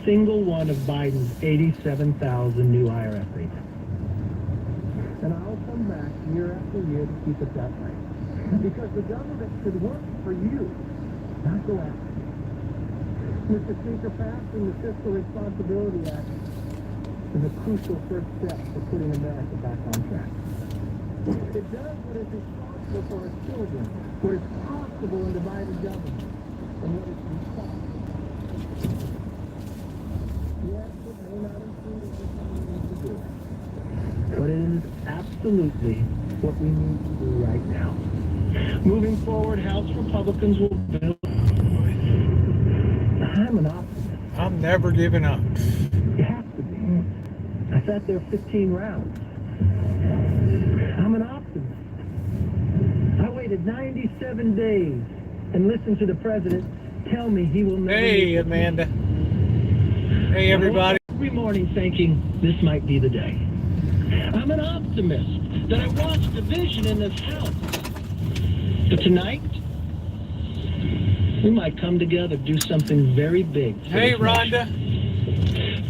single one of Biden's 87,000 new IRS agents. And I'll come back year after year to keep it that way. Because the government should work for you, not go after you. Mr. Speaker, passing the Fiscal Responsibility Act is a crucial first step for putting America back on track. It does what is responsible for its children, what is possible in divided government, and what is responsible. Yes, it may not include everything we need to do, but it is absolutely what we need to do right now. Moving forward, House Republicans will build. I'm an optimist. I'm never giving up. You have to be. I sat there 15 rounds. I'm an optimist. I waited 97 days and listened to the president tell me he will never. Hey, Amanda. Hey, everybody. Every morning thinking this might be the day. I'm an optimist that I watched division in this house. But tonight, we might come together, do something very big. Hey, Rhonda.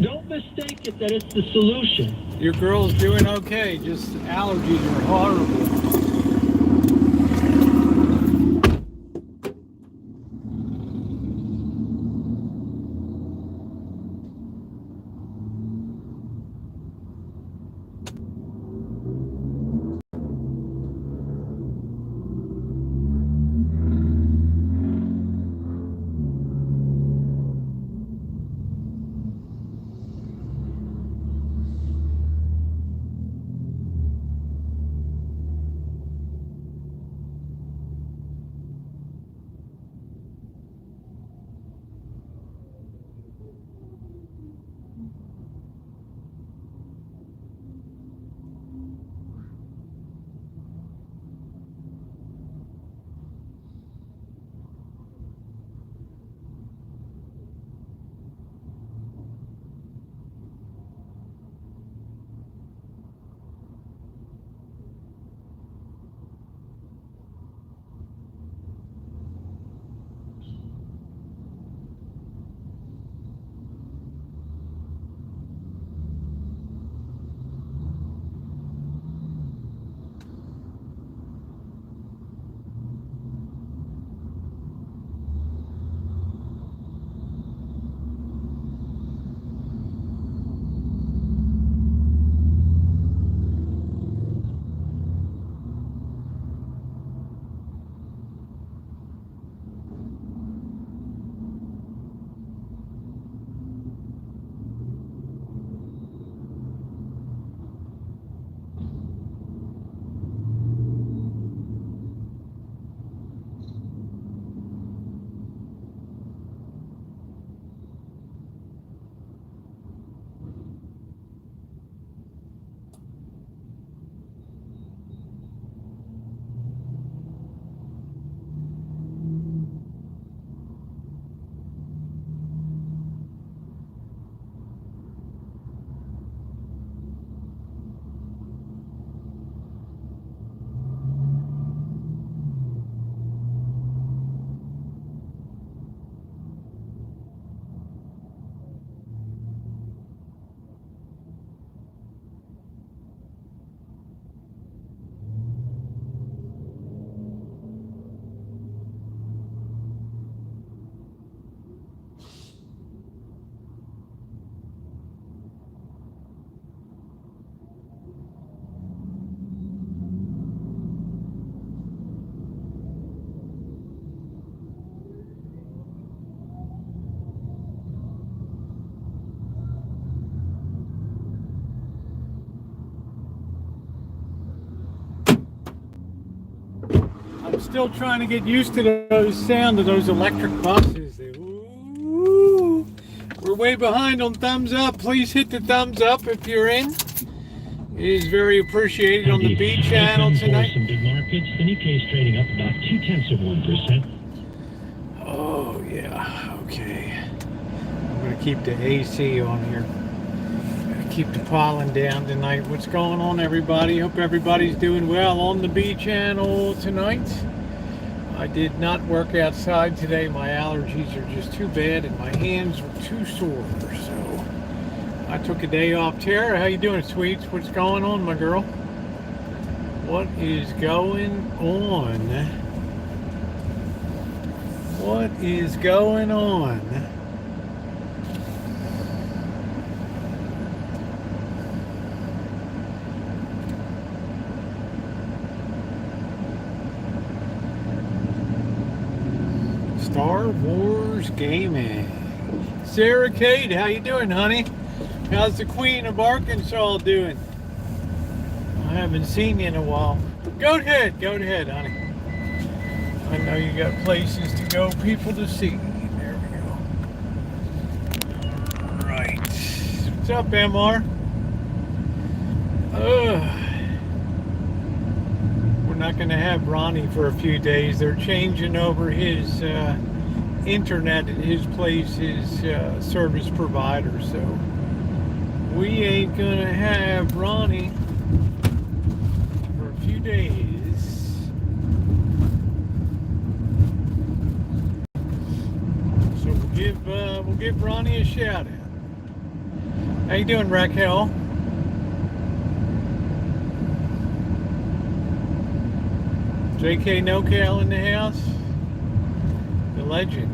Don't mistake it that it's the solution. Your girl's doing okay. Just allergies are horrible. I'm still trying to get used to those sound of those electric buses. Ooh, we're way behind on thumbs up. Please hit the thumbs up if you're in. It is very appreciated on the B channel tonight. Some big markets. The Nikkei is trading up about 0.2%. Oh yeah, okay. I'm gonna keep the AC on here. Keep the pollen down tonight. What's going on, everybody? Hope everybody's doing well on the B channel tonight. I did not work outside today. My allergies are just too bad and my hands were too sore. So I took a day off. Tara, how you doing, sweets? What's going on, my girl? What is going on? What is going on? Star Wars Gaming. Sarah Kate, how you doing, honey? How's the Queen of Arkansas doing? I haven't seen you in a while. Go ahead, honey. I know you got places to go, people to see. There we go. All right. What's up, MR? We're not going to have Ronnie for a few days. They're changing over his internet at his place, his service provider. So we ain't going to have Ronnie for a few days. So we'll give Ronnie a shout out. How you doing, Raquel? JK NoCal in the house. The legend.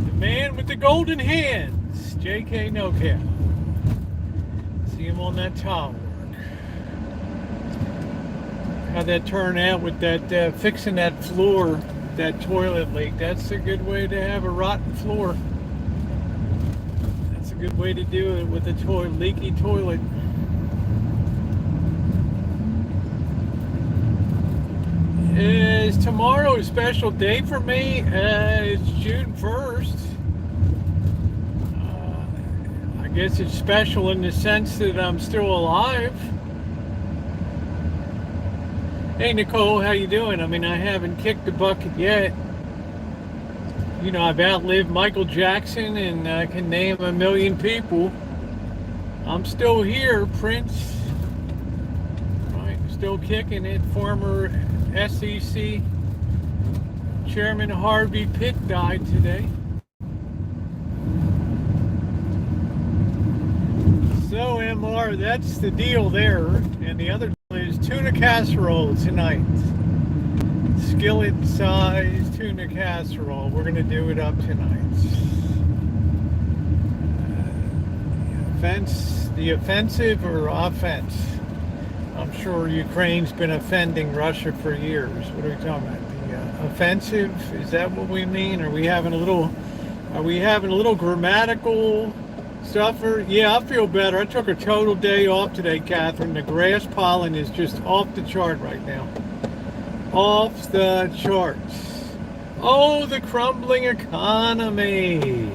The man with the golden hands. JK NoCal. See him on that tile work. How'd that turn out with that fixing that floor, that toilet leak? That's a good way to have a rotten floor. That's a good way to do it with a leaky toilet. Is tomorrow a special day for me? It's June 1st. I guess it's special in the sense that I'm still alive. Hey Nicole, how you doing? I mean, I haven't kicked the bucket yet. You know, I've outlived Michael Jackson and I can name a million people. I'm still here, Prince. Right, still kicking it. Former SEC Chairman Harvey Pitt died today. So MR, that's the deal there. And the other deal is tuna casserole tonight. Skillet size tuna casserole. We're going to do it up tonight. The offensive or offense? I'm sure Ukraine's been offending Russia for years. What are we talking about? The offensive? Is that what we mean? Are we having a little grammatical suffer? Yeah, I feel better. I took a total day off today, Catherine. The grass pollen is just off the chart right now. Off the charts. Oh, the crumbling economy.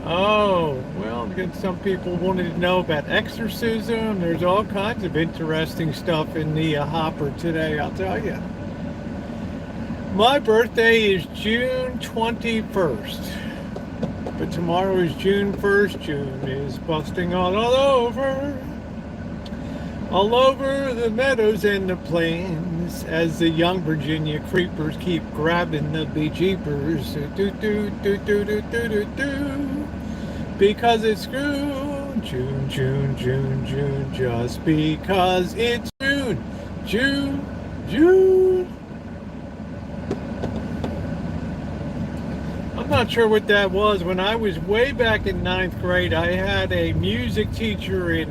Oh, well, some people wanted to know about exorcism. There's all kinds of interesting stuff in the hopper today, I'll tell you. My birthday is June 21st. But tomorrow is June 1st. June is busting all over the meadows and the plains as the young Virginia creepers keep grabbing the bejeepers. Do, do, do, do, do, do, do, do. Because it's June, June, June, June, June, just because it's June, June, June. I'm not sure what that was. When I was way back in 9th grade, I had a music teacher in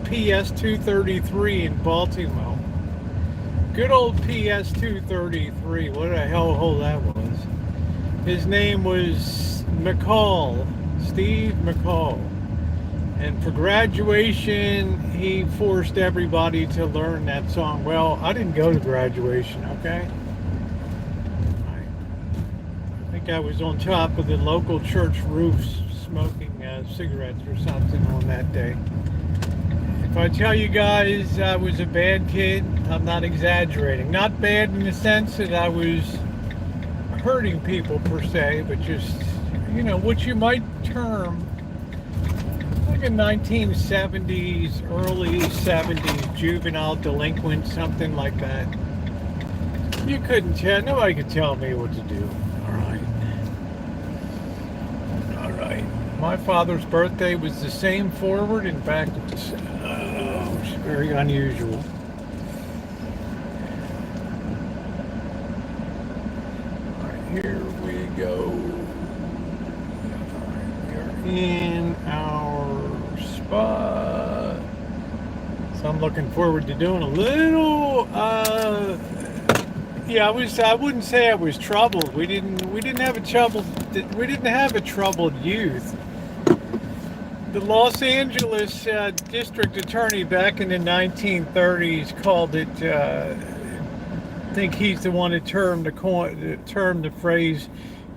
PS 233 in Baltimore. Good old PS 233. What the hell that was. His name was McCall. Steve McCall. And for graduation, he forced everybody to learn that song. Well, I didn't go to graduation, okay? I think I was on top of the local church roofs smoking cigarettes or something on that day. If I tell you guys I was a bad kid, I'm not exaggerating. Not bad in the sense that I was hurting people per se, but just, you know, what you might term like a 1970s, early 70s juvenile delinquent, something like that. You couldn't tell. Nobody could tell me what to do. All right. All right. My father's birthday was the same forward and backwards. Oh, it's very unusual. All right, here we go. All right, we're in our spot. So I'm looking forward to doing a little. Yeah, I wouldn't say I was troubled. We didn't have a troubled youth. The Los Angeles district attorney back in the 1930s called it. I think he's the one that termed the phrase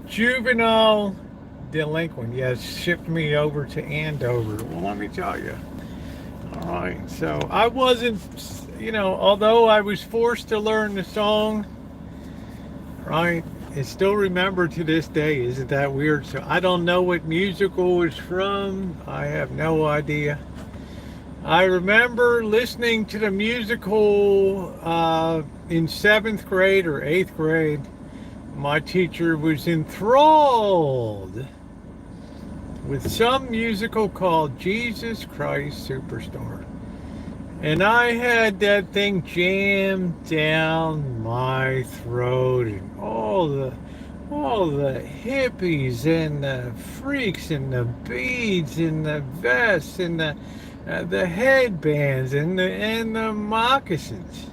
juvenile delinquent. Yes, shipped me over to Andover. Well, let me tell you. All right, so I wasn't, although I was forced to learn the song, right? I still remember to this day. Isn't that weird? So I don't know what musical it's from. I have no idea. I remember listening to the musical in 7th grade or 8th grade. My teacher was enthralled with some musical called Jesus Christ Superstar. And I had that thing jammed down my throat, and all the hippies and the freaks and the beads and the vests and the headbands and the moccasins.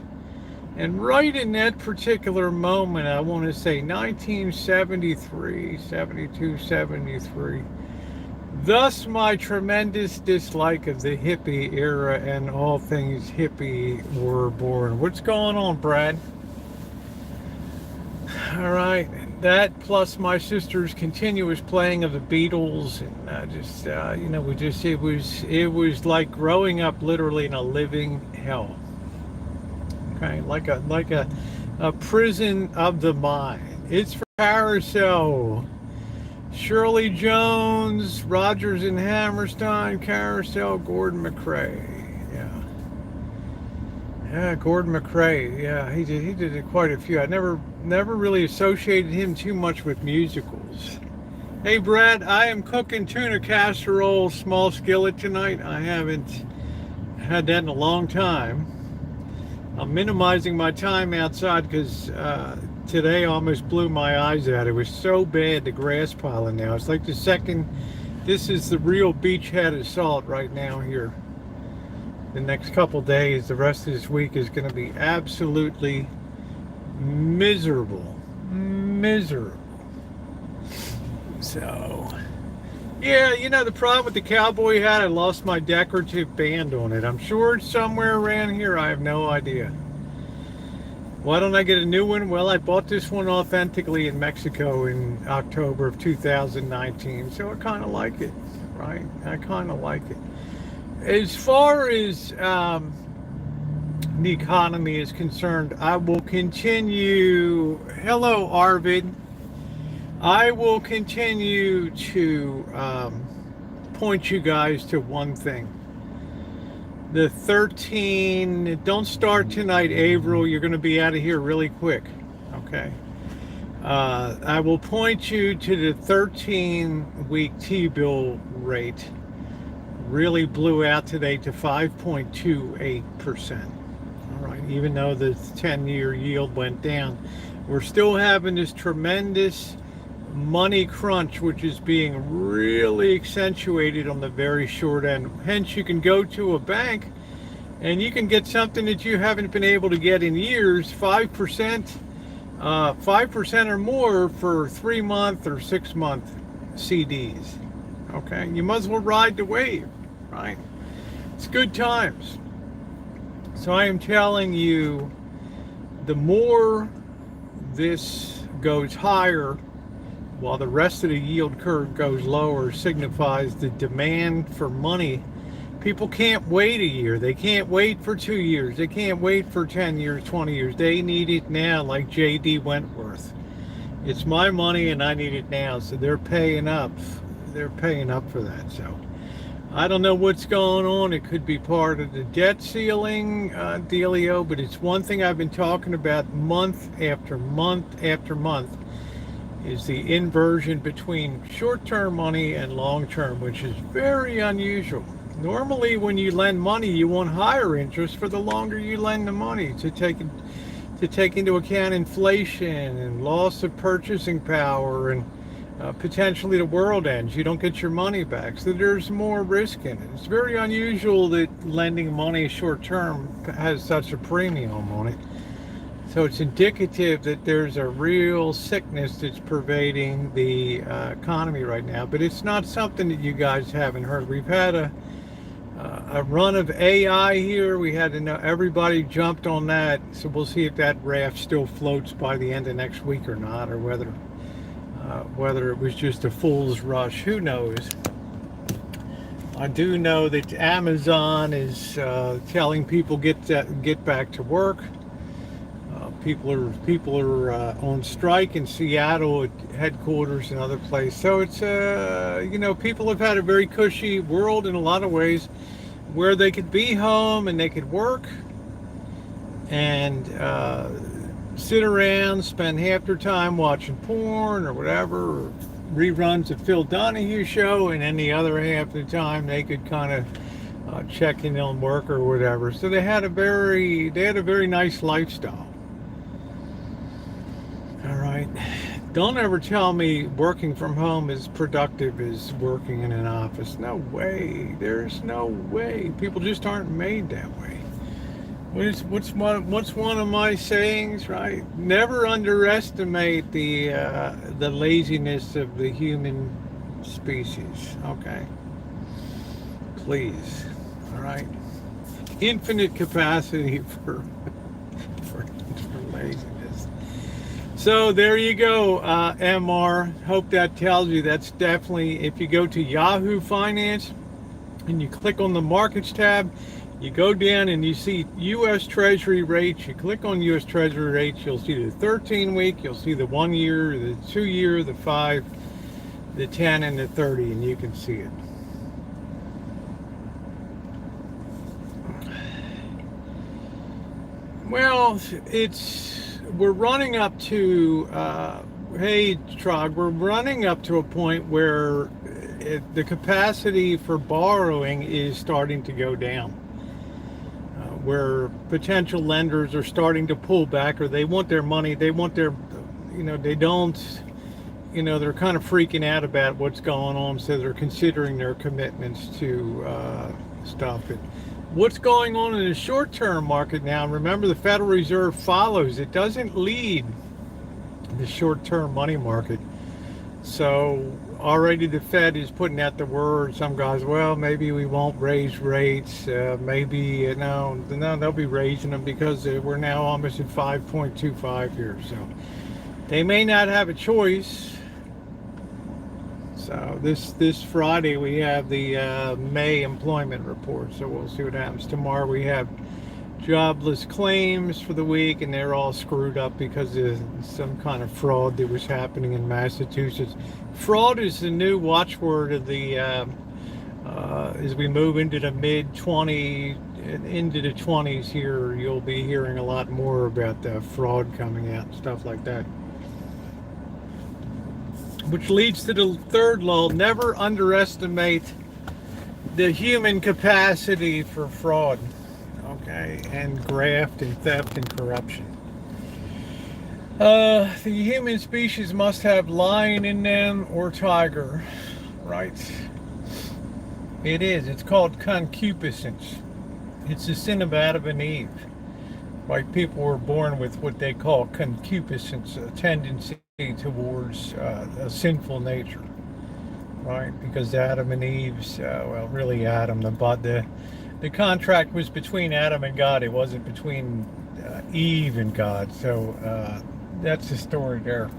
And right in that particular moment, I want to say 1973, 72, 73. Thus, my tremendous dislike of the hippie era and all things hippie were born. What's going on, Brad? All right, that plus my sister's continuous playing of the Beatles, and it was like growing up literally in a living hell. Okay, like a prison of the mind. It's for Carousel. Shirley Jones, Rodgers and Hammerstein, Carousel, Gordon McRae. Yeah, Gordon McRae. Yeah, he did quite a few. I never really associated him too much with musicals. Hey, Brad, I am cooking tuna casserole, small skillet tonight. I haven't had that in a long time. I'm minimizing my time outside because today almost blew my eyes out. It was so bad, the grass piling now. It's like this is the real beachhead assault right now here. The next couple days, the rest of this week is going to be absolutely miserable. So, yeah, the problem with the cowboy hat, I lost my decorative band on it. I'm sure it's somewhere around here. I have no idea. Why don't I get a new one? Well, I bought this one authentically in Mexico in October of 2019, so I kind of like it, right? I kind of like it. As far as the economy is concerned, I will continue. Hello, Arvid. I will continue to point you guys to one thing. The 13, don't start tonight, Averill. You're going to be out of here really quick. Okay. I will point you to the 13-week T-bill rate. Really blew out today to 5.28%. All right. Even though the 10-year yield went down, we're still having this tremendous money crunch, which is being really accentuated on the very short end. Hence, you can go to a bank and you can get something that you haven't been able to get in years, 5%, 5% or more for 3-month or 6-month CDs. Okay, you might as well ride the wave, right? It's good times. So I am telling you, the more this goes higher, while the rest of the yield curve goes lower, signifies the demand for money. People can't wait a year. They can't wait for 2 years. They can't wait for 10 years, 20 years. They need it now, like J.D. Wentworth. It's my money and I need it now. So they're paying up. They're paying up for that. So I don't know what's going on. It could be part of the debt ceiling dealio, but it's one thing I've been talking about month after month after month is the inversion between short-term money and long-term, which is very unusual. Normally, when you lend money, you want higher interest for the longer you lend the money to take into account inflation and loss of purchasing power and potentially the world ends. You don't get your money back, so there's more risk in it. It's very unusual that lending money short-term has such a premium on it. So it's indicative that there's a real sickness that's pervading the economy right now. But it's not something that you guys haven't heard. We've had a run of AI here. We had to know, everybody jumped on that. So we'll see if that raft still floats by the end of next week or not, or whether it was just a fool's rush. Who knows? I do know that Amazon is telling people get back to work. People are on strike in Seattle at headquarters and other places. So it's people have had a very cushy world in a lot of ways, where they could be home and they could work and sit around, spend half their time watching porn or whatever, or reruns of Phil Donahue show, and then the other half of the time they could kind of check in on work or whatever. So they had a very nice lifestyle. All right. Don't ever tell me working from home is productive as working in an office. No way. There's no way. People just aren't made that way. What's one of my sayings, right? Never underestimate the laziness of the human species. Okay. Please. All right. Infinite capacity for laziness. So there you go, MR. Hope that tells you that's definitely, if you go to Yahoo Finance and you click on the markets tab, you go down and you see U.S. Treasury rates. You click on U.S. Treasury rates, you'll see the 13-week, you'll see the 1 year, the 2 year, the 5, the 10, and the 30, and you can see it. Well, we're running up to, hey, Trog, we're running up to a point where the capacity for borrowing is starting to go down, where potential lenders are starting to pull back, or they want their money, they want their, they don't, they're kind of freaking out about what's going on, so they're considering their commitments to stuff. What's going on in the short-term market now? Remember, the Federal Reserve follows. It doesn't lead the short-term money market. So already the Fed is putting out the word. Some guys, well, maybe we won't raise rates. Maybe, no, they'll be raising them because we're now almost at 5.25 here. So they may not have a choice. So this Friday we have the May employment report, so we'll see what happens. Tomorrow we have jobless claims for the week, and they're all screwed up because of some kind of fraud that was happening in Massachusetts. Fraud is the new watchword of the as we move into the mid-20s, into the 20s here. You'll be hearing a lot more about the fraud coming out and stuff like that. Which leads to the third law: never underestimate the human capacity for fraud, okay, and graft and theft and corruption. The human species must have lion in them or tiger, right? It is. It's called concupiscence. It's the sin of Adam and Eve. Right? People were born with what they call concupiscence, a tendency towards a sinful nature, right? Because Adam and Eve's, really Adam, the contract was between Adam and God. It wasn't between Eve and God. So that's the story there.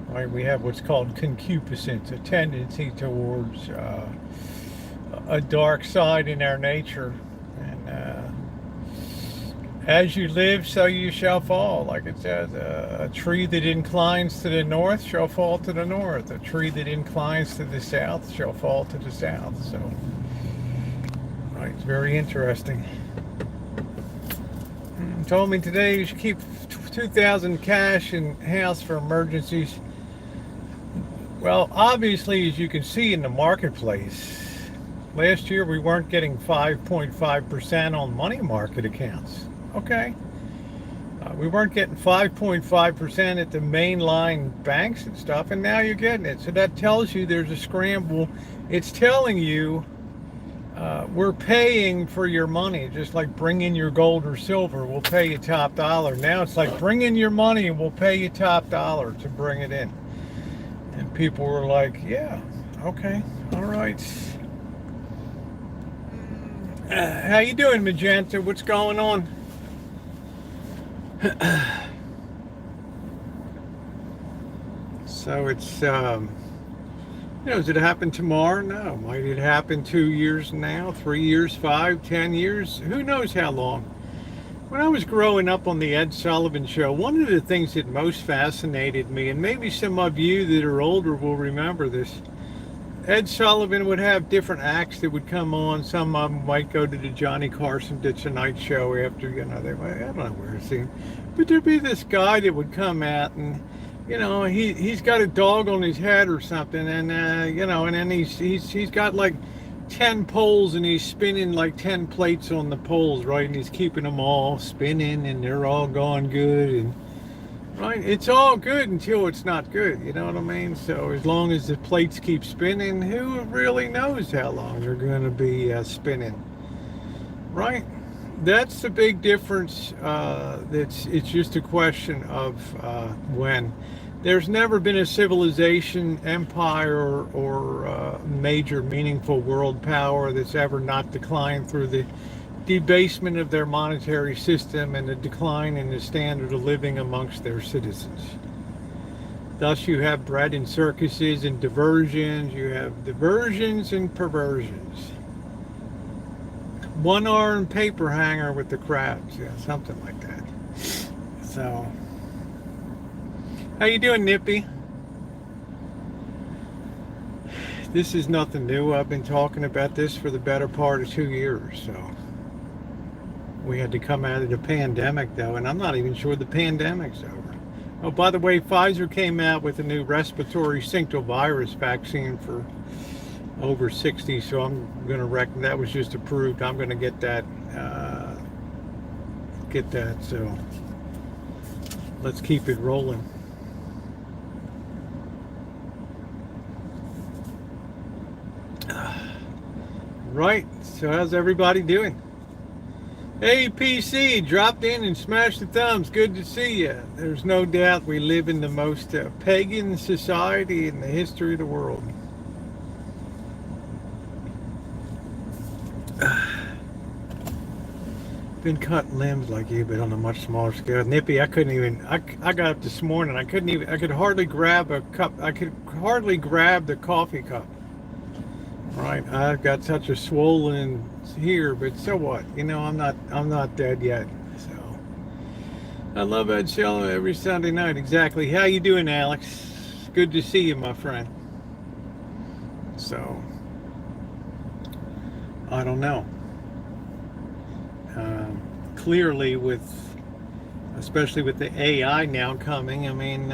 Right? We have what's called concupiscence, a tendency towards a dark side in our nature, As you live, so you shall fall. Like it says, a tree that inclines to the north shall fall to the north. A tree that inclines to the south shall fall to the south. So, right, it's very interesting. Told me today you should keep 2,000 cash in house for emergencies. Well, obviously, as you can see in the marketplace, last year we weren't getting 5.5% on money market accounts. Okay. We weren't getting 5.5% at the mainline banks and stuff, and now you're getting it. So that tells you there's a scramble. It's telling you we're paying for your money, just like bring in your gold or silver, we'll pay you top dollar. Now it's like bring in your money and we'll pay you top dollar to bring it in. And people were like, yeah, okay, all right. How you doing, Magenta? What's going on? So it's, does it happen tomorrow? No. Might it happen 2 years now, 3 years, 5, 10 years? Who knows how long? When I was growing up on the Ed Sullivan Show, one of the things that most fascinated me, and maybe some of you that are older will remember this, Ed Sullivan would have different acts that would come on. Some of them might go to the Johnny Carson Tonight Show after, they might, I don't know where to see him. But there'd be this guy that would come out and, he's got a dog on his head or something, and, and then he's got like 10 poles and he's spinning like 10 plates on the poles, right? And he's keeping them all spinning and they're all going good. And right, it's all good until it's not good, you know what I mean? So as long as the plates keep spinning, who really knows how long they're going to be spinning, right? That's the big difference. It's just a question of when. There's never been a civilization, empire, or major meaningful world power that's ever not declined through the debasement of their monetary system and the decline in the standard of living amongst their citizens. Thus you have bread and circuses and diversions, you have diversions and perversions. One-armed paper hanger with the crowds, something like that. So, how you doing, Nippy? This is nothing new. I've been talking about this for the better part of 2 years, so. We had to come out of the pandemic, though, and I'm not even sure the pandemic's over. Oh, by the way, Pfizer came out with a new respiratory syncytial virus vaccine for over 60, so I'm going to reckon that was just approved. I'm going to get that, so let's keep it rolling. Right, so how's everybody doing? Hey, PC, dropped in and smashed the thumbs. Good to see you. There's no doubt we live in the most pagan society in the history of the world. Been cutting limbs like you, but on a much smaller scale. Nippy, I couldn't even, I got up this morning, I could hardly grab a cup, I could hardly grab the coffee cup. Right, I've got such a swollen here, but so what? I'm not dead yet. So I love Ed Sullivan every Sunday night. Exactly. How you doing, Alex? Good to see you, my friend. So I don't know. Clearly, especially with the AI now coming, I mean.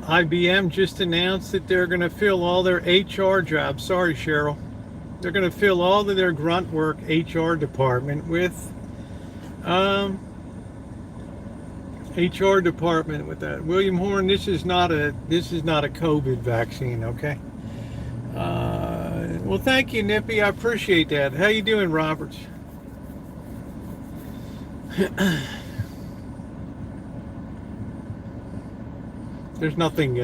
IBM just announced that they're going to fill all their HR jobs. Sorry, Cheryl. They're going to fill all of their grunt work HR department with HR department with that. William Horn, this is not a COVID vaccine, okay? Well, thank you, Nippy. I appreciate that. How you doing, Roberts? There's nothing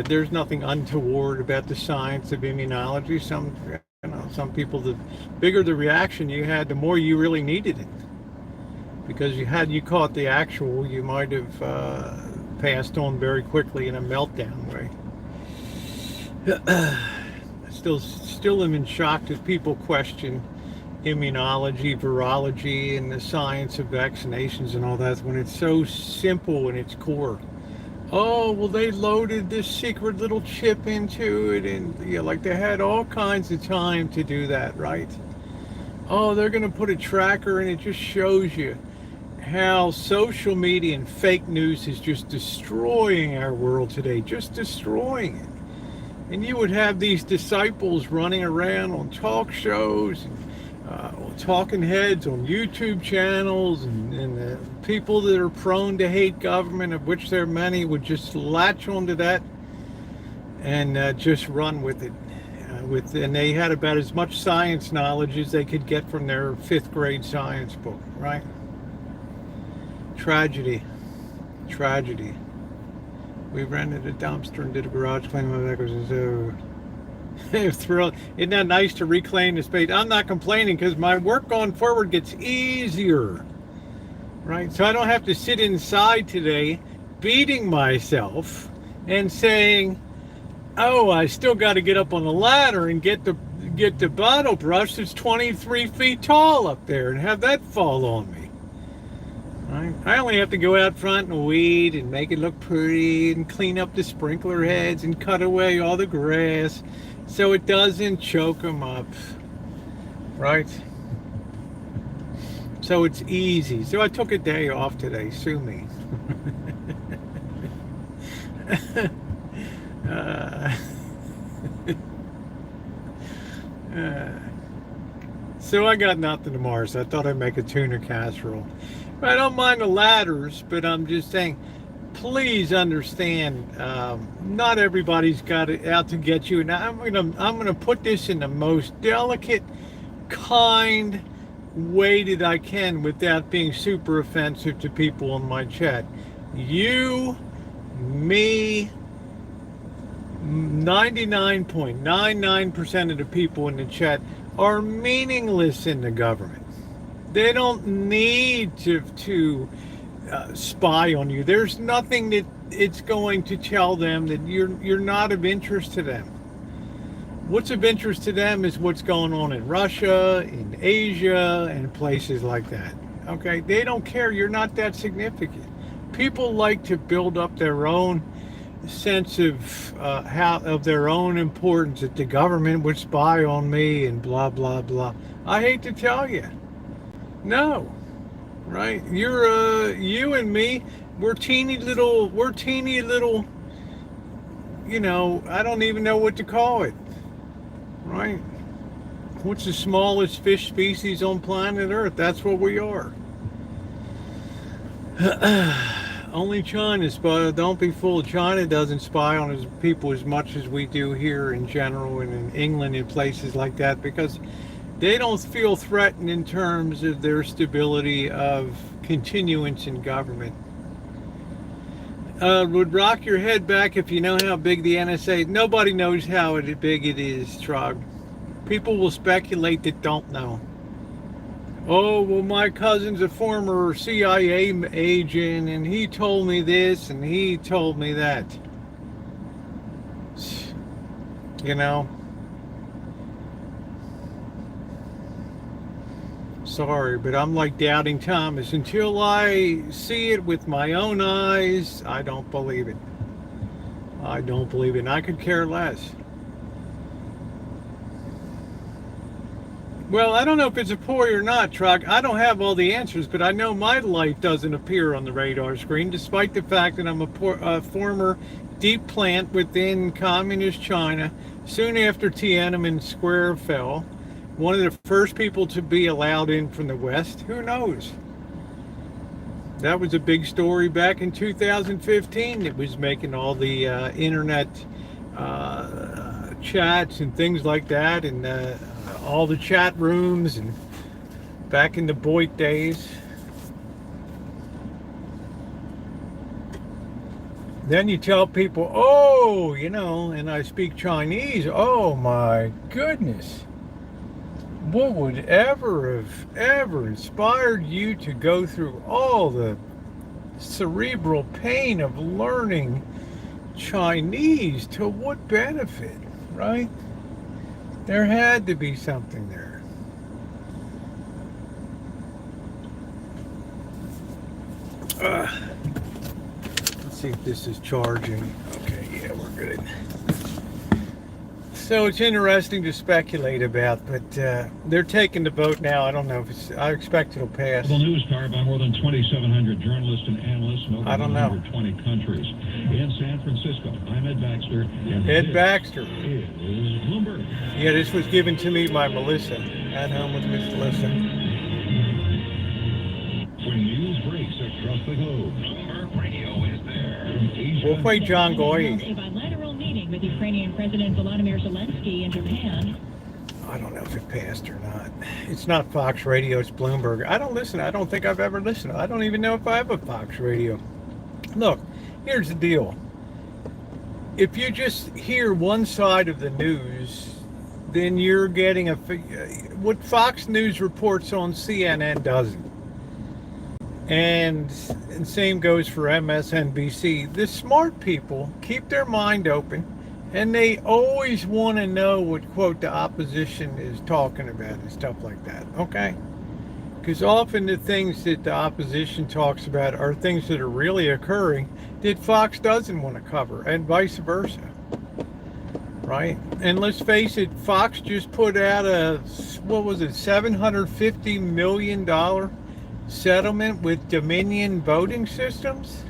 untoward about the science of immunology. Some people, the bigger the reaction you had, the more you really needed it. Because you caught the actual, you might have passed on very quickly in a meltdown way. Still am in shock that people question immunology, virology, and the science of vaccinations and all that when it's so simple in its core. Oh, well, they loaded this secret little chip into it, and yeah, like they had all kinds of time to do that, right? Oh, they're going to put a tracker, and it just shows you how social media and fake news is just destroying our world today, just destroying it. And you would have these disciples running around on talk shows, and talking heads on YouTube channels, and people that are prone to hate government, of which there are many, would just latch onto that and just run with it. And they had about as much science knowledge as they could get from their 5th grade science book, right? Tragedy. We rented a dumpster and did a garage cleaning. My was so thrilled. Isn't that nice to reclaim the space? I'm not complaining because my work going forward gets easier, right? So I don't have to sit inside today beating myself and saying, oh, I still got to get up on the ladder and get the bottle brush that's 23 feet tall up there and have that fall on me. Right? I only have to go out front and weed and make it look pretty and clean up the sprinkler heads and cut away all the grass so it doesn't choke them up, right? So it's easy. So I took a day off today. Sue me. So I got nothing tomorrow, so I thought I'd make a tuna casserole. I don't mind the ladders, but I'm just saying, please understand, not everybody's got it out to get you. And I'm gonna put this in the most delicate, kind way that I can without being super offensive to people in my chat. You, me, 99.99% of the people in the chat are meaningless in the government. They don't need to spy on you. There's nothing that it's going to tell them that you're not of interest to them. What's of interest to them is what's going on in Russia, in Asia, and places like that. Okay, they don't care. You're not that significant. People like to build up their own sense of their own importance, that the government would spy on me and blah blah blah. I hate to tell you. No, right? You and me, we're teeny little, you know, I don't even know what to call it, right? What's the smallest fish species on planet Earth? That's what we are. Only China spies. Don't be fooled. China doesn't spy on people as much as we do here in general, and in England and places like that, because they don't feel threatened in terms of their stability of continuance in government. Would rock your head back if you know how big the NSA. Nobody knows how big it is, Trog. People will speculate that don't know. Oh, well, my cousin's a former CIA agent, and he told me this, and he told me that. You know? Sorry, but I'm like Doubting Thomas. Until I see it with my own eyes, I don't believe it. I don't believe it, and I could care less. Well, I don't know if it's a ploy or not, Trog. I don't have all the answers, but I know my life doesn't appear on the radar screen, despite the fact that I'm a former deep plant within communist China. Soon after Tiananmen Square fell, one of the first people to be allowed in from the West. Who knows? That was a big story back in 2015. It was making all the internet chats and things like that, and all the chat rooms, and back in the Boyd days. Then you tell people, oh, you know, and I speak Chinese. Oh my goodness. What would ever inspired you to go through all the cerebral pain of learning Chinese? To what benefit, right? There had to be something there. Let's see if this is charging. Okay, yeah, we're good. So it's interesting to speculate about, but they're taking the vote now. I don't know if it's. I expect it'll pass. The news powered by more than 2,700 journalists and analysts in over I don't know. 120 countries. In San Francisco, I'm Ed Baxter. And Ed Baxter. Is Bloomberg. Yeah, this was given to me by Melissa. At home with Miss Melissa. When news breaks across the globe, Bloomberg Radio is there. We'll play John Goy. A bilateral meeting with Ukrainian President Volodymyr Zelensky in Japan. I don't know if it passed or not. It's not Fox Radio, it's Bloomberg. I don't listen. I don't think I've ever listened. I don't even know if I have a Fox Radio. Look, here's the deal. If you just hear one side of the news, then you're getting what Fox News reports on CNN doesn't. And same goes for MSNBC. The smart people keep their mind open, and they always want to know what, quote, the opposition is talking about and stuff like that, okay? Because often the things that the opposition talks about are things that are really occurring that Fox doesn't want to cover, and vice versa, right? And let's face it, Fox just put out $750 million settlement with Dominion voting systems,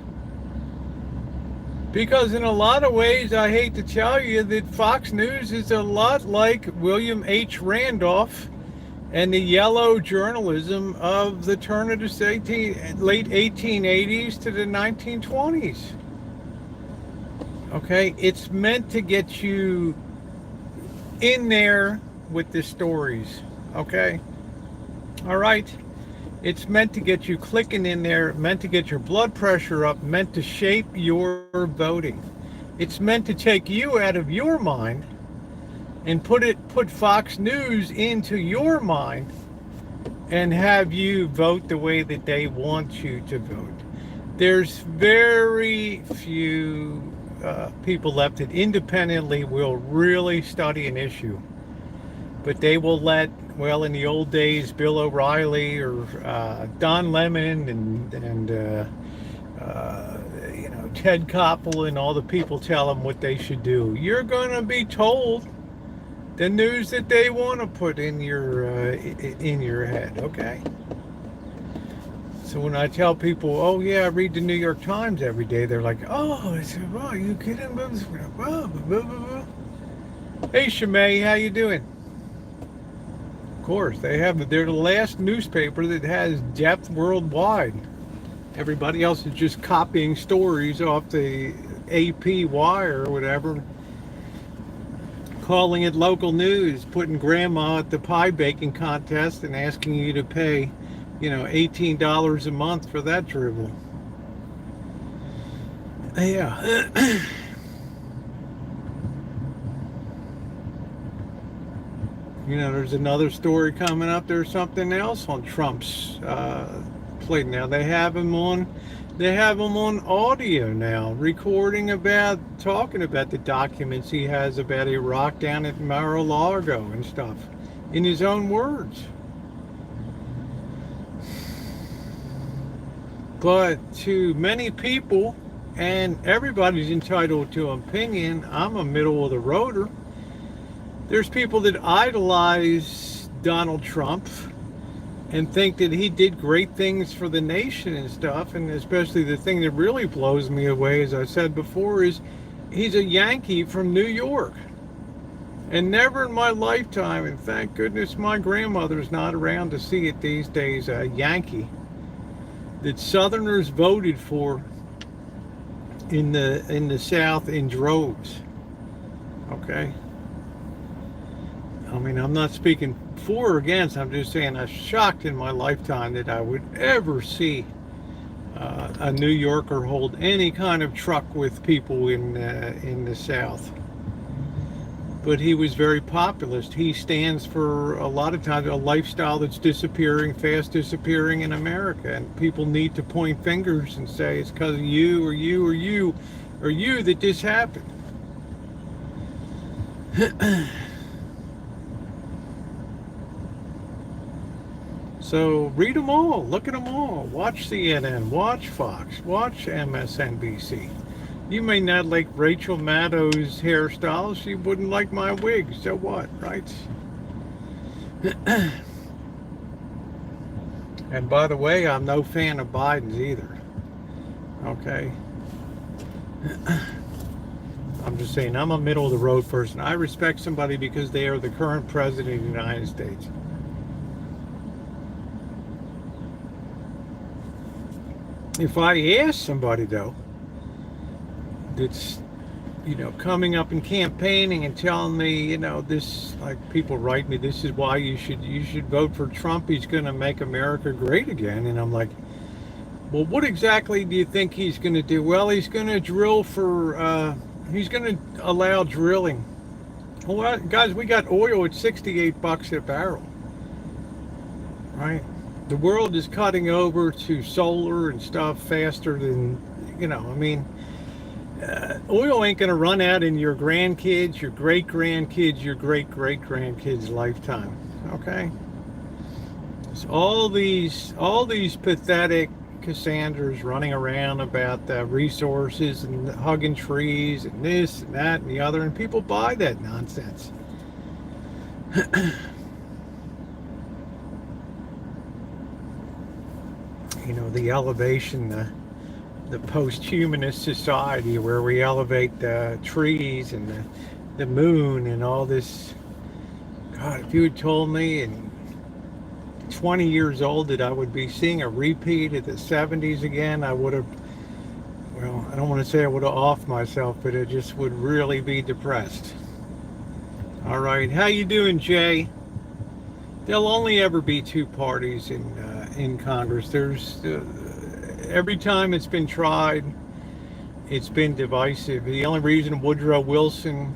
because in a lot of ways, I hate to tell you that Fox News is a lot like William H. Randolph and the yellow journalism of the turn of the late 1880s to the 1920s. Okay, it's meant to get you in there with the stories, okay? All right. It's meant to get you clicking in there, meant to get your blood pressure up, meant to shape your voting. It's meant to take you out of your mind and put Fox News into your mind and have you vote the way that they want you to vote. There's very few people left that independently will really study an issue. But they will let, well, in the old days, Bill O'Reilly or Don Lemon and Ted Koppel and all the people tell them what they should do. You're going to be told the news that they want to put in your head, okay? So when I tell people, oh yeah, I read the New York Times every day, they're like, oh, are you kidding? Hey, Shimei, how you doing? Of course, they're the last newspaper that has depth worldwide. Everybody else is just copying stories off the AP wire or whatever, calling it local news, putting grandma at the pie baking contest and asking you to pay, $18 a month for that dribble. Yeah. There's another story coming up. There's something else on Trump's plate now. They have him on audio now, talking about the documents he has about Iraq down at Mar-a-Lago and stuff, in his own words. But to many people, and everybody's entitled to an opinion, I'm a middle of the roader. There's people that idolize Donald Trump and think that he did great things for the nation and stuff, and especially the thing that really blows me away, as I said before, is he's a Yankee from New York. And never in my lifetime, and thank goodness my grandmother's not around to see it these days, a Yankee that Southerners voted for in the South in droves. Okay? I mean, I'm not speaking for or against, I'm just saying I'm shocked in my lifetime that I would ever see a New Yorker hold any kind of truck with people in the South. But he was very populist. He stands for, a lot of times, a lifestyle that's fast disappearing in America. And people need to point fingers and say, it's because of you or you or you or you that this happened. So read them all, look at them all. Watch CNN, watch Fox, watch MSNBC. You may not like Rachel Maddow's hairstyle. She wouldn't like my wig. So what, right? And by the way, I'm no fan of Biden's either. Okay? I'm just saying, I'm a middle of the road person. I respect somebody because they are the current president of the United States. If I ask somebody, though, that's, coming up and campaigning and telling me, this, like people write me, this is why you should vote for Trump. He's going to make America great again. And I'm like, well, what exactly do you think he's going to do? Well, he's going to drill for, he's going to allow drilling. Well, guys, we got oil at $68 a barrel, right? The world is cutting over to solar and stuff faster than, oil ain't going to run out in your grandkids, your great-grandkids, your great-great-grandkids' lifetime, okay? So all these pathetic Cassandras running around about resources and hugging trees and this and that and the other, and people buy that nonsense. The elevation, the post-humanist society where we elevate the trees and the moon and all this. God, if you had told me in 20 years old that I would be seeing a repeat of the 70s again, I would have, well, I don't want to say I would have offed myself, but it just would really be depressed. All right, how you doing, Jay? There'll only ever be two parties in Congress. There's every time it's been tried, it's been divisive. The only reason Woodrow Wilson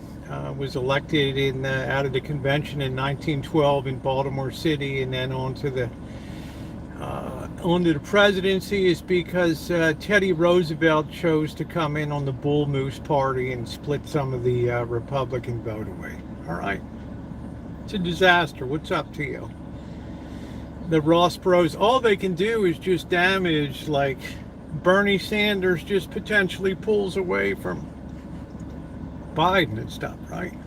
was elected out of the convention in 1912 in Baltimore City and then onto the presidency is because Teddy Roosevelt chose to come in on the Bull Moose Party and split some of the Republican vote away. All right. It's a disaster. What's up to you? The Ross Bros, all they can do is just damage, like Bernie Sanders just potentially pulls away from Biden and stuff, right?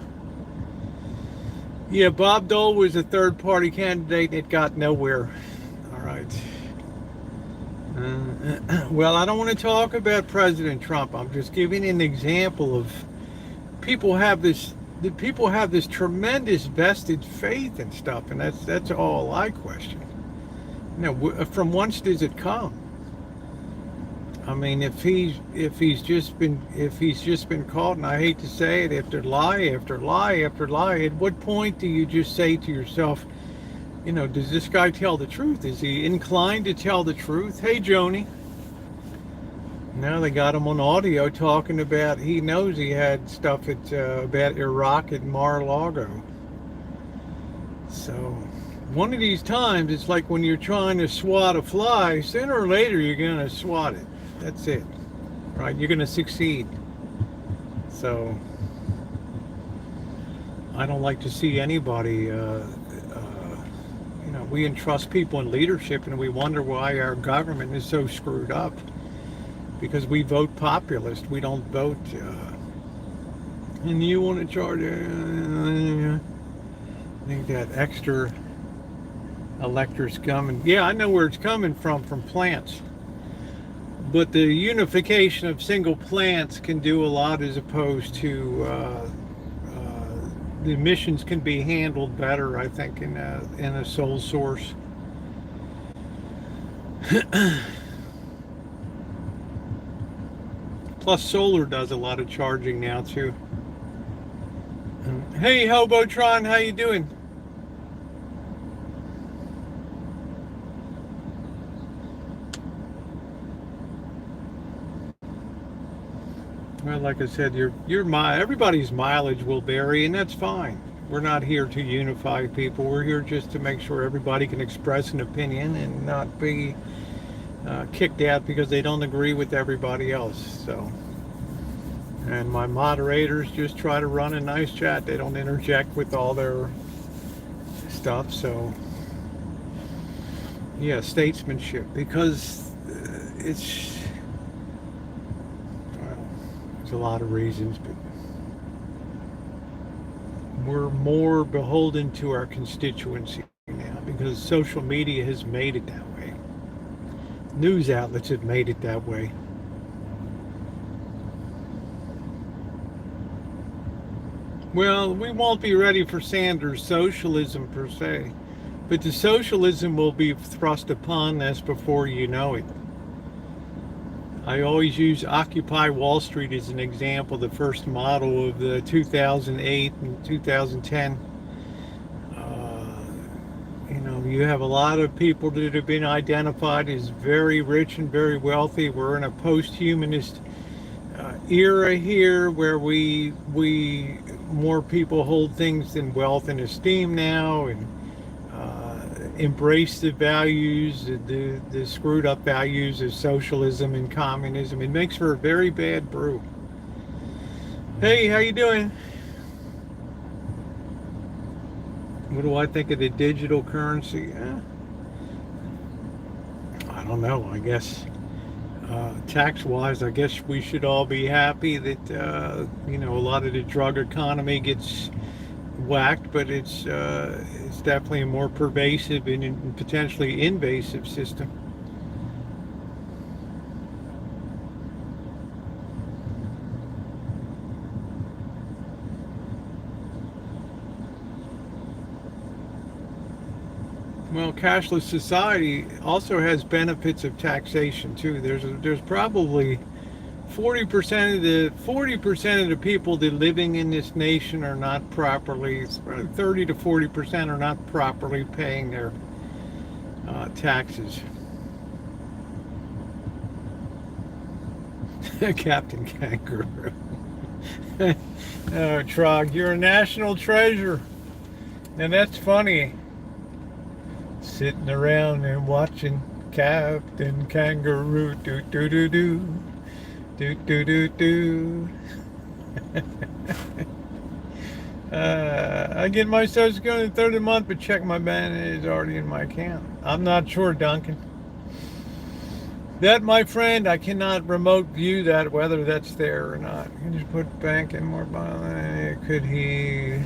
Yeah, Bob Dole was a third-party candidate. It got nowhere. All right. Well, I don't want to talk about President Trump. I'm just giving an example of people have this tremendous vested faith and stuff, and that's all I question. From whence does it come? I mean, if he's just been caught, and I hate to say it, after lie after lie after lie, at what point do you just say to yourself, does this guy tell the truth? Is he inclined to tell the truth? Hey, Joni. Now they got him on audio talking about he knows he had stuff about Iraq at Mar-a-Lago. So one of these times, it's like when you're trying to swat a fly, sooner or later you're going to swat it. That's it. Right? You're going to succeed. So I don't like to see anybody, we entrust people in leadership and we wonder why our government is so screwed up. Because we vote populist, we don't vote, and you want to charge, I think that extra elector's coming. Yeah, I know where it's coming from plants. But the unification of single plants can do a lot as opposed to, the emissions can be handled better, I think, in a sole source. Plus, solar does a lot of charging now too. Hey, Hobotron, how you doing? Well, like I said, everybody's mileage will vary, and that's fine. We're not here to unify people. We're here just to make sure everybody can express an opinion and not be kicked out because they don't agree with everybody else. So, and my moderators just try to run a nice chat. They don't interject with all their stuff. So Yeah, statesmanship, because it's, well, there's a lot of reasons, but we're more beholden to our constituency now because social media has made it that way. News outlets have made it that way. Well, we won't be ready for Sanders' socialism per se, but the socialism will be thrust upon us before you know it. I always use Occupy Wall Street as an example, the first model of the 2008 and 2010. You have a lot of people that have been identified as very rich and very wealthy. We're in a post-humanist era here where we more people hold things than wealth and esteem now, and embrace the values, the screwed up values of socialism and communism. It makes for a very bad brew. Hey, how you doing? What do I think of the digital currency? I don't know. I guess tax-wise, I guess we should all be happy that a lot of the drug economy gets whacked, but it's definitely a more pervasive and potentially invasive system. Well, cashless society also has benefits of taxation too. There's probably 40% of the people that living in this nation are not properly, 30 to 40% are not properly paying their taxes. Captain Kangaroo. Oh, Trog, you're a national treasure. And that's funny. Sitting around and watching Captain Kangaroo do do do do do do do do. I get my Social Security in the third of the month, but check my balance is already in my account. I'm not sure, Duncan. That, my friend, I cannot remote view that, whether that's there or not. You can just put bank in more. Could he?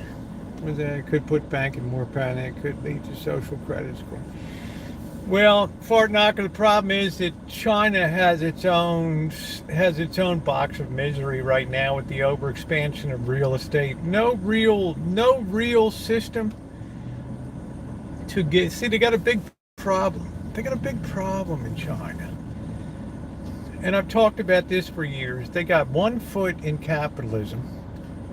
Could put bank in more panic. Could lead to social credit score. Well, Fort Knocker, the problem is that China has its own box of misery right now with the overexpansion of real estate. No real system to get. See, they got a big problem. They got a big problem in China. And I've talked about this for years. They got one foot in capitalism,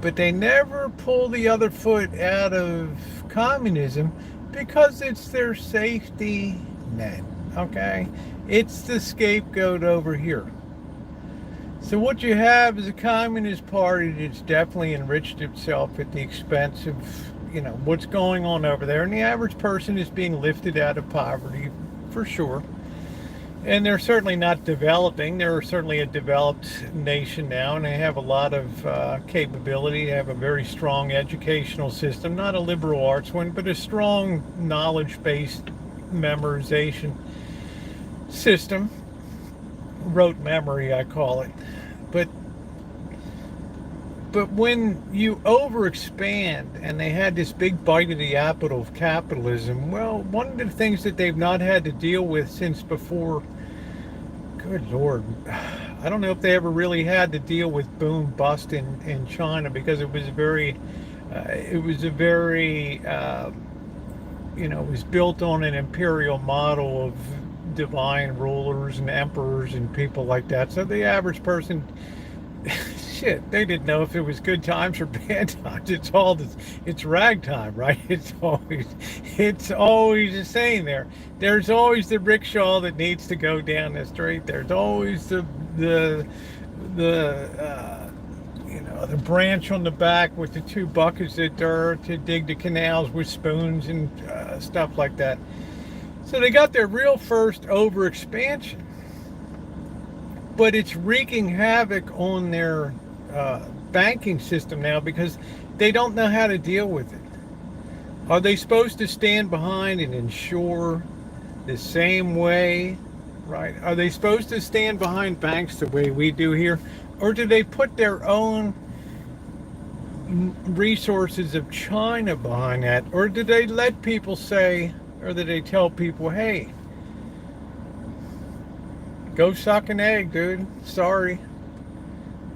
but they never pull the other foot out of communism because it's their safety net, okay? It's the scapegoat over here. So what you have is a communist party that's definitely enriched itself at the expense of, what's going on over there. And the average person is being lifted out of poverty, for sure. And they're certainly not developing. They're certainly a developed nation now, and they have a lot of capability. They have a very strong educational system, not a liberal arts one, but a strong knowledge-based memorization system. Rote memory, I call it. But when you overexpand, and they had this big bite of the apple of capitalism, well, one of the things that they've not had to deal with since before, good Lord, I don't know if they ever really had to deal with boom bust in China, because it was it was built on an imperial model of divine rulers and emperors and people like that. So the average person, shit, they didn't know if it was good times or bad times. It's ragtime, right? It's always the same there. There's always the rickshaw that needs to go down the street. There's always the branch on the back with the two buckets of dirt to dig the canals with spoons and stuff like that. So they got their real first overexpansion, but it's wreaking havoc on their banking system now because they don't know how to deal with it. Are they supposed to stand behind and ensure the same way, right? Are they supposed to stand behind banks the way we do here? Or do they put their own resources of China behind that? Or do they let people say, or do they tell people, hey, go suck an egg, dude. Sorry.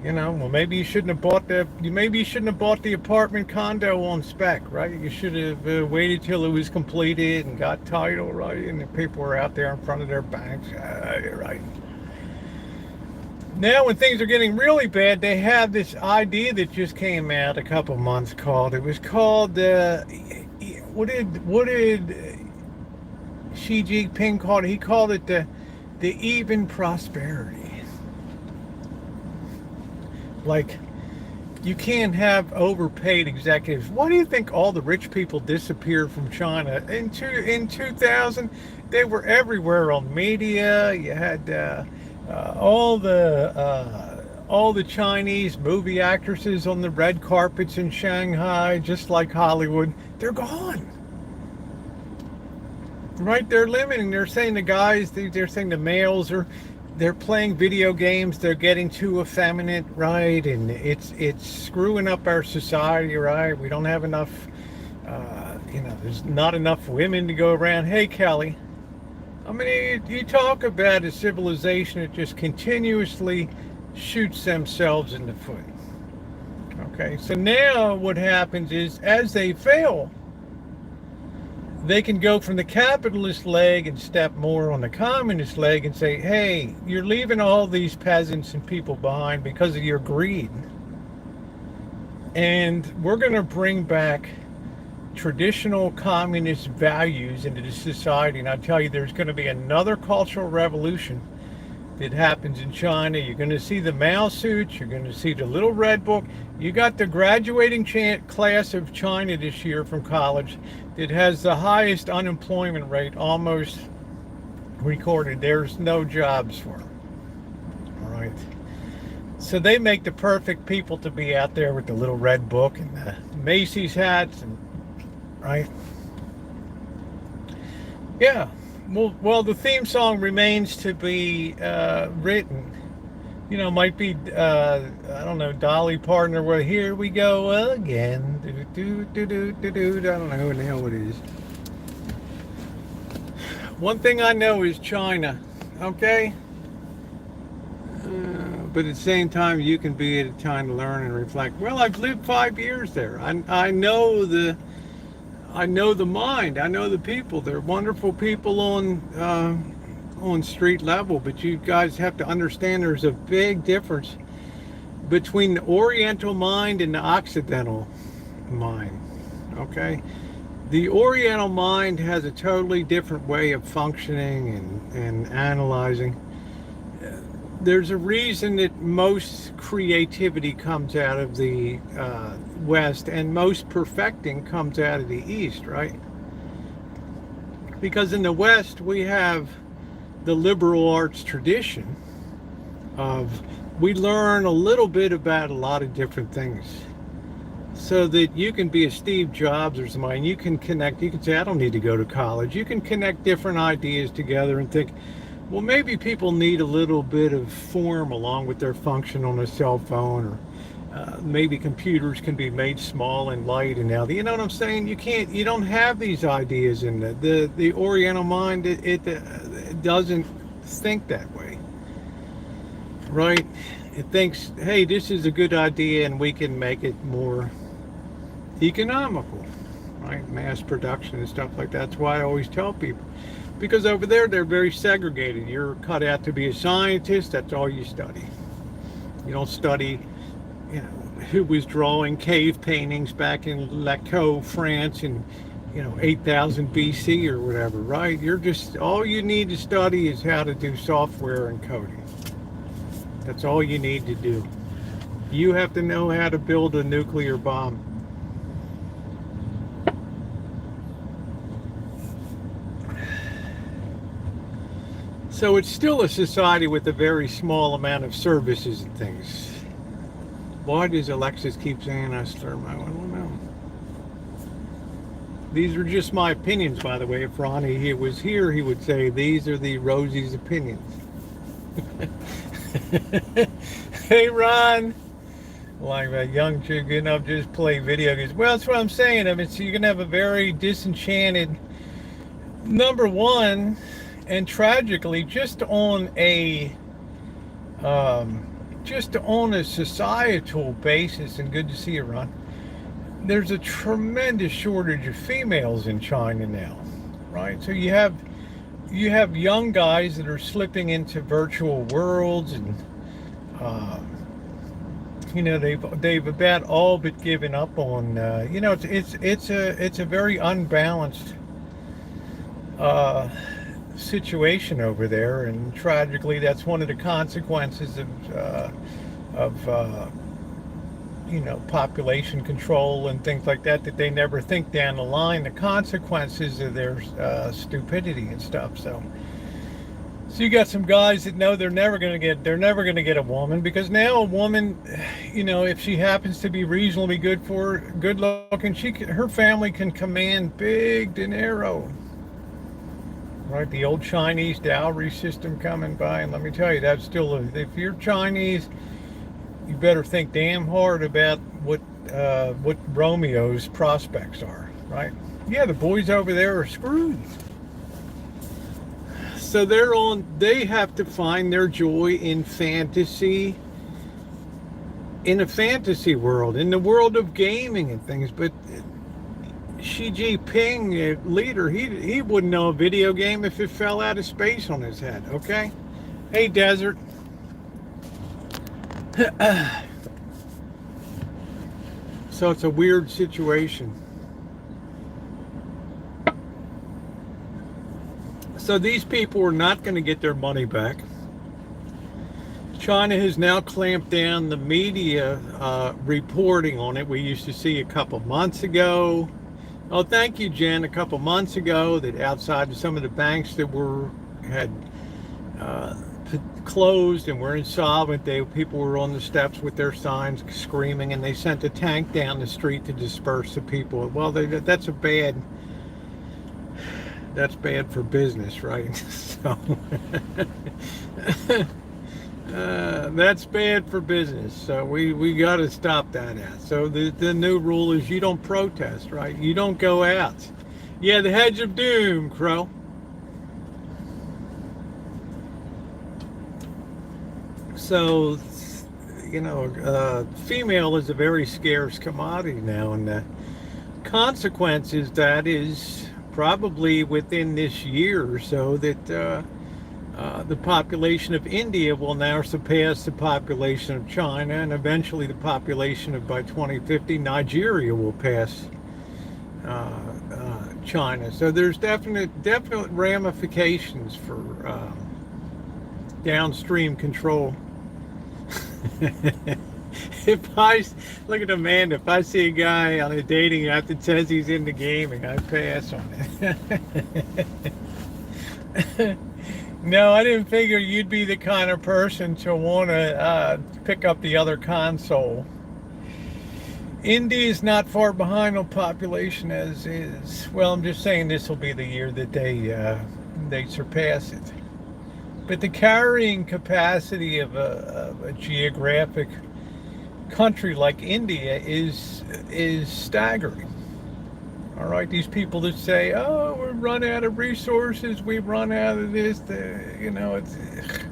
You know, well, maybe you shouldn't have bought the apartment condo on spec, right? You should have waited till it was completed and got title, right? And the people were out there in front of their banks, right? Now, when things are getting really bad, they have this idea that just came out a couple months called. It was called what did Xi Jinping call it? He called it the even prosperity. Like, you can't have overpaid executives. Why do you think all the rich people disappeared from China? In 2000, they were everywhere on media. You had all the Chinese movie actresses on the red carpets in Shanghai, just like Hollywood. They're gone. Right? They're limiting. They're saying the guys, they're saying the males they're playing video games, they're getting too effeminate, right? And it's screwing up our society, right? We don't have enough, there's not enough women to go around. Hey, Kelly, I mean, you talk about a civilization that just continuously shoots themselves in the foot. Okay, so now what happens is, as they fail, they can go from the capitalist leg and step more on the communist leg and say, hey, you're leaving all these peasants and people behind because of your greed. And we're going to bring back traditional communist values into the society. And I tell you, there's going to be another cultural revolution that happens in China. You're going to see the Mao suits. You're going to see the little red book. You got the graduating class of China this year from college that has the highest unemployment rate almost recorded. There's no jobs for them. All right. So they make the perfect people to be out there with the little red book and the Macy's hats, and right? Yeah. Well, the theme song remains to be written. You know, might be, I don't know, Dolly Parton, or here we go again. Do, do, do, do, do, do. I don't know who the hell it is. One thing I know is China, okay? But at the same time, you can be at a time to learn and reflect. Well, I've lived 5 years there. I know the mind. I know the people. They're wonderful people on street level, but you guys have to understand there's a big difference between the Oriental mind and the Occidental mind. Okay, the Oriental mind has a totally different way of functioning and analyzing. There's a reason that most creativity comes out of the West and most perfecting comes out of the East, right? Because in the West we have the liberal arts tradition of, we learn a little bit about a lot of different things, so that you can be a Steve Jobs or somebody, and you can connect. You can say, I don't need to go to college. You can connect different ideas together and think, well, maybe people need a little bit of form along with their function on a cell phone, or maybe computers can be made small and light. And now, you know what I'm saying? You don't have these ideas in the Oriental mind. It doesn't think that way, right? It thinks, hey, this is a good idea and we can make it more economical, right? Mass production and stuff like that. That's why I always tell people, because over there they're very segregated. You're cut out to be a scientist. That's all you study. You don't study, who was drawing cave paintings back in Lecco, France in 8,000 BC or whatever, right? You're just, all you need to study is how to do software and coding. That's all you need to do. You have to know how to build a nuclear bomb. So it's still a society with a very small amount of services and things. Why does Alexis keep saying I slur my, I don't know. These are just my opinions, by the way. If Ronnie was here, he would say these are the Rosie's opinions. Hey, Ron. Like that young chick, just play video games. Well, that's what I'm saying. I mean, so you're gonna have a very disenchanted, number one, and tragically, just on a societal basis. And good to see you, Ron. There's a tremendous shortage of females in China now, right? So you have young guys that are slipping into virtual worlds, and they've about all but given up on. It's a very unbalanced situation over there, and tragically, that's one of the consequences of population control and things like that they never think down the line, the consequences of their stupidity and stuff. So you got some guys that know they're never going to get a woman, because now a woman, if she happens to be reasonably good looking, her family can command big dinero, right? The old Chinese dowry system coming by, and let me tell you, that's still if you're Chinese, you better think damn hard about what Romeo's prospects are, right? Yeah, the boys over there are screwed. So they have to find their joy in fantasy, in a fantasy world, in the world of gaming and things. But Xi Jinping, leader, he wouldn't know a video game if it fell out of space on his head, okay? Hey, Desert. So it's a weird situation. So these people are not going to get their money back. China has now clamped down the media reporting on it. We used to see a couple months ago. Oh, thank you, Jen. A couple months ago, that outside of some of the banks that had closed and were insolvent, people were on the steps with their signs screaming, and they sent a tank down the street to disperse the people. Well, that's bad for business, right? So that's bad for business. So we got to stop that. So the new rule is you don't protest, right? You don't go out. Yeah, the hedge of doom, Crow. So, female is a very scarce commodity now, and the consequences that is probably within this year or so that the population of India will now surpass the population of China, and eventually the population of, by 2050, Nigeria will pass China. So there's definite ramifications for downstream control. If I look at Amanda, if I see a guy on a dating app that says he's into gaming, I pass on it. No, I didn't figure you'd be the kind of person to want to pick up the other console. India is not far behind on population as is. Well, I'm just saying this will be the year that they surpass it. But the carrying capacity of a geographic country like India is staggering. All right, these people that say, "Oh, we've run out of resources, we've run out of this," it's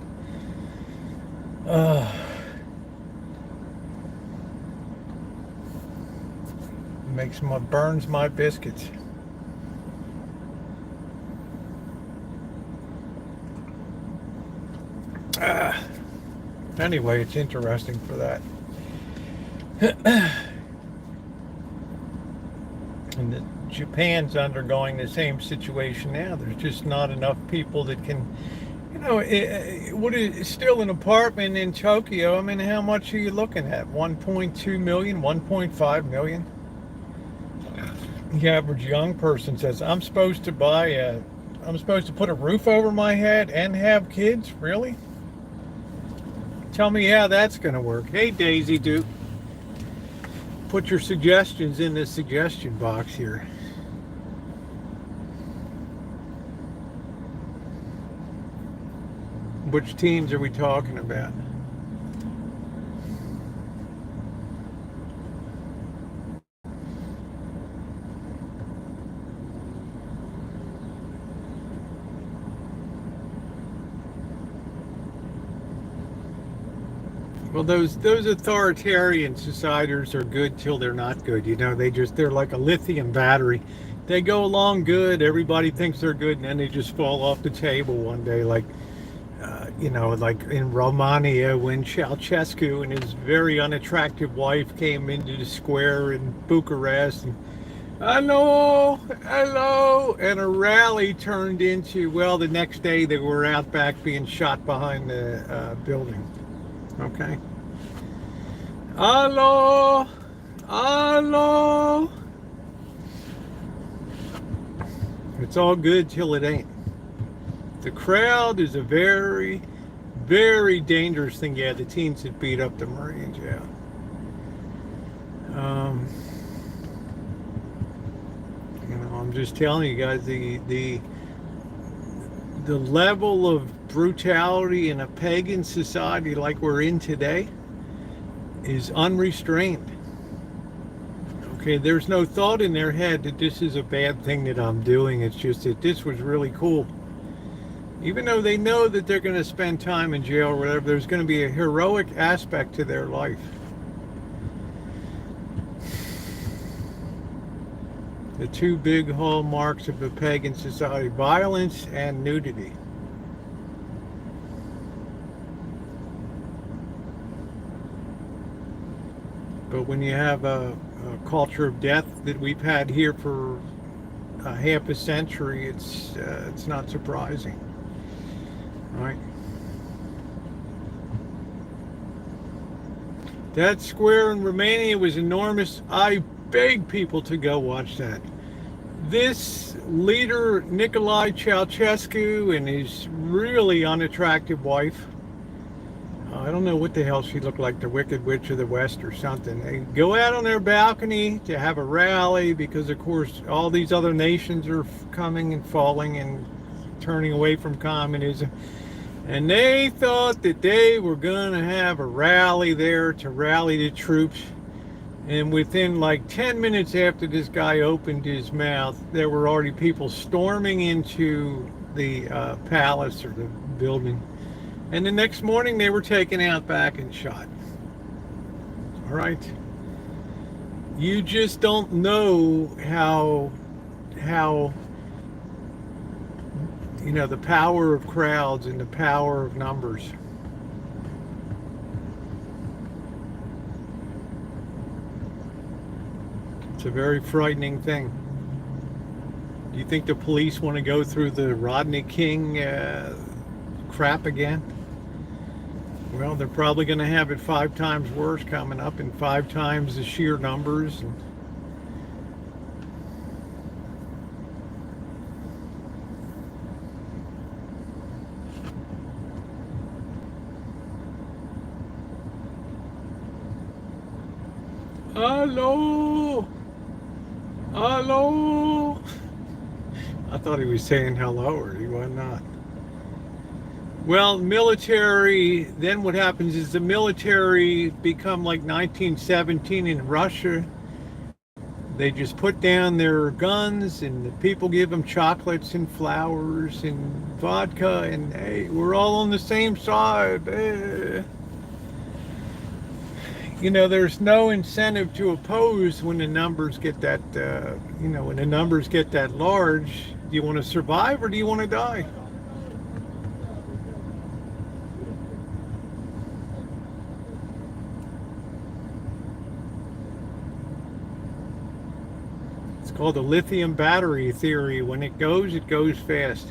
burns my biscuits. Anyway, it's interesting for that. And Japan's undergoing the same situation now. There's just not enough people that can, what is still an apartment in Tokyo? I mean, how much are you looking at? 1.2 million, 1.5 million? The average young person says, I'm supposed to put a roof over my head and have kids? Really? Tell me how that's going to work. Hey, Daisy Duke. Put your suggestions in the suggestion box here. Which teens are we talking about? Well, those authoritarian societies are good till they're not good. You know, they're like a lithium battery. They go along good, everybody thinks they're good, and then they just fall off the table one day, like like in Romania when Ceausescu and his very unattractive wife came into the square in Bucharest and hello, hello, and a rally turned into, well, the next day they were out back being shot behind the building. Okay. Hello, hello. It's all good till it ain't. The crowd is a very, very dangerous thing. Yeah, the teens that beat up the Marines, yeah. I'm just telling you guys, the level of brutality in a pagan society like we're in today is unrestrained. Okay, there's no thought in their head that this is a bad thing that I'm doing. It's just that this was really cool. Even though they know that they're going to spend time in jail or whatever, there's going to be a heroic aspect to their life. The two big hallmarks of a pagan society: violence and nudity. But when you have a culture of death that we've had here for half a century, it's not surprising. All right. That square in Romania was enormous. I beg people to go watch that. This leader, Nicolae Ceausescu, and his really unattractive wife, I don't know what the hell she looked like, the Wicked Witch of the West or something. They go out on their balcony to have a rally because, of course, all these other nations are coming and falling and turning away from communism. And they thought that they were going to have a rally there to rally the troops. And within like 10 minutes after this guy opened his mouth, there were already people storming into the palace or the building. And the next morning they were taken out back and shot. All right. You just don't know how the power of crowds and the power of numbers. It's a very frightening thing. Do you think the police want to go through the Rodney King crap again? Well, they're probably going to have it 5 times worse coming up, and 5 times the sheer numbers. Hello, hello. I thought he was saying hello, or he was not. Well, military, then what happens is the military become like 1917 in Russia. They just put down their guns and the people give them chocolates and flowers and vodka and, hey, we're all on the same side. There's no incentive to oppose when the numbers get that, when the numbers get that large. Do you want to survive or do you want to die? It's called the lithium battery theory. When it goes fast.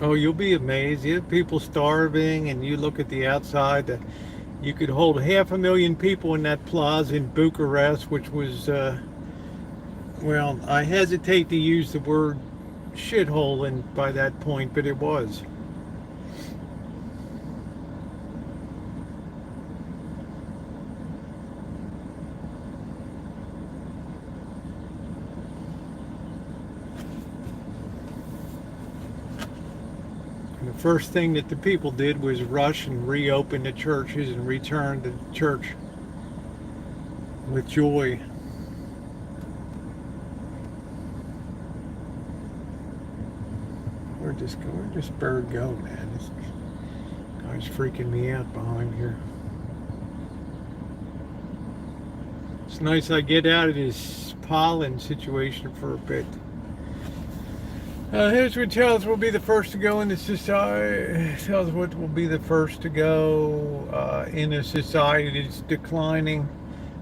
Oh, you'll be amazed. You have people starving, and you look at the outside. You could hold 500,000 people in that plaza in Bucharest, which was, well, I hesitate to use the word shithole by that point, but it was. first thing that the people did was rush and reopen the churches and return to church with joy. Where'd this bird go, man? This guy's freaking me out behind here. It's nice I get out of this pollen situation for a bit. Here's what tells will be the first to go in the society. Tells what will be the first to go in a society that's declining.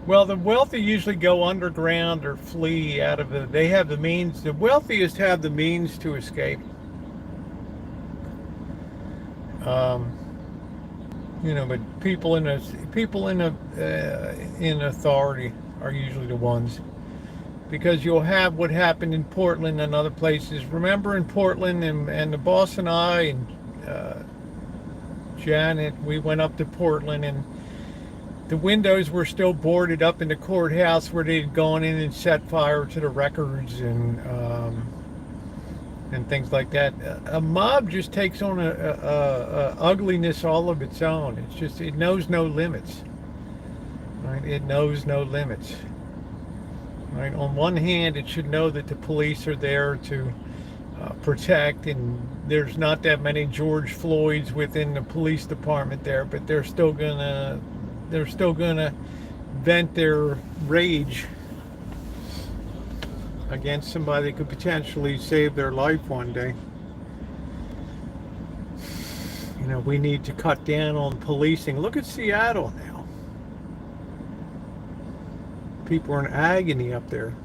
Well, the wealthy usually go underground or flee out of it. They have the means. The wealthiest have the means to escape. But people in authority are usually the ones. Because you'll have what happened in Portland and other places. Remember in Portland, and the boss and I and Janet, we went up to Portland, and the windows were still boarded up in the courthouse where they'd gone in and set fire to the records and things like that. A mob just takes on a ugliness all of its own. It's just, it knows no limits. Right? It knows no limits. Right. On one hand, it should know that the police are there to protect, and there's not that many George Floyds within the police department there, but they're still gonna vent their rage against somebody that could potentially save their life one day. We need to cut down on policing. Look at Seattle now. People are in agony up there.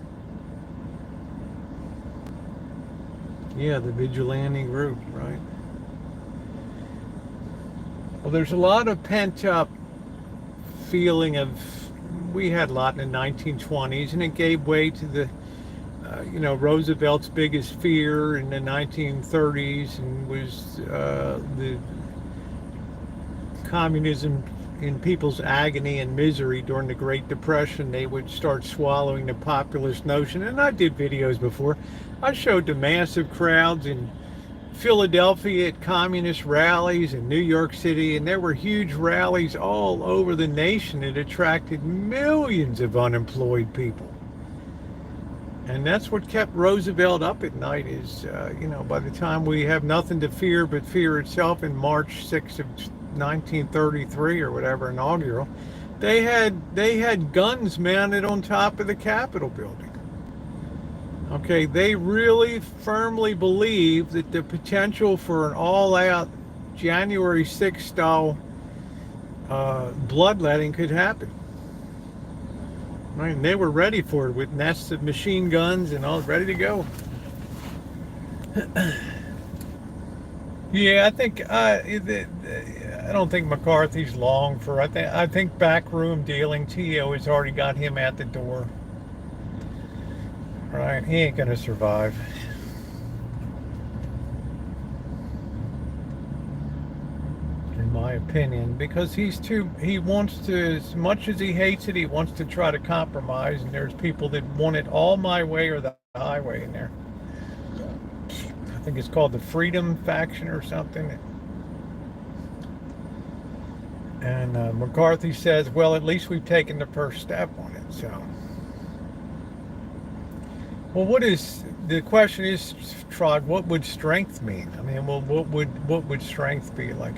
Yeah, the vigilante group, right? Well, there's a lot of pent-up feeling of, we had a lot in the 1920s, and it gave way to the, Roosevelt's biggest fear in the 1930s, and was the communism. In people's agony and misery during the Great Depression, they would start swallowing the populist notion. And I did videos before. I showed the massive crowds in Philadelphia at communist rallies, in New York City, and there were huge rallies all over the nation that attracted millions of unemployed people. And that's what kept Roosevelt up at night is, by the time we have nothing to fear but fear itself in March 6th of 1933 or whatever, inaugural, they had guns mounted on top of the Capitol building. Okay, they really firmly believed that the potential for an all-out January 6th style bloodletting could happen. Right, and they were ready for it with nests of machine guns and all ready to go. Yeah, I think I don't think McCarthy's long for. I think backroom dealing. T.O. has already got him at the door. Right, he ain't gonna survive. In my opinion, because he wants to, as much as he hates it, he wants to try to compromise. And there's people that want it all my way or the highway in there. I think it's called the Freedom Faction or something. And McCarthy says, well, at least we've taken the first step on it. So, well, the question is, Trog, what would strength mean? I mean, well, what would strength be? Like,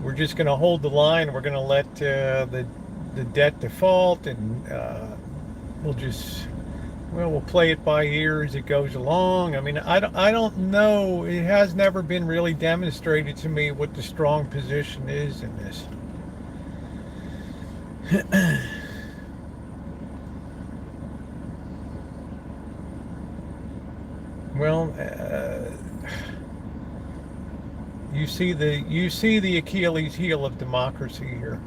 we're just going to hold the line. We're going to let the debt default, and we'll play it by ear as it goes along. I mean, I don't know. It has never been really demonstrated to me what the strong position is in this. Well, you see the Achilles heel of democracy here.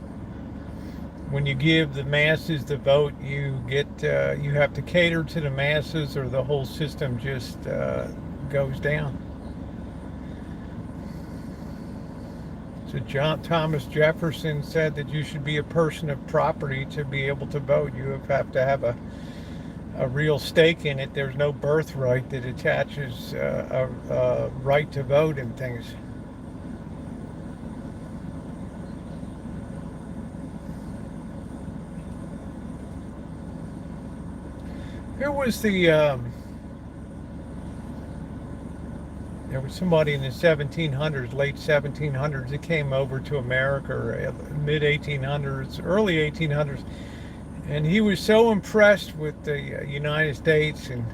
When you give the masses the vote, you have to cater to the masses, or the whole system just goes down. So Thomas Jefferson said that you should be a person of property to be able to vote. You have to have a real stake in it. There's no birthright that attaches a right to vote and things. Who was the there was somebody in the 1700s, late 1700s, that came over to America, or mid 1800s, early 1800s, and he was so impressed with the United States, and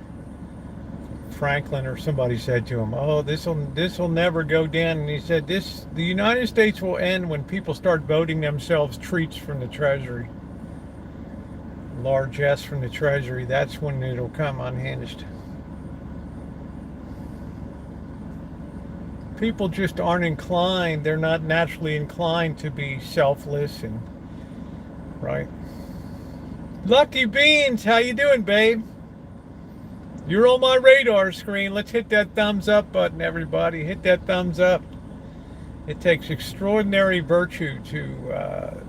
Franklin or somebody said to him, "Oh, this'll never go down." And he said, the United States will end when people start voting themselves treats from the Treasury, largesse from the Treasury. That's when it'll come unhinged. People just aren't inclined. They're not naturally inclined to be selfless and right. Lucky Beans, how you doing, babe? You're on my radar screen. Let's hit that thumbs up button, everybody. Hit that thumbs up. It takes extraordinary virtue to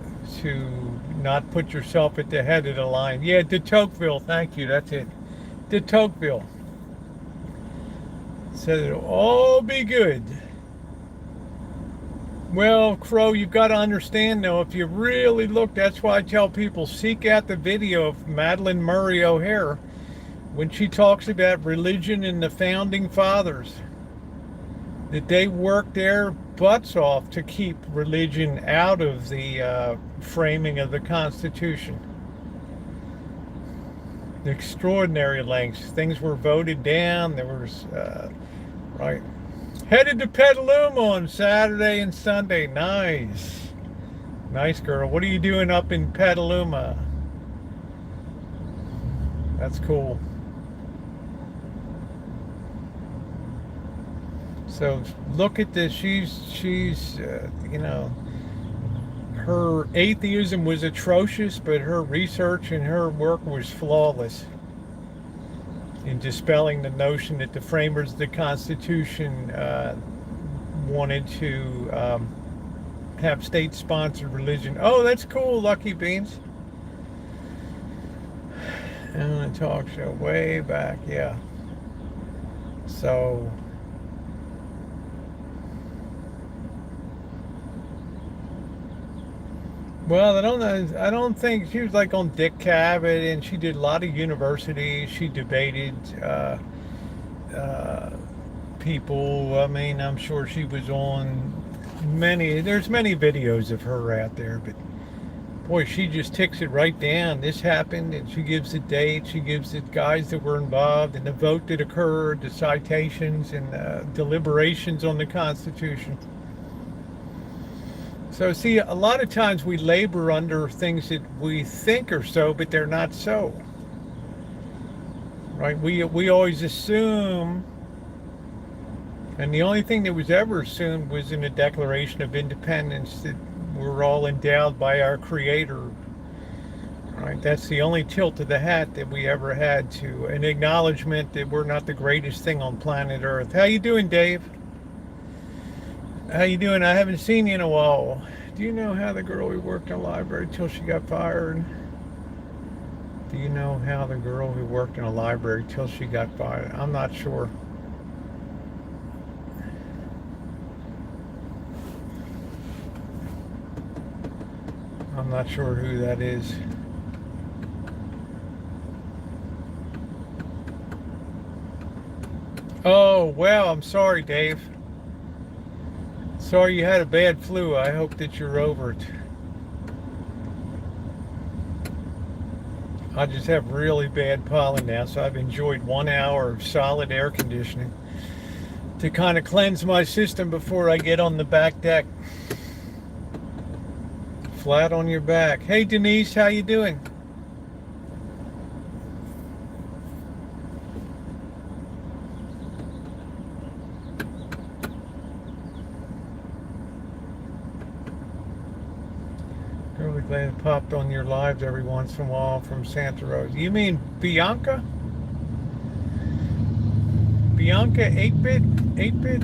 not put yourself at the head of the line. Yeah, de Tocqueville, thank you. That's it. De Tocqueville said it'll all be good. Well, Crow, you've got to understand, though, if you really look, that's why I tell people, seek out the video of Madalyn Murray O'Hair when she talks about religion and the founding fathers, that they worked their butts off to keep religion out of the framing of the Constitution. Extraordinary lengths. Things were voted down. There was, right. Headed to Petaluma on Saturday and Sunday. Nice. Nice, girl. What are you doing up in Petaluma? That's cool. So look at this. She's you know, her atheism was atrocious, but her research and her work was flawless in dispelling the notion that the framers of the Constitution wanted to have state-sponsored religion. Oh, that's cool, Lucky Beans. And a talk show way back, yeah. So, well, I don't think she was like on Dick Cavett, and she did a lot of universities. She debated people. I mean, I'm sure she was on there's many videos of her out there, but boy, she just ticks it right down. This happened, and she gives the date, she gives the guys that were involved, and the vote that occurred, the citations, and deliberations on the Constitution. So see, a lot of times we labor under things that we think are so, but they're not so. Right? We always assume, and the only thing that was ever assumed was in the Declaration of Independence that we're all endowed by our Creator. Right? That's the only tilt of the hat that we ever had to an acknowledgement that we're not the greatest thing on planet Earth. How you doing, Dave? How you doing? I haven't seen you in a while. Do you know how the girl who worked in a library till she got fired? Do you know how the girl who worked in a library till she got fired? I'm not sure. I'm not sure who that is. Oh, well, I'm sorry, Dave. Sorry you had a bad flu. I hope that you're over it. I just have really bad pollen now, so I've enjoyed 1 hour of solid air conditioning to kind of cleanse my system before I get on the back deck. Flat on your back. Hey, Denise, how you doing? Really glad it popped on your lives every once in a while from Santa Rosa. You mean Bianca? Bianca 8-bit? 8-bit?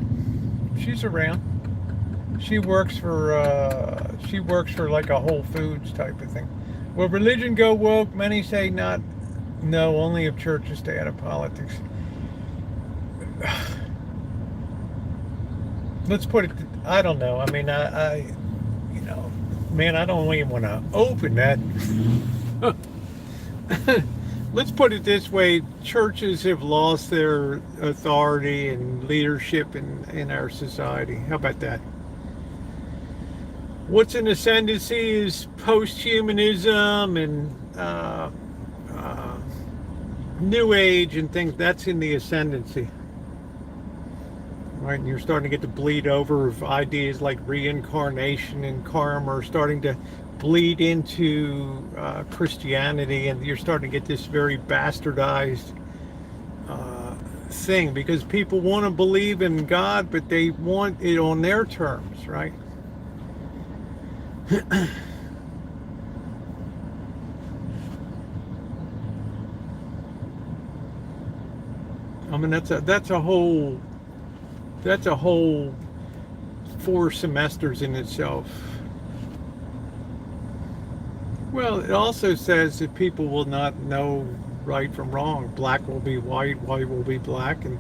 She's around. She works for like a Whole Foods type of thing. Will religion go woke? Many say not. No, only if churches stay out of politics. Let's put it, I don't know. I mean, I you know, man, I don't even want to open that. let's put it this way, churches have lost their authority and leadership in our society. How about that? What's in ascendancy is post-humanism and New Age and things. That's in the ascendancy. Right, and you're starting to get to bleed over of ideas like reincarnation and karma are starting to bleed into Christianity, and you're starting to get this very bastardized thing because people want to believe in God, but they want it on their terms, right? I mean, that's a whole 4 semesters in itself. Well, it also says that people will not know right from wrong. Black will be white, white will be black, and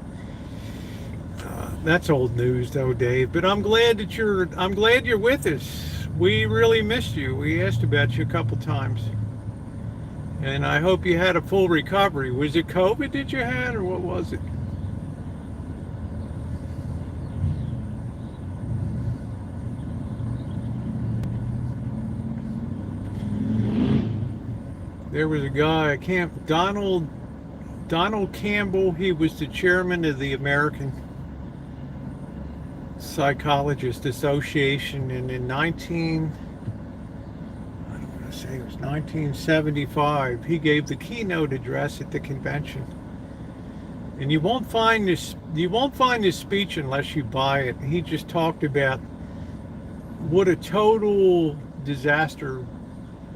that's old news, though, Dave. But I'm glad you're with us. We really missed you. We asked about you a couple times, and I hope you had a full recovery. Was it COVID that you had, or what was it? There was a guy, Donald Campbell. He was the chairman of the American Psychologist Association, and in 1975, he gave the keynote address at the convention. And you won't find this speech unless you buy it. He just talked about what a total disaster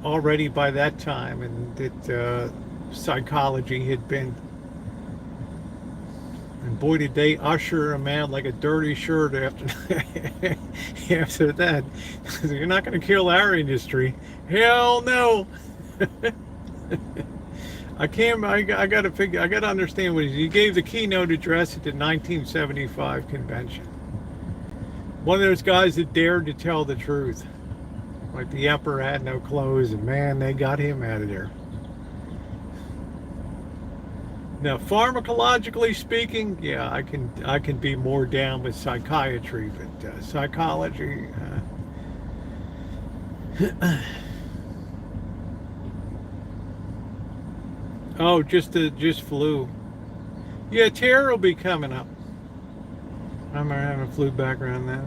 already by that time, and that psychology had been. And boy, did they usher him out like a dirty shirt after after that. You're not going to kill our industry. Hell no. I got to understand what he gave the keynote address at the 1975 convention. One of those guys that dared to tell the truth. Like the emperor had no clothes, and man, they got him out of there. Now, pharmacologically speaking, yeah, I can be more down with psychiatry, but psychology. Oh, just flu. Yeah, Tara will be coming up. I'm having a flu background now.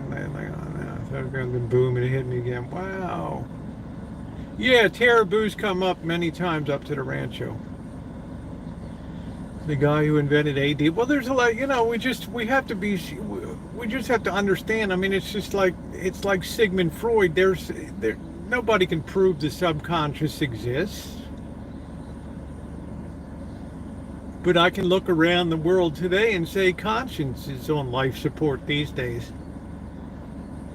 I've been booming, it hit me again. Wow. Yeah, Tara Boo's come up many times up to the Rancho. The guy who invented AD. Well, there's a lot, we just have to understand. I mean, it's like Sigmund Freud. Nobody can prove the subconscious exists. But I can look around the world today and say conscience is on life support these days.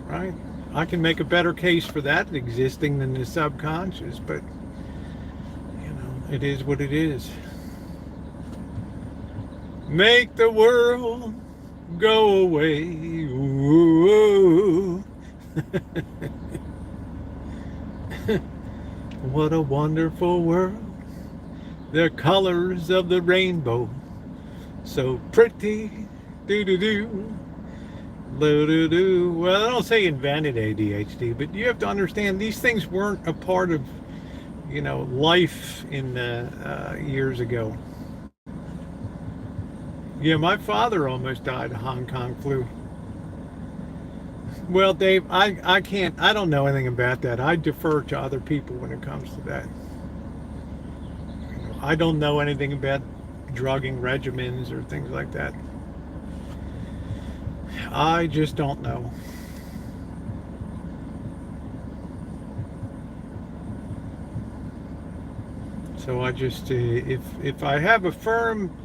Right? I can make a better case for that existing than the subconscious, but it is what it is. Make the world go away. Ooh. What a wonderful world. The colors of the rainbow, so pretty. Do-do-do. Do-do-do. Well, I don't say invented ADHD, but you have to understand these things weren't a part of, life in years ago. Yeah, my father almost died of Hong Kong flu. Well, Dave, I don't know anything about that. I defer to other people when it comes to that. I don't know anything about drugging regimens or things like that. I just don't know. So I just, if I have a firm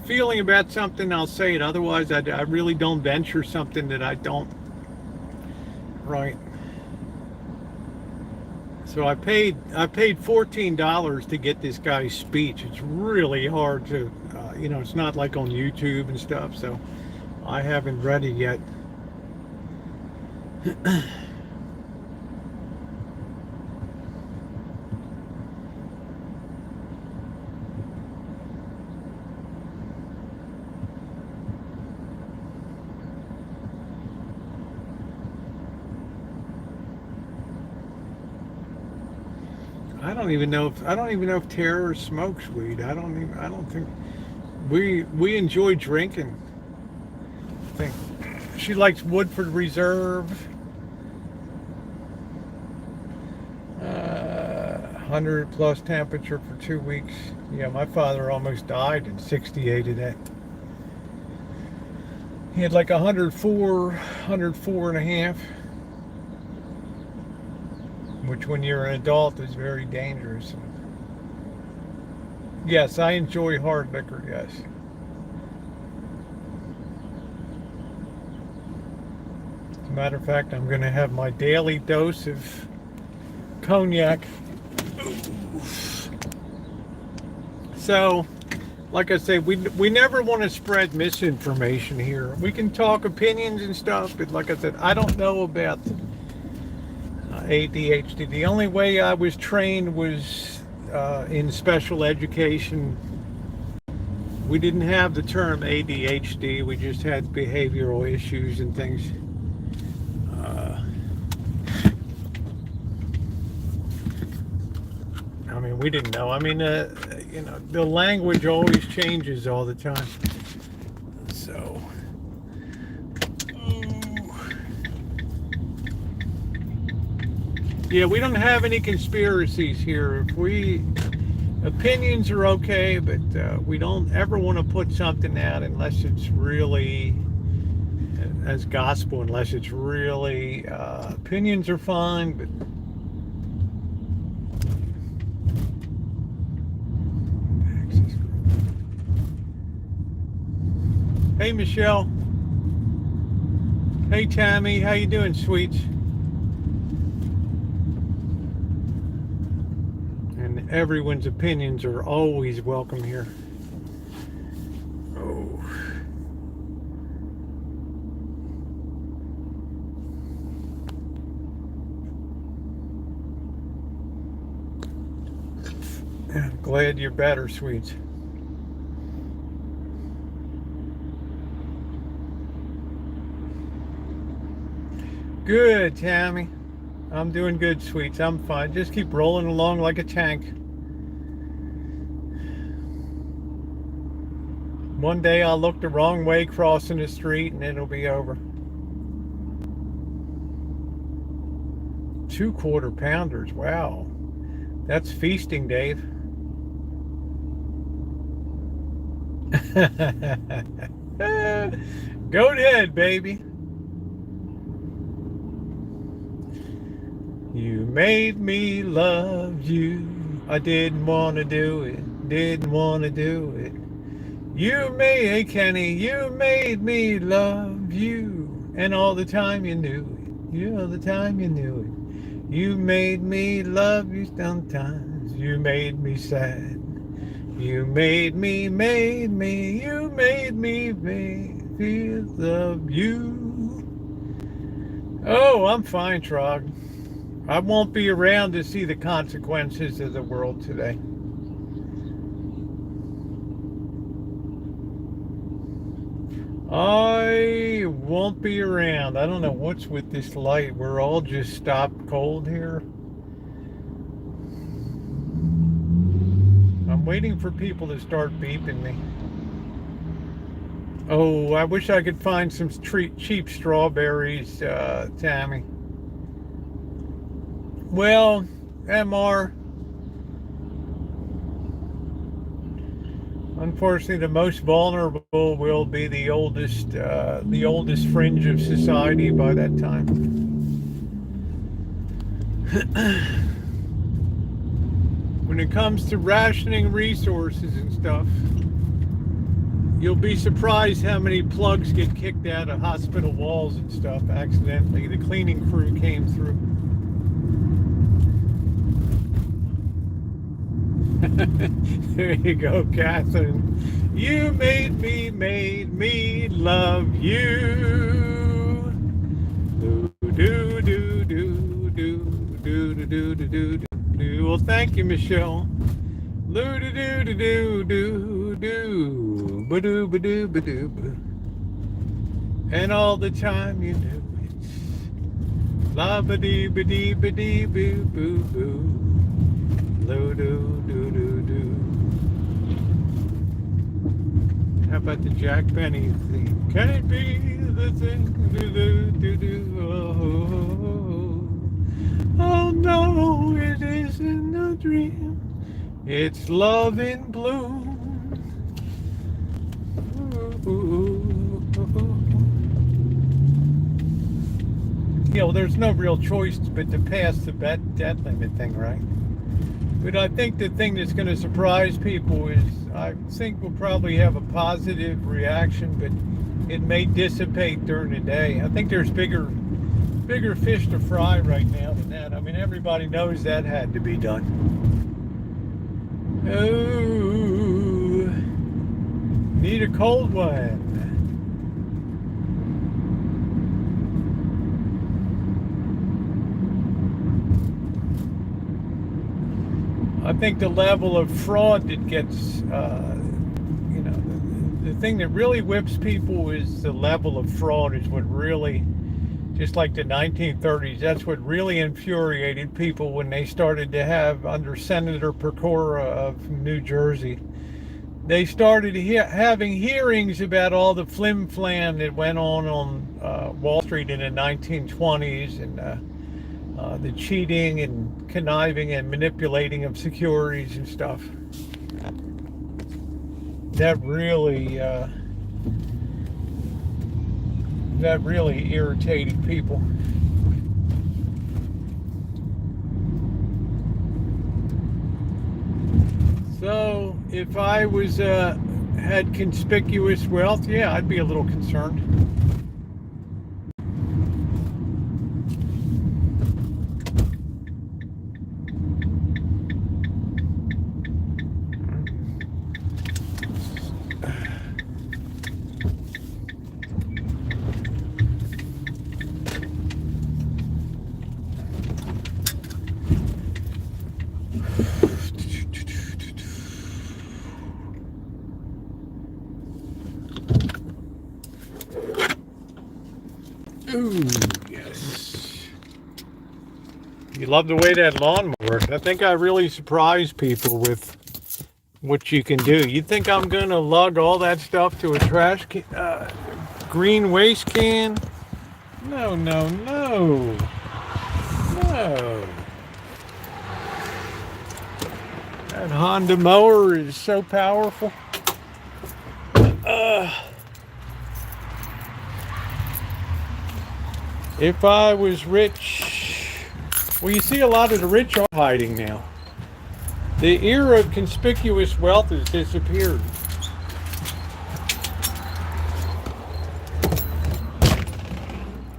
feeling about something, I'll say it. Otherwise, I really don't venture something that I don't. Right. So I paid $14 to get this guy's speech. It's really hard to, it's not like on YouTube and stuff. So I haven't read it yet. I don't even know if Tara smokes weed. I don't think we enjoy drinking. I think she likes Woodford Reserve. 100 plus temperature for 2 weeks. Yeah, my father almost died at 68 of that. He had like 104 and a half, which when you're an adult is very dangerous. Yes, I enjoy hard liquor, yes. As a matter of fact, I'm going to have my daily dose of cognac. So, like I say, we never want to spread misinformation here. We can talk opinions and stuff, but like I said, I don't know about ADHD. The only way I was trained was in special education. We didn't have the term ADHD. We just had behavioral issues and things. I mean, we didn't know. I mean, you know, the language always changes all the time. So, yeah, we don't have any conspiracies here. Opinions are okay, but we don't ever want to put something out unless it's really as gospel, unless it's really, opinions are fine, but hey, Michelle. Hey, Tammy. How you doing, sweets? And everyone's opinions are always welcome here. Oh. I'm glad you're better, sweets. Good, Tammy. I'm doing good, sweets. I'm fine. Just keep rolling along like a tank. One day I'll look the wrong way crossing the street and it'll be over. 2 quarter pounders. Wow. That's feasting, Dave. Go ahead, baby. You made me love you. I didn't want to do it. Didn't want to do it. You made, Kenny, you made me love you. And all the time you knew it. You all the time you knew it. You made me love you sometimes. You made me sad. You made me, you made me feel love you. Oh, I'm fine, Trog. I won't be around to see the consequences of the world today. I won't be around. I don't know what's with this light. We're all just stopped cold here. I'm waiting for people to start beeping me. Oh, I wish I could find some cheap strawberries, Tammy. Well, MR, unfortunately, the most vulnerable will be the oldest fringe of society by that time. When it comes to rationing resources and stuff, you'll be surprised how many plugs get kicked out of hospital walls and stuff accidentally. The cleaning crew came through. There you go, Catherine. You made me love you. Do do do do do do do do do do. Well, thank you, Michelle. Do do do do do do ba do ba do ba do ba. And all the time you knew it. La ba dee ba dee ba dee boo boo boo. Do do do do do. How about the Jack Benny theme? Can it be the thing? Do do do do. Oh no, it isn't a dream. It's love in bloom. You know, there's no real choice but to pass the debt limit thing, right? But I think the thing that's going to surprise people is I think we'll probably have a positive reaction, but it may dissipate during the day. I think there's bigger fish to fry right now than that. I mean, everybody knows that had to be done. Oh, need a cold one. I think the level of fraud that gets, you know, the thing that really whips people is the level of fraud is what really, just like the 1930s, that's what really infuriated people when they started to have, under Senator Pecora of New Jersey, they started having hearings about all the flim-flam that went on Wall Street in the 1920s and the cheating and conniving and manipulating of securities and stuff. That really irritated people. So if I was had conspicuous wealth, yeah, I'd be a little concerned. Ooh, yes. You love the way that lawn works. I think I really surprised people with what you can do. You think I'm going to lug all that stuff to a trash can, green waste can? No, no, no. No. That Honda mower is so powerful. If I was rich, well, you see a lot of the rich are hiding now. The era of conspicuous wealth has disappeared.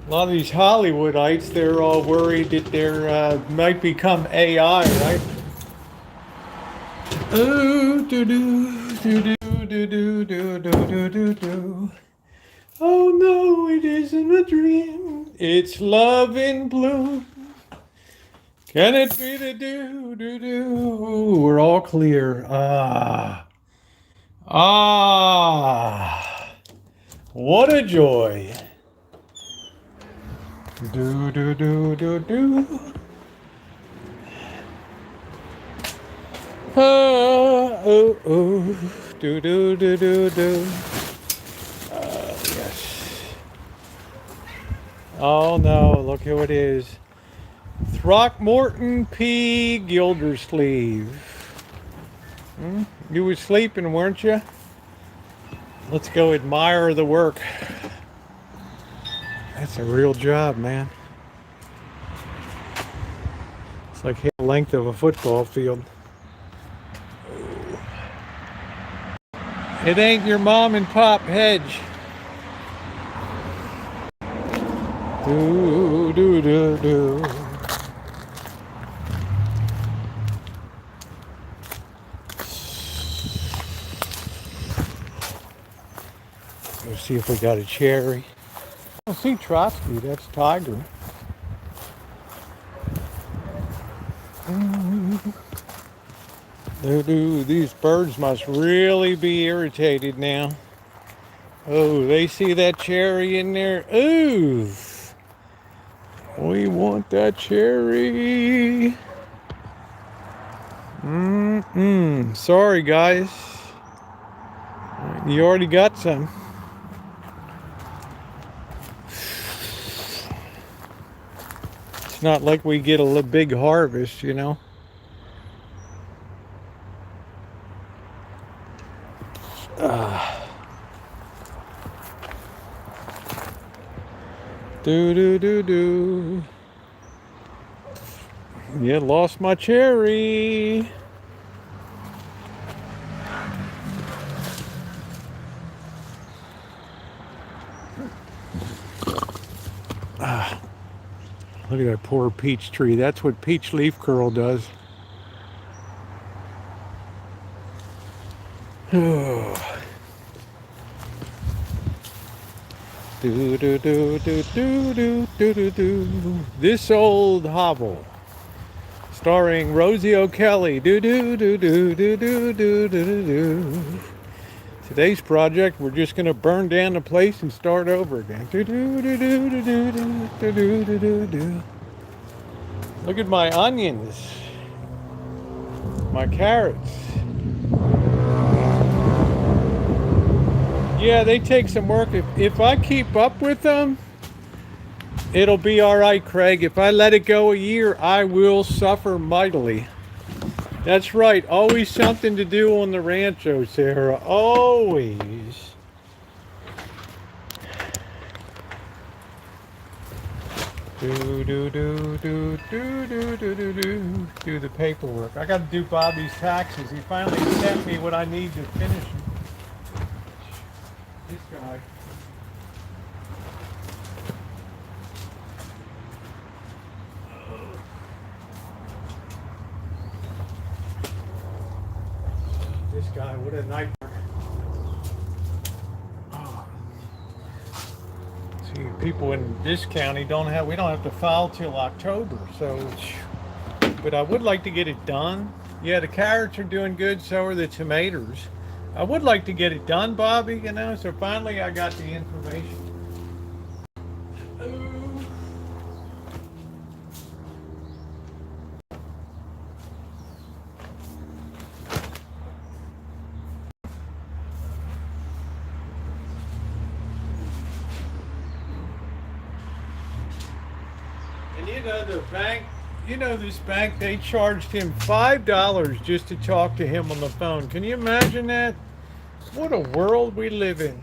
A lot of these Hollywoodites, they're all worried that there might become AI, right? Ooh, do do do do do do do do do do. Oh no, it isn't a dream. It's love in bloom. Can it be the do do do? We're all clear. What a joy. Do do do do do. Oh oh. Do do do do do. Yes. Oh no, look who it is. Throckmorton P. Gildersleeve. You was sleeping, weren't you? Let's go admire the work. That's a real job, man. It's like the length of a football field. It ain't your mom and pop hedge. Do do do do. Let's see if we got a cherry. I don't see Trotsky. That's Tiger. These birds must really be irritated now. Oh, they see that cherry in there. Ooh, we want that cherry. Sorry, guys. You already got some. It's not like we get a big harvest, you know. Do do do do. Yeah, lost my cherry. Look at that poor peach tree. That's what peach leaf curl does. Do do do do do do do do do. This old hovel, starring Rosie O'Kelly. Do do do do do do do do do. Today's project, we're just gonna burn down the place and start over again. Do do do do do do do do do do do. Look at my onions, my carrots. Yeah, they take some work. If I keep up with them, it'll be all right, Craig. If I let it go a year, I will suffer mightily. That's right. Always something to do on the Rancho, Sarah. Always. Do do do do do do do do do. Do the paperwork. I got to do Bobby's taxes. He finally sent me what I need to finish. This guy. This guy, what a nightmare. Oh. See, people in this county we don't have to file till October, so, but I would like to get it done. Yeah, the carrots are doing good, so are the tomatoes. I would like to get it done, Bobby, you know, so finally I got the information. And you know, the bank, you know, this bank, they charged him $5 just to talk to him on the phone. Can you imagine that? What a world we live in.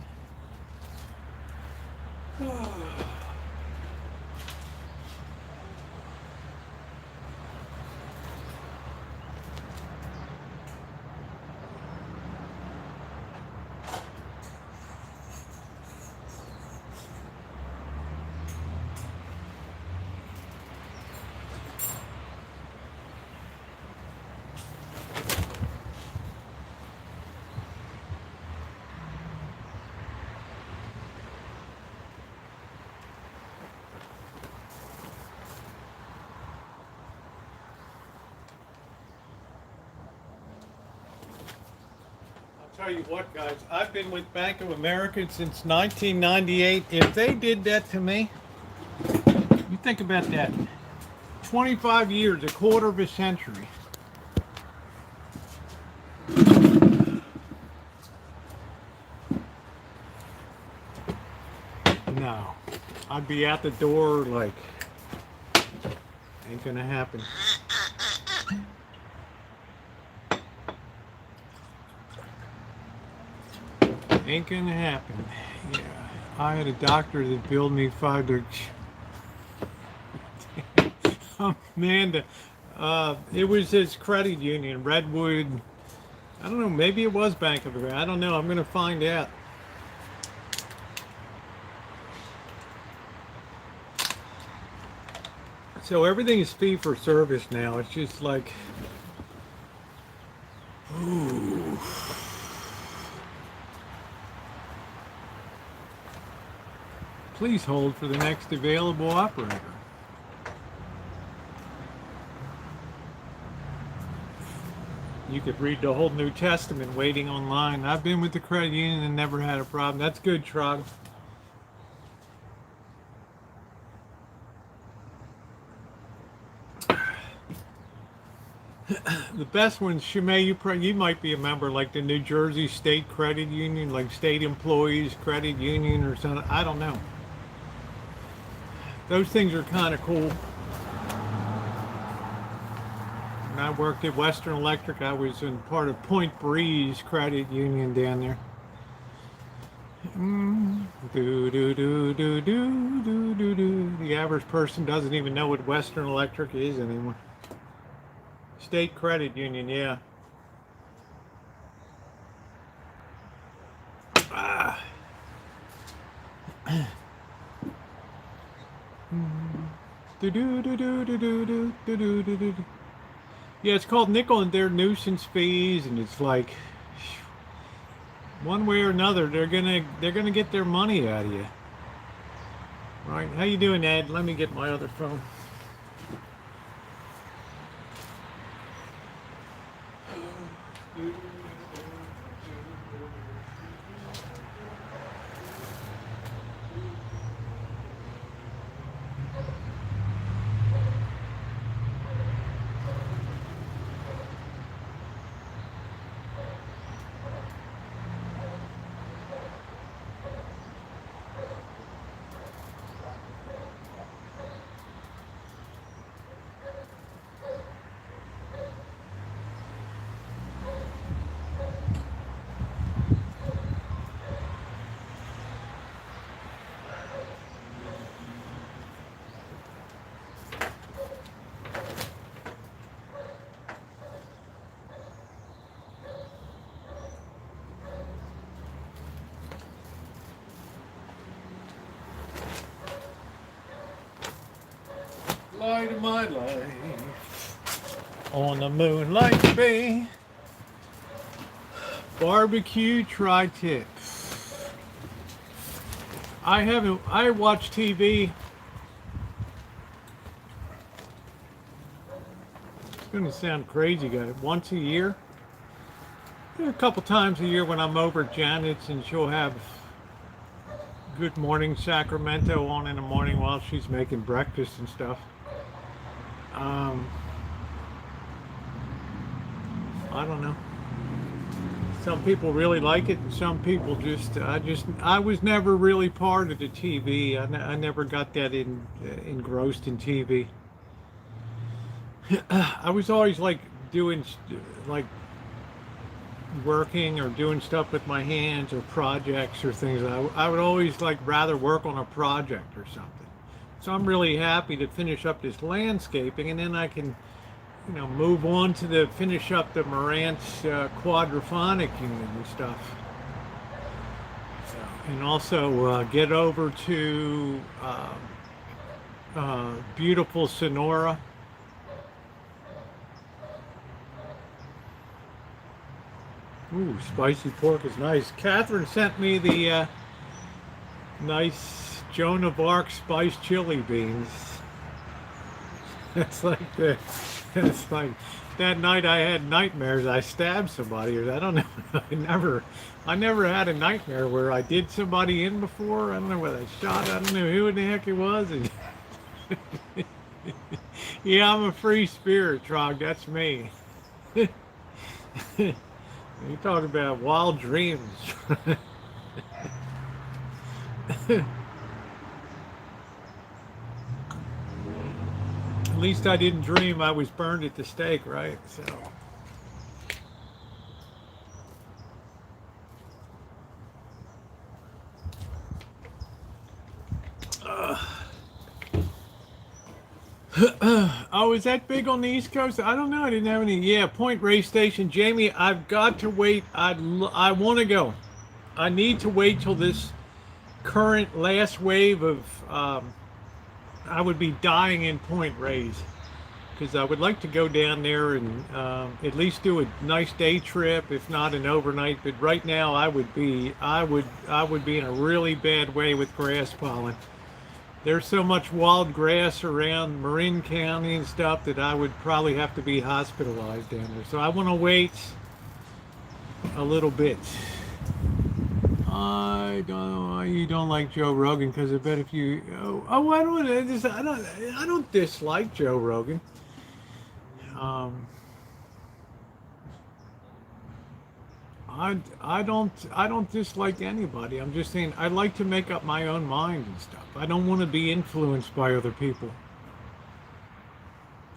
Tell you what, guys, I've been with Bank of America since 1998. If they did that to me, you think about that. 25 years, a quarter of a century. No, I'd be out the door like, ain't gonna happen. Ain't gonna happen. Yeah, I had a doctor that billed me $5. Amanda, it was his credit union, Redwood. I don't know. Maybe it was Bank of America. I don't know. I'm gonna find out. So everything is fee for service now. It's just like, ooh. Please hold for the next available operator. You could read the whole New Testament waiting online. I've been with the credit union and never had a problem. That's good, Trog. the best ones, Shimei, you might be a member, like the New Jersey State Credit Union, like State Employees Credit Union or something. I don't know. Those things are kind of cool. When I worked at Western Electric, I was in part of Point Breeze Credit Union down there. Do do do do do do do do. The average person doesn't even know what Western Electric is anymore. State Credit Union, yeah. Ah. Do do do do do do do do do do. Yeah, it's called nickel and they're nuisance fees, and it's like one way or another they're gonna get their money out of you. Right? How you doing, Ed? Let me get my other phone. Light of my life on the moonlight bay, barbecue tri-tip. I watch TV. It's gonna sound crazy, guys. Once a year, a couple times a year when I'm over at Janet's, and she'll have Good Morning Sacramento on in the morning while she's making breakfast and stuff. I don't know. Some people really like it, and some people I was never really part of the TV. I never got that engrossed in TV. I was always like doing like working or doing stuff with my hands or projects or things. I would always like rather work on a project or something. So I'm really happy to finish up this landscaping, and then I can, move on to finish up the Marantz quadraphonic unit and stuff. And also get over to beautiful Sonora. Ooh, spicy pork is nice. Catherine sent me the nice Joan of Arc spiced chili beans. It's like that night I had nightmares. I stabbed somebody, or I don't know. I never had a nightmare where I did somebody in before. I don't know whether I shot. I don't know who the heck it was. Yeah, I'm a free spirit, Trog. That's me. You talk about wild dreams. At least I didn't dream I was burned at the stake, right? So. Oh, is that big on the East Coast? I don't know. I didn't have any. Yeah, Point Race Station. Jamie, I've got to wait. I want to go. I need to wait till this current last wave of I would be dying in Point Reyes, because I would like to go down there and at least do a nice day trip, if not an overnight. But right now I would be in a really bad way with grass pollen. There's so much wild grass around Marin County and stuff that I would probably have to be hospitalized down there. So I want to wait a little bit. I don't. You don't like Joe Rogan, because I bet if you. I don't dislike Joe Rogan. I don't dislike anybody. I'm just saying I like to make up my own mind and stuff. I don't want to be influenced by other people.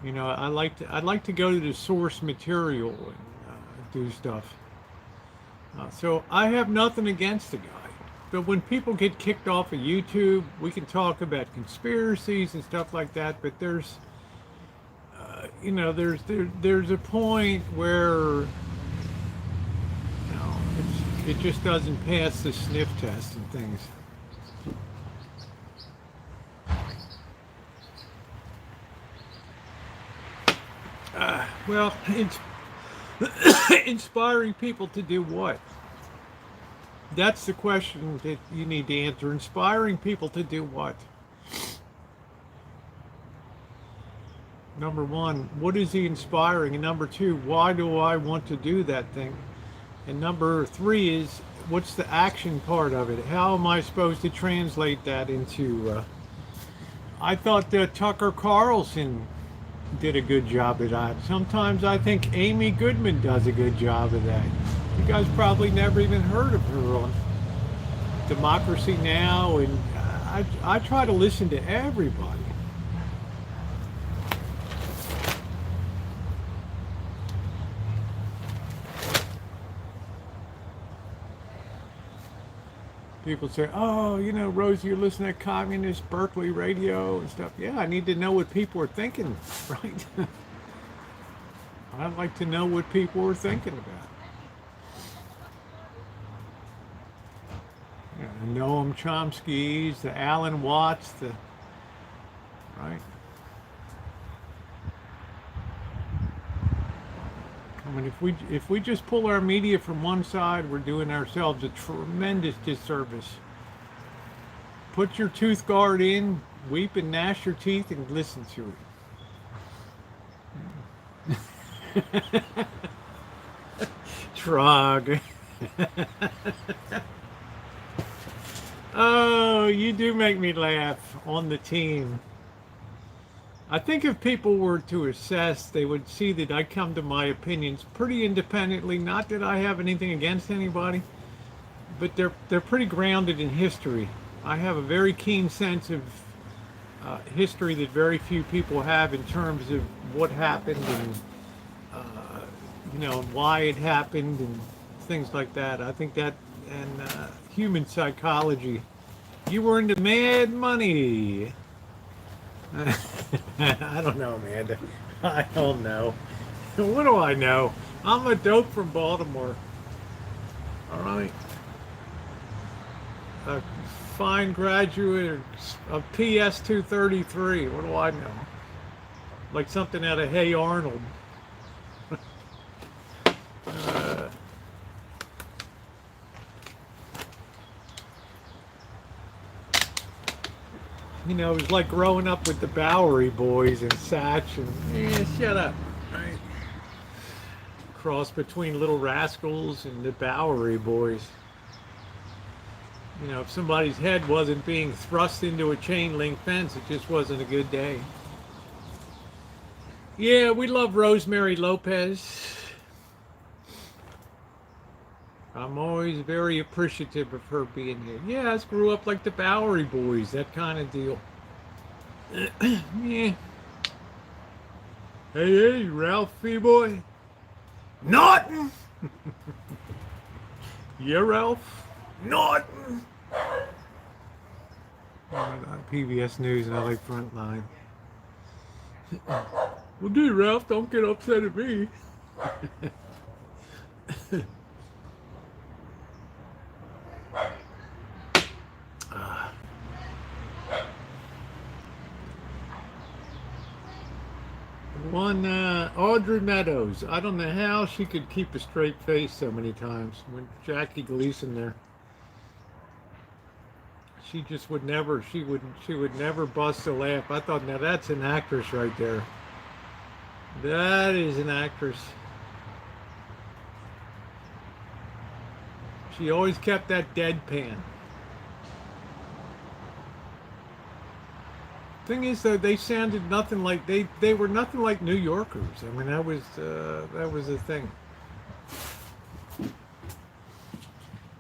You know, I'd like to go to the source material and do stuff. So I have nothing against the guy. But when people get kicked off of YouTube, we can talk about conspiracies and stuff like that. But there's, you know, there's a point where, you know, it just doesn't pass the sniff test and things. Well, it's inspiring people to do what? That's the question that you need to answer. Inspiring people to do what? Number one, what is he inspiring? And number two, why do I want to do that thing? And number three is, what's the action part of it? How am I supposed to translate that into... I thought that Tucker Carlson did a good job of that. Sometimes I think Amy Goodman does a good job of that. You guys probably never even heard of her on Democracy Now! And I try to listen to everybody. People say, oh, you know, Rosie, you're listening to communist Berkeley radio and stuff. Yeah, I need to know what people are thinking, right? I'd like to know what people are thinking about. Yeah, the Noam Chomsky's, the Alan Watts, right? I mean, if we just pull our media from one side, we're doing ourselves a tremendous disservice. Put your tooth guard in, weep and gnash your teeth, and listen to it. Trog. Oh, you do make me laugh on the team. I think if people were to assess, they would see that I come to my opinions pretty independently. Not that I have anything against anybody, but they're pretty grounded in history. I have a very keen sense of history that very few people have in terms of what happened and you know, why it happened and things like that. I think that, and human psychology. You were into Mad Money. I don't know, Amanda. I don't know. What do I know? I'm a dope from Baltimore. All right. A fine graduate of PS 233. What do I know? Like something out of Hey Arnold. You know, it was like growing up with the Bowery Boys and Satch and, shut up, right? Cross between Little Rascals and the Bowery Boys. You know, if somebody's head wasn't being thrust into a chain link fence, it just wasn't a good day. Yeah, we love Rosemary Lopez. I'm always very appreciative of her being here. Yeah, I grew up like the Bowery Boys, that kind of deal. Yeah. Hey, Ralphie boy. Naughton! Yeah, Ralph? Naughton! On PBS News and LA Frontline. Well, dude, Ralph, don't get upset at me. One, Audrey Meadows. I don't know how she could keep a straight face so many times. When Jackie Gleason there, she just would never. She would never bust a laugh. I thought, now that's an actress right there. That is an actress. She always kept that deadpan. Thing is, though, they sounded nothing like they were nothing like New Yorkers. I mean, that was the thing.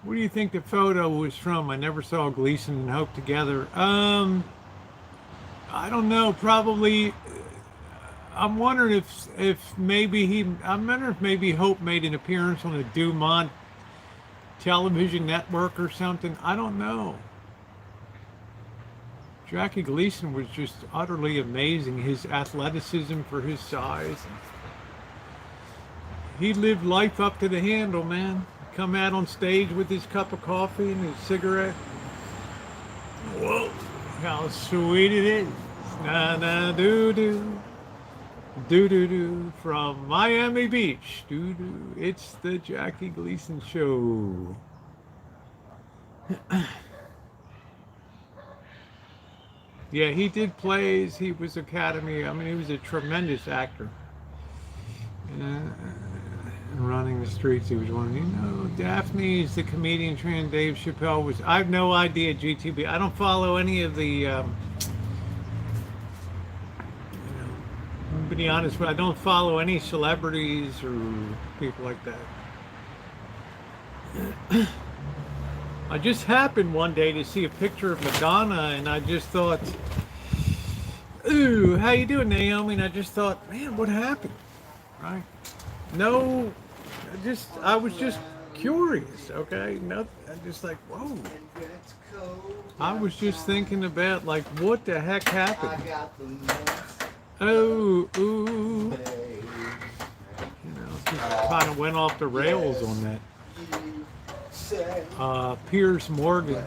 What do you think the photo was from? I never saw Gleason and Hope together. I don't know. Probably. I'm wondering if maybe he. I wonder if maybe Hope made an appearance on the Dumont television network or something. I don't know. Jackie Gleason was just utterly amazing. His athleticism for his size. He lived life up to the handle, man. Come out on stage with his cup of coffee and his cigarette. Whoa, how sweet it is. Na na doo doo. Doo doo doo. From Miami Beach. Doo doo. It's the Jackie Gleason Show. Yeah, he did plays. He was Academy. I mean, he was a tremendous actor. Running the streets, he was one. You know, Daphne is the comedian trained. Dave Chappelle was. I have no idea. GTB. I don't follow any of the. I'm to be honest, but I don't follow any celebrities or people like that. I just happened one day to see a picture of Madonna, and I just thought, "Ooh, how you doing, Naomi?" And I just thought, "Man, what happened?" Right? No, I was just curious. Okay, nothing. I just like, whoa. I was just thinking about like, what the heck happened? Oh, ooh. You know, just kind of went off the rails on that. Piers Morgan.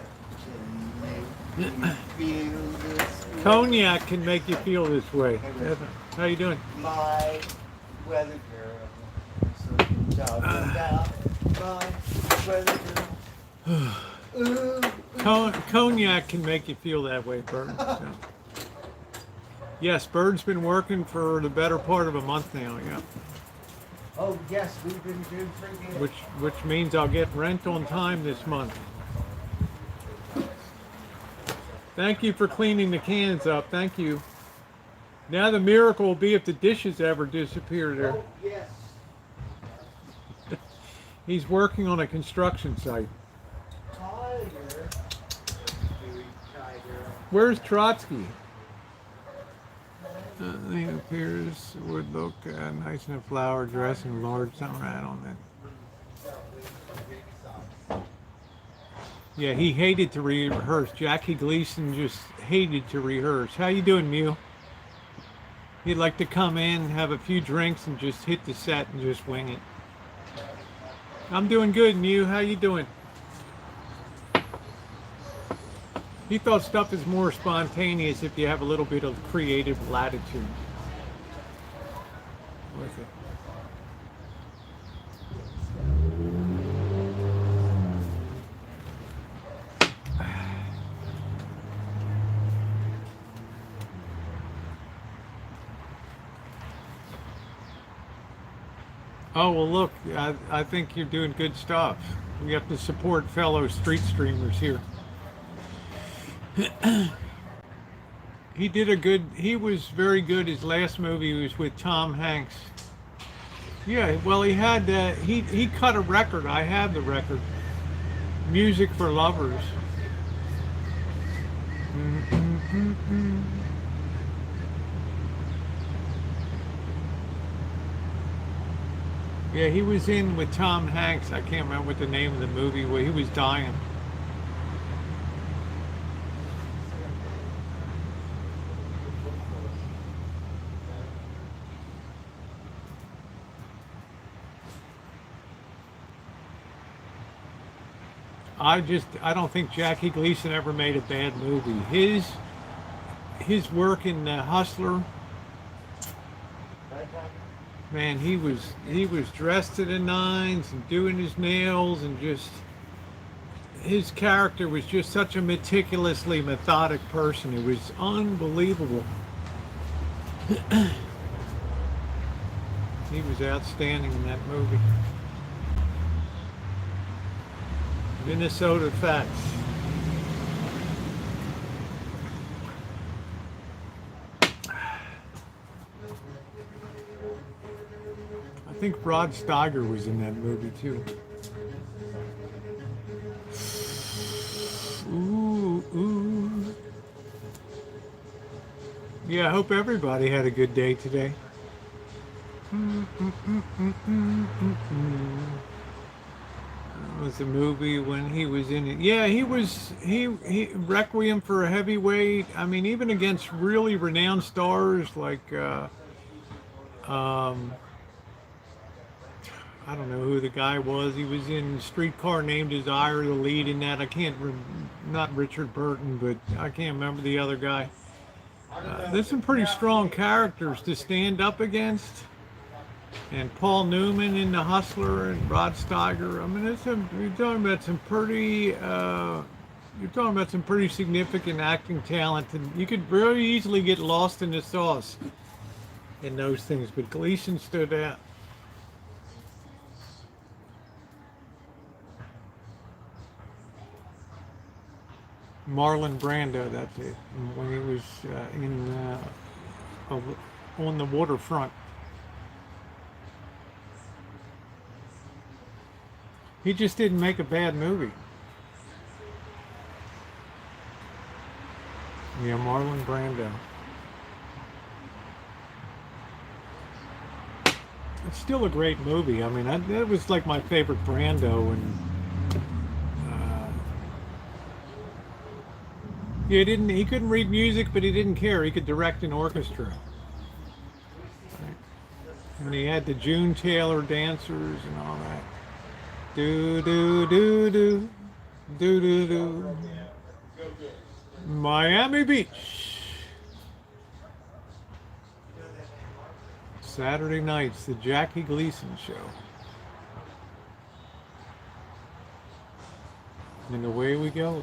Cognac can make you feel this way. How you doing? My weather girl. So talking about my weather girl. Cognac can make you feel that way, Bird. So. Yes, Bird's been working for the better part of a month now. Yeah. Oh yes, we've been doing pretty good. Which means I'll get rent on time this month. Thank you for cleaning the cans up. Thank you. Now the miracle will be if the dishes ever disappear there. Oh yes. He's working on a construction site. Tiger. Where's Trotsky? He appears would look nice in a flower dress and large something right on that. Yeah, he hated to rehearse. Jackie Gleason just hated to rehearse. How you doing, Mew? He'd like to come in, have a few drinks, and just hit the set and just wing it. I'm doing good, Mew. How you doing? He thought stuff is more spontaneous if you have a little bit of creative latitude with it. Oh, well, look, I think you're doing good stuff. We have to support fellow street streamers here. He was very good. His last movie was with Tom Hanks. Yeah, well, he cut a record. I have the record. Music for Lovers. Yeah, he was in with Tom Hanks. I can't remember what the name of the movie where he was dying. I don't think Jackie Gleason ever made a bad movie. His work in Hustler, man, he was dressed to the nines and doing his nails and just his character was just such a meticulously methodic person. It was unbelievable. He was outstanding in that movie. Minnesota Fats. I think Rod Steiger was in that movie too. Ooh, ooh. Yeah, I hope everybody had a good day today. That was the movie when he was in it. Yeah, he Requiem for a Heavyweight. I mean, even against really renowned stars like um I don't know who the guy was. He was in Streetcar Named Desire, the lead in that. I can't not Richard Burton, but I can't remember the other guy. There's some pretty strong characters to stand up against. And Paul Newman in The Hustler and Rod Steiger. I mean, you're talking about some pretty significant acting talent, and you could very easily get lost in the sauce in those things. But Gleason stood out. Marlon Brando, that's it. When he was on the waterfront. He just didn't make a bad movie. Yeah, Marlon Brando. It's still a great movie. I mean, that was like my favorite Brando, and he couldn't read music, but he didn't care. He could direct an orchestra. Right. And he had the June Taylor dancers and all that. Do do do do do do do. Miami Beach. Saturday nights, the Jackie Gleason Show. And away we go.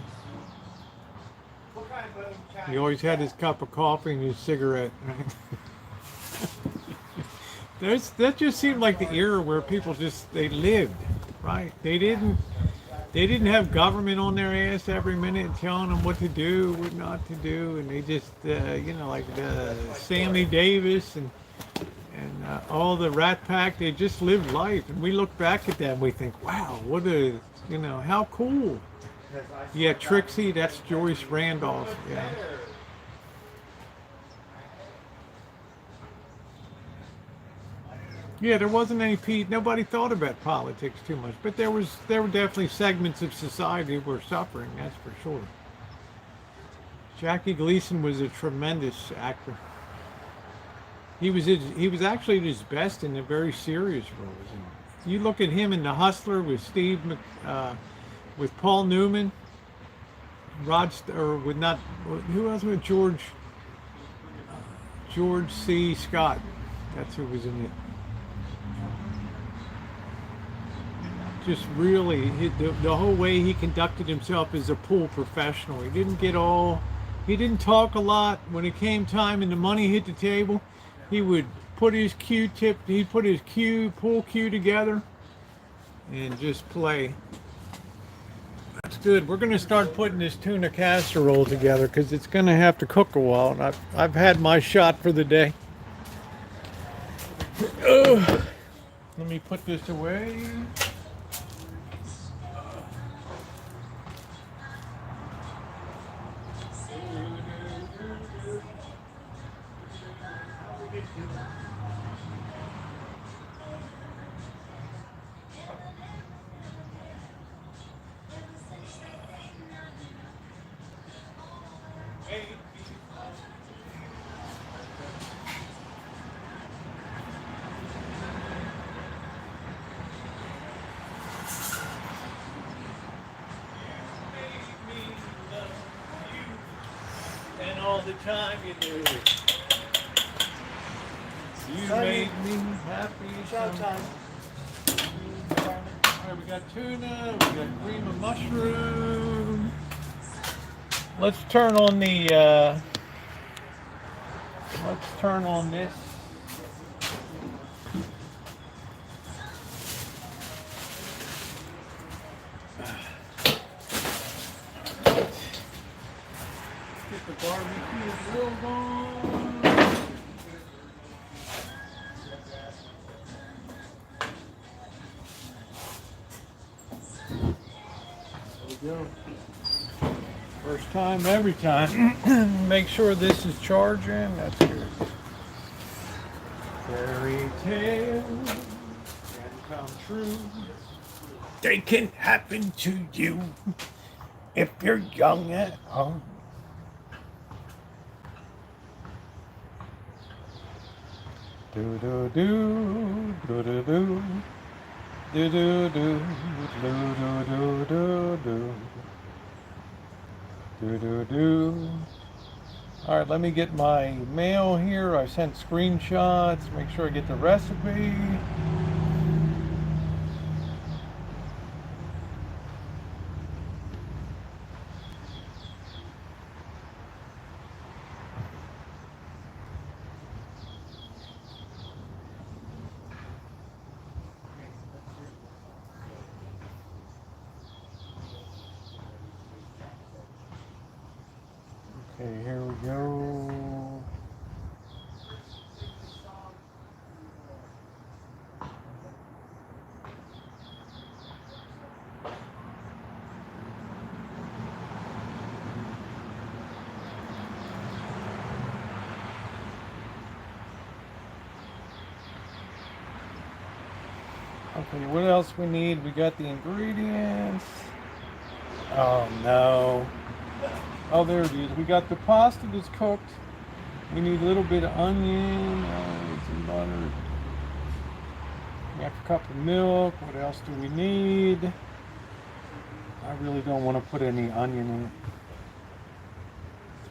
He always had his cup of coffee and his cigarette. Right? That just seemed like the era where people they lived. Right. They didn't have government on their ass every minute telling them what to do, what not to do, and they just, like Sammy Davis and all the Rat Pack, they just lived life. And we look back at that and we think, wow, how cool. Yeah, Trixie, that's Joyce Randolph. Yeah. Yeah, there wasn't nobody thought about politics too much, but there were definitely segments of society that were suffering, that's for sure. Jackie Gleason was a tremendous actor. He was actually at his best in the very serious roles. And you look at him in The Hustler with with Paul Newman, who else was George C. Scott. That's who was in it. Just really, the whole way he conducted himself as a pool professional. He didn't talk a lot. When it came time and the money hit the table, he would put his pool cue together and just play. That's good. We're going to start putting this tuna casserole together because it's going to have to cook a while. And I've had my shot for the day. Let me put this away. All the time you do. You made me happy. Showtime. Alright, we got tuna, we got cream of mushroom. Let's turn on this. Get the barbecue grill going. we go. First time, every time. Make sure this is charging. That's good. Fairy tales can come true. They can happen to you if you're young at heart. Do do do do do do do do do do do do do do do do. All right, let me get my mail here. I sent screenshots. Make sure I get the recipe. Okay, here we go. Okay, what else we need? We got the ingredients. Oh no. Oh, there it is. We got the pasta that's cooked. We need a little bit of onion, some butter, half a cup of milk. What else do we need? I really don't want to put any onion in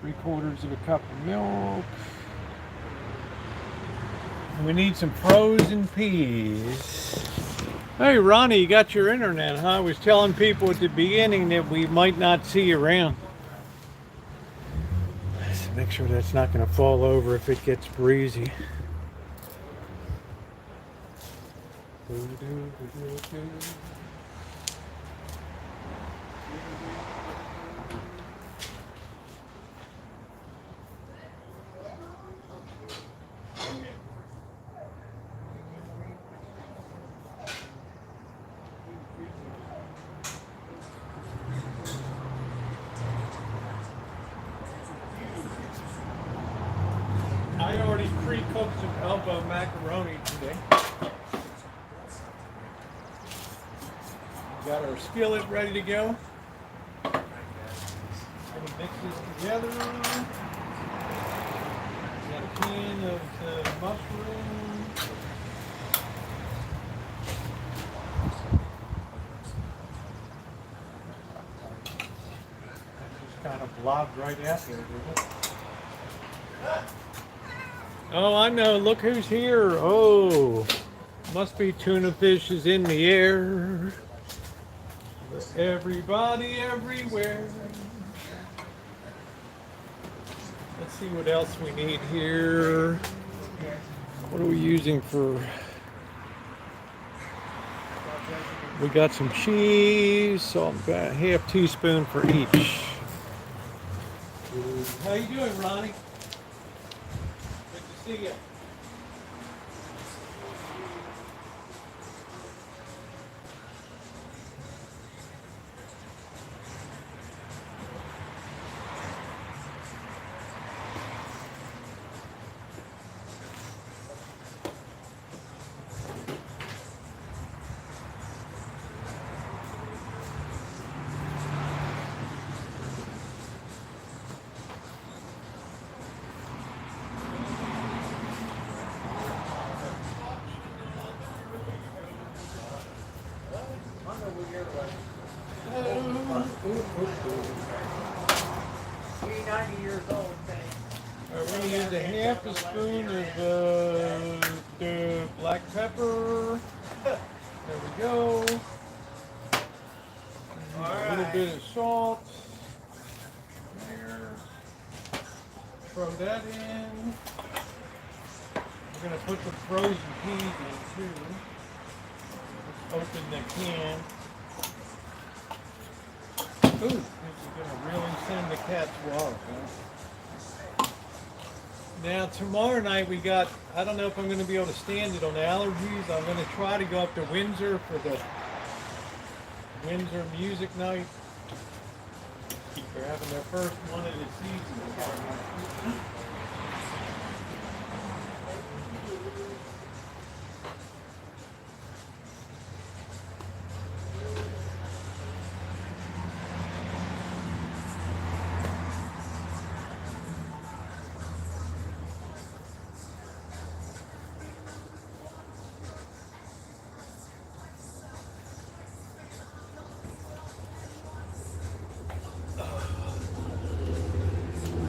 it. 3/4 of a cup of milk. And we need some frozen peas. Hey Ronnie, you got your internet, huh? I was telling people at the beginning that we might not see you around. Make sure that's not going to fall over if it gets breezy. I already pre-cooked some elbow macaroni today. Got our skillet ready to go. Gonna mix this together. Got a can of the mushroom. Just kind of blobbed right out there, didn't it? Oh, I know. Look who's here. Oh, must be tuna fish is in the air. Everybody, everywhere. Let's see what else we need here. What are we using for? We got some cheese, salt, about half teaspoon for each. How you doing, Ronnie? See ya. He's 90 years old, thanks. We're going to use a half a spoon of the black pepper. There we go. A little bit of salt. There. Throw that in. We're going to put the frozen peas in too. Let's open the can. Ooh, this is going to really send the cats wild. Huh? Now tomorrow night we got, I don't know if I'm going to be able to stand it on allergies. I'm going to try to go up to Windsor for the Windsor Music Night. They're having their first one of the season.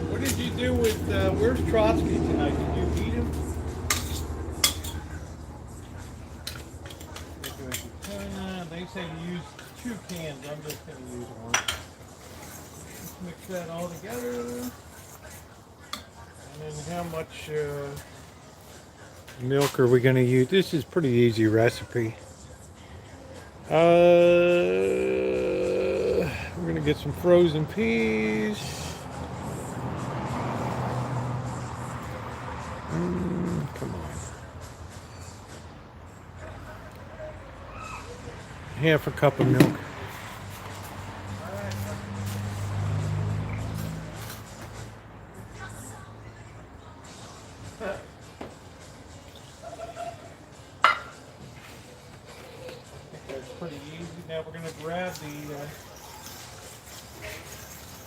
What did you do with, where's Trotsky tonight? Did you eat him? They say you use 2 cans. I'm just going to use 1. Let's mix that all together. And then how much milk are we going to use? This is a pretty easy recipe. We're going to get some frozen peas. Come on. Half a cup of milk. That's pretty easy. Now we're going to grab the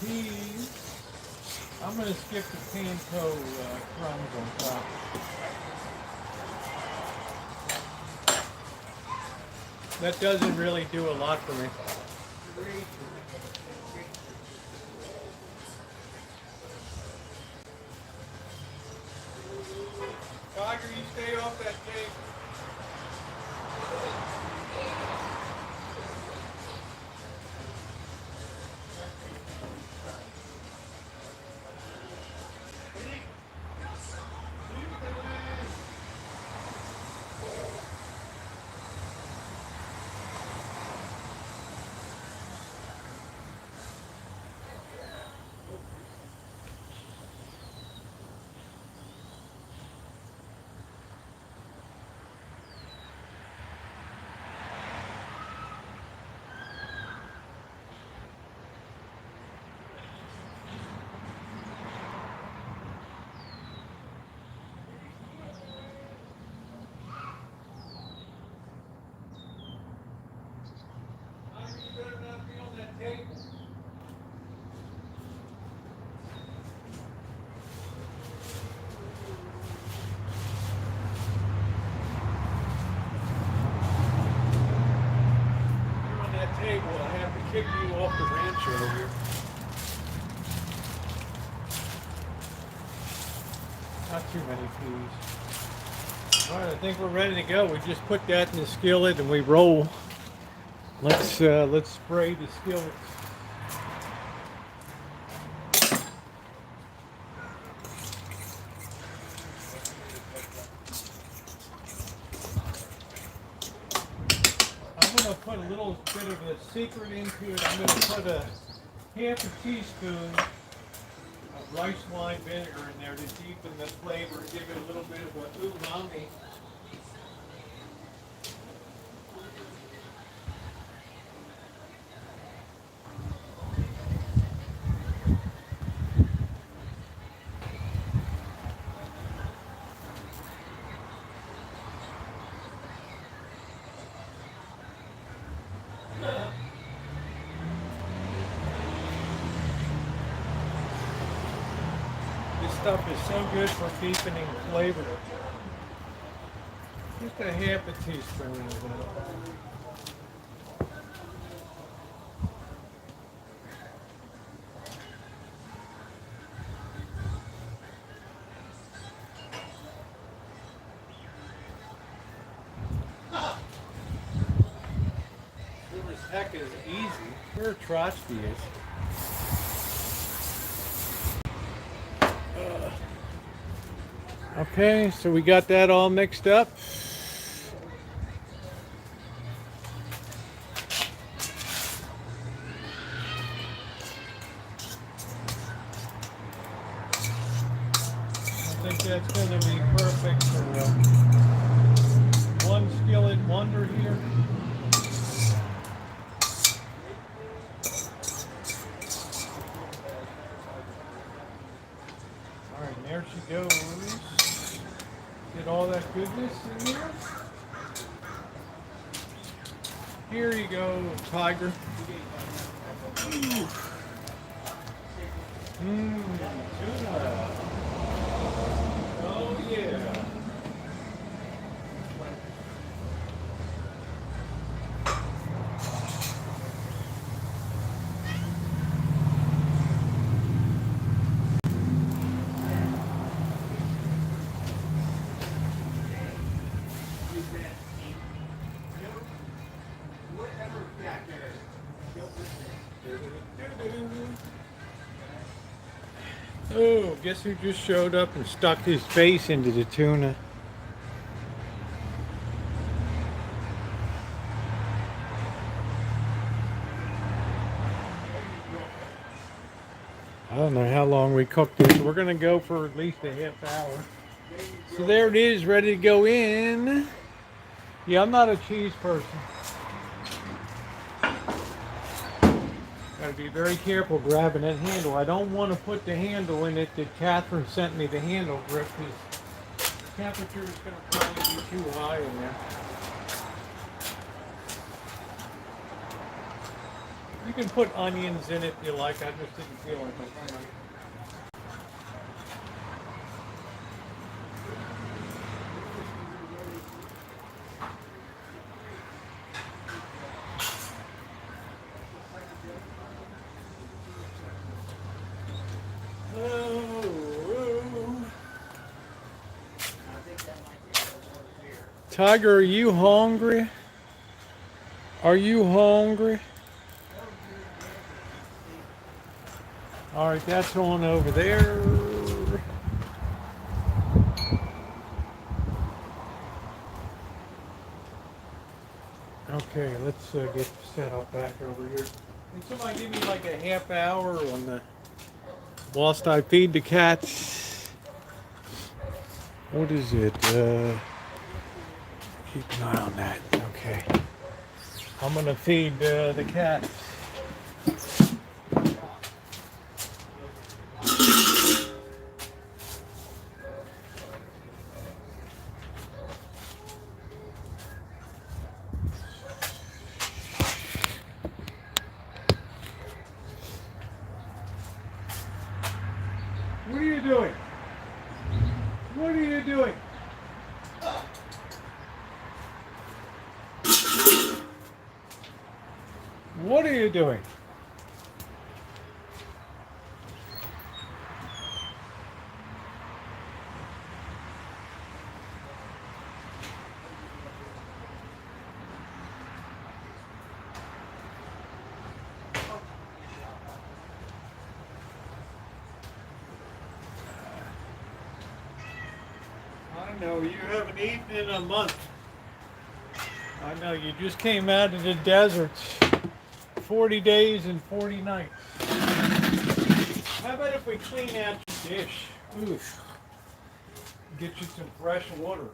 peas. I'm going to skip the panko crumbs on top. That doesn't really do a lot for me. Tiger, you stay off that cake. Kick you off the Rancho here. Not too many peas. All right, I think we're ready to go. We just put that in the skillet and we roll. Let's spray the skillet. Put a little bit of a secret into it. I'm going to put a half a teaspoon of rice wine vinegar in there to deepen the flavor, give it a little bit of a umami. This stuff is so good for deepening flavor. Just a half a teaspoon of that. Sure as heck is easy. Where Trotsky is. Okay, so we got that all mixed up. I think that's going to be perfect for one skillet wonder here. goodness in here. Here you go, tiger. Tuna. Oh yeah. Oh, guess who just showed up and stuck his face into the tuna? I don't know how long we cooked this. We're gonna go for at least a half hour. So there it is, ready to go in. Yeah, I'm not a cheese person. Gotta be very careful grabbing that handle. I don't want to put the handle in it that Catherine sent me the handle grip because the temperature is going to probably be too high in there. You can put onions in it if you like. I just didn't feel like it. Tiger, are you hungry? Are you hungry? All right, that's on over there. Okay, let's get set up back over here. Can somebody give me like a half hour on the whilst I feed the cats? What is it? Keep an eye on that. Okay. I'm gonna feed the cats. What are you doing? What are you doing? What are you doing? I know you haven't eaten in a month. I know you just came out of the desert. 40 days and 40 nights. How about if we clean out your dish? Oof. Get you some fresh water.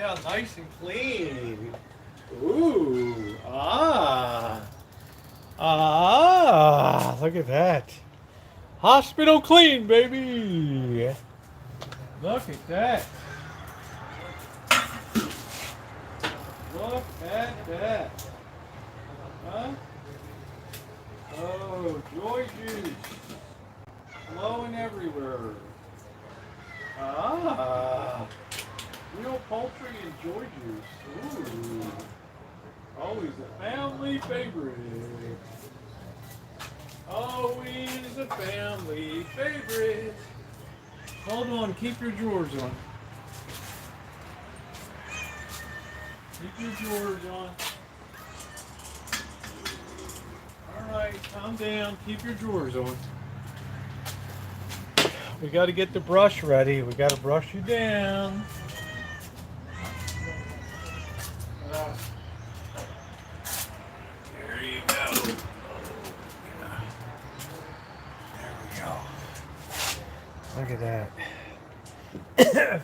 Yeah, nice and clean. Ooh, look at that. Hospital clean, baby. Look at that. Look at that. Huh? Oh, joy juice. Flowing everywhere. Real poultry and joy juice. Ooh. Always a family favorite. Always a family favorite. Hold on, keep your drawers on. Keep your drawers on. Alright, calm down, keep your drawers on. We got to get the brush ready. We got to brush you down. There you go. There we go. Look at that.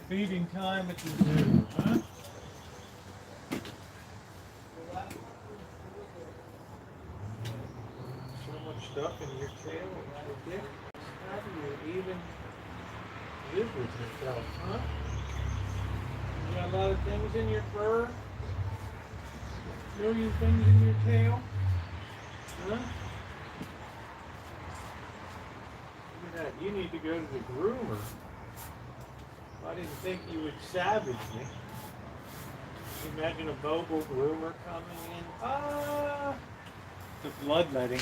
Feeding time at the zoo, huh? So much stuff in your tail. It's ridiculous. How do you even live with yourself, huh? You got a lot of things in your fur? A million things in your tail? Huh? Look at that. You need to go to the groomer. I didn't think you would savage me. Can you imagine a mobile groomer coming in? The bloodletting.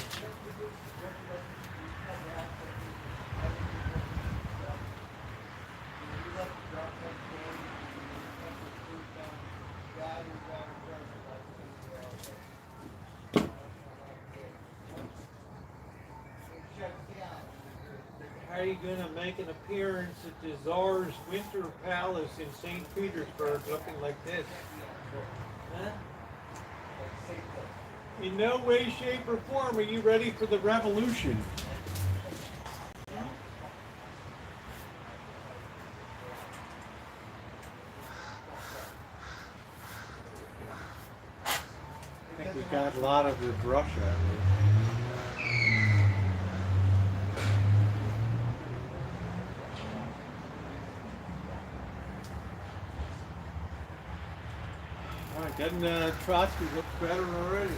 How are you going to make an appearance at the Tsar's Winter Palace in St. Petersburg looking like this? Huh? In no way, shape, or form are you ready for the revolution. I think we got a lot of the brush out of Alright, doesn't Trotsky look better already?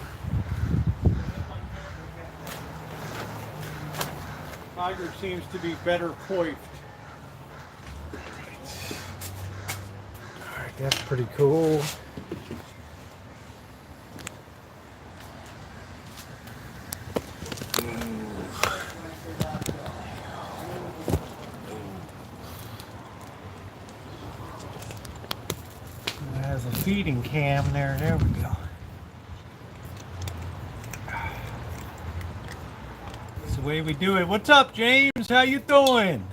Tiger seems to be better coiffed. Alright, that's pretty cool. There's a feeding cam there. There we go. That's the way we do it. What's up, James? How you doing?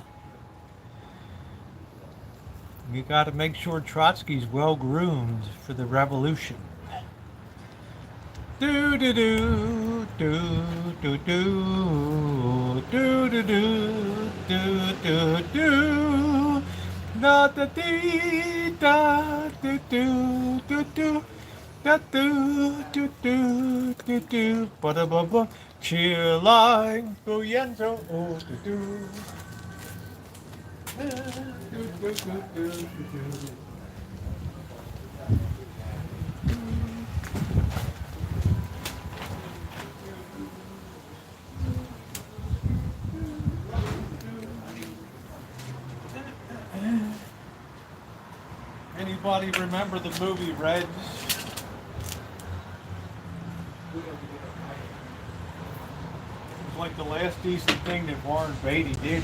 We got to make sure Trotsky's well groomed for the revolution. Do do do do do do do do do do do do. Da da dee da do do do do da do do do do do ba da ba ba. Chill line goyendo do do. Anybody remember the movie Reds? It was like the last decent thing that Warren Beatty did.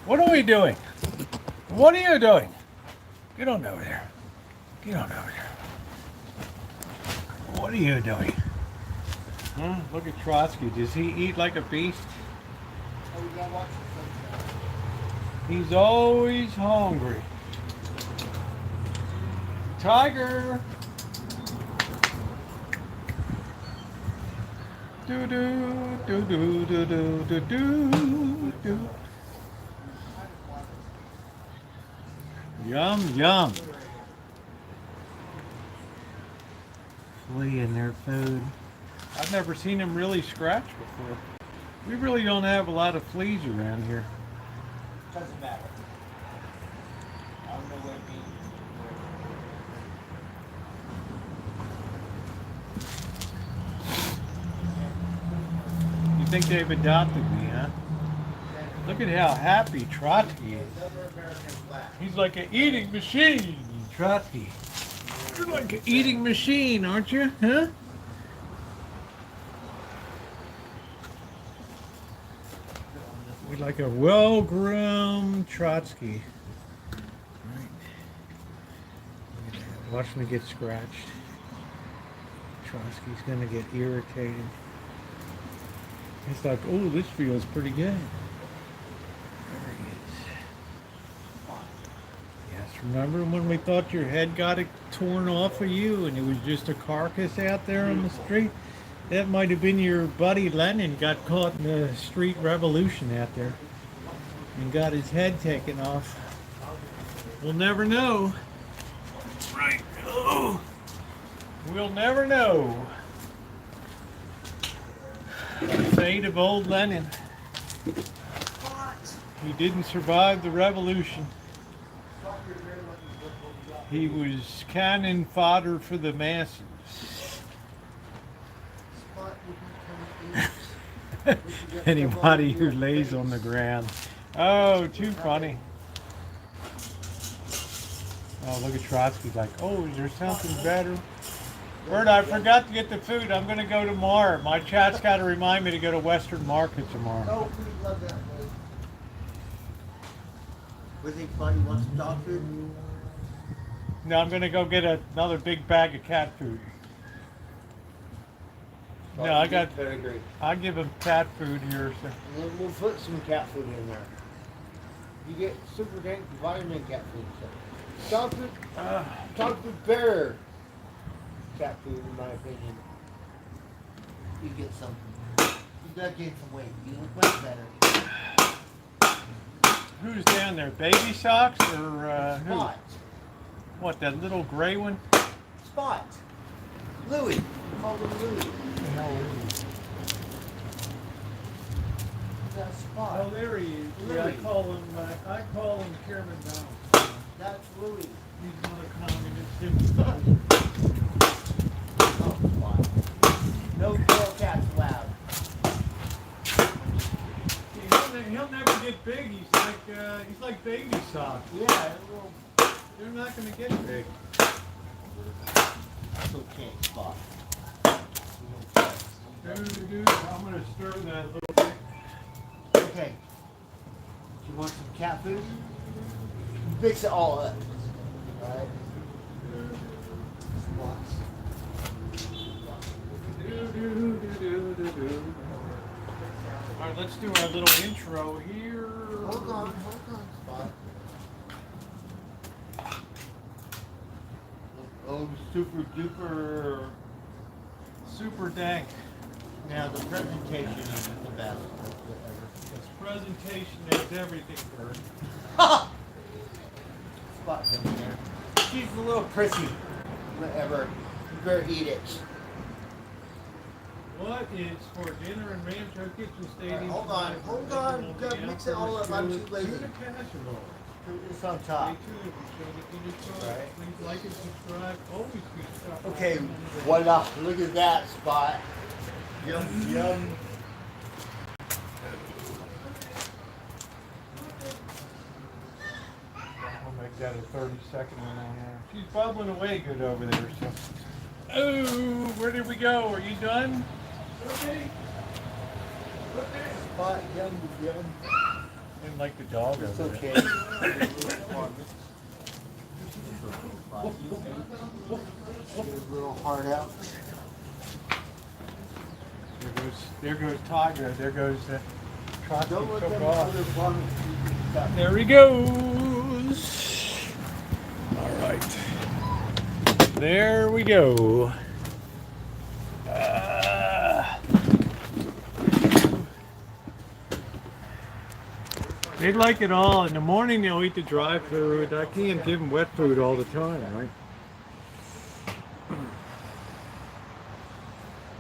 What are we doing? What are you doing? Get on over there. Get on over there. What are you doing? Look at Trotsky. Does he eat like a beast? He's always hungry. Tiger. Do do do do do do do do do. Yum yum. Flea in their food. I've never seen them really scratch before. We really don't have a lot of fleas around here. Doesn't matter. I don't know what it means. You think they've adopted me, huh? Look at how happy Trotsky is. He's like an eating machine, Trotsky. You're like an eating machine, aren't you? Huh? You're like a well-groomed Trotsky. Right. Watch me get scratched. Trotsky's gonna get irritated. He's like, oh, this feels pretty good. There he is. Yes, remember when we thought your head got torn off of you and it was just a carcass out there on the street? That might have been your buddy Lenin got caught in the street revolution out there and got his head taken off. We'll never know. Right. Oh. We'll never know. The fate of old Lenin. He didn't survive the revolution. He was cannon fodder for the masses. Anybody who lays on the ground. Oh, too funny. Oh, look at Trotsky like, oh, is there something better? Bert, I forgot to get the food. I'm going to go tomorrow. My chat's got to remind me to go to Western Market tomorrow. Oh, we love that place. Was he funny? Want some dog food? No, I'm going to go get another big bag of cat food. No, I got. Pedigree. I'll give him cat food here. So. We'll put some cat food in there. You get super dank vitamin cat food. So. Dog food better cat food, in my opinion. You get something. You gotta gain some weight. You look much better. Who's down there? Baby Socks or who? Spot. What, that little gray one? Spot. Louie. Call him Louie. That Spot. Oh, there he is. Yeah, I Louis. call him Chairman Mao. That's Louie. He's not a communist himself. Oh, Spot. No girl cats allowed. He'll never get big. He's like Baby Socks. Yeah, a little. They're not going to get big. That's okay, Spot. Dude, I'm going to stir that a little bit. Okay. Do you want some cat food? Mix it all up. Alright? Alright, let's do our little intro here. Hold on, Spot. Oh, super duper. Super dank. Now the presentation isn't the best. This presentation is everything, Bert. Ha! Spot down there. She's a little prissy. Whatever. You better eat it. What is for dinner in Rancho Kitchen Stadium? Hold on. You gotta mix it all up. I'm too lazy. Tuna casserole. It's on Stay top. tuned. Right. Please like and subscribe. Always be subscribed. Okay, voila. Look at that, Spot. Yum, yum. I'll make that a 30-second one on there. She's bubbling away good over there. So. Oh, where did we go? Are you done? Okay. Spot, yum, yum. Didn't like the dog It's over okay. there. Get a little heart out. There goes Tiger. There goes Trotsky Don't let took them off. other bottom stuff. There he goes. All right. There we go. They like it all. In the morning they'll eat the dry food. I can't give them wet food all the time, right?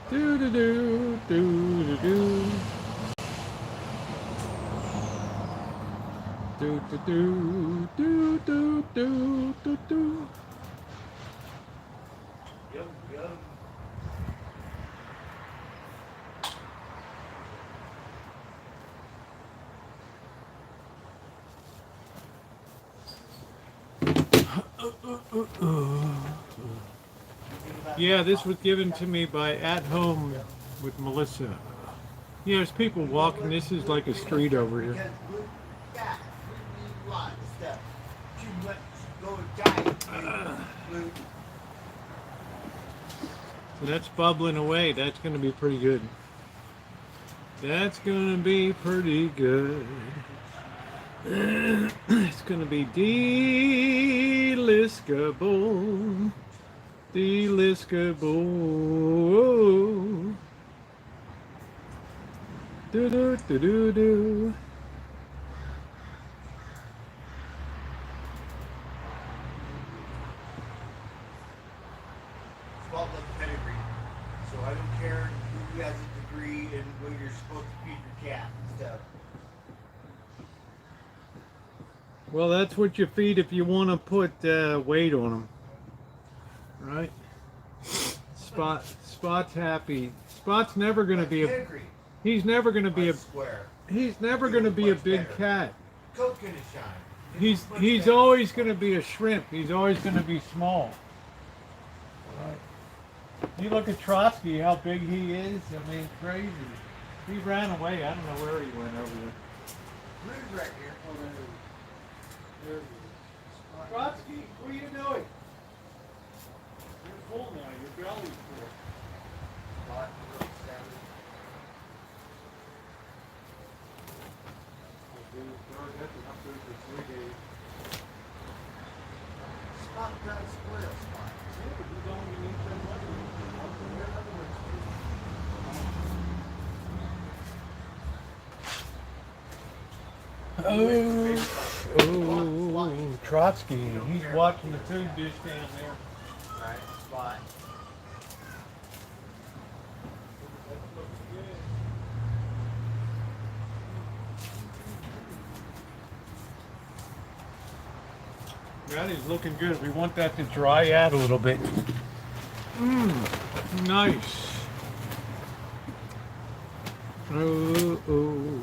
Do do do do do do. Do do do do do do do do. Yum, yum. Yeah, this was given to me by At Home with Melissa. Yeah, there's people walking. This is like a street over here. Because we got we need a lot of stuff. Too much go diet. Blue. So that's bubbling away. That's going to be pretty good. That's going to be pretty good. It's going to be deliscable. Deliscable. Do do do do do. It's called like pedigree. So I don't care who has a degree and what you're supposed to feed your cat and stuff. Well, that's what you feed if you want to put weight on them, right? Spot's happy. Spot's never going to be a. Pedigree. He's never going to be I a. swear. He's never going to be a big cat. Coke in his shine. He's better. always going to be a shrimp. He's always going to be small. Right. You look at Trotsky, how big he is. I mean, crazy. He ran away. I don't know where he went over there. Blue's right here. There he is. Trotsky, what are you doing? You're full now. Your belly's full. Spot got a squirrel spot. Oh, Trotsky. He's watching the food dish down there. Right, spot. That is looking good. We want that to dry out a little bit. Nice. Oh.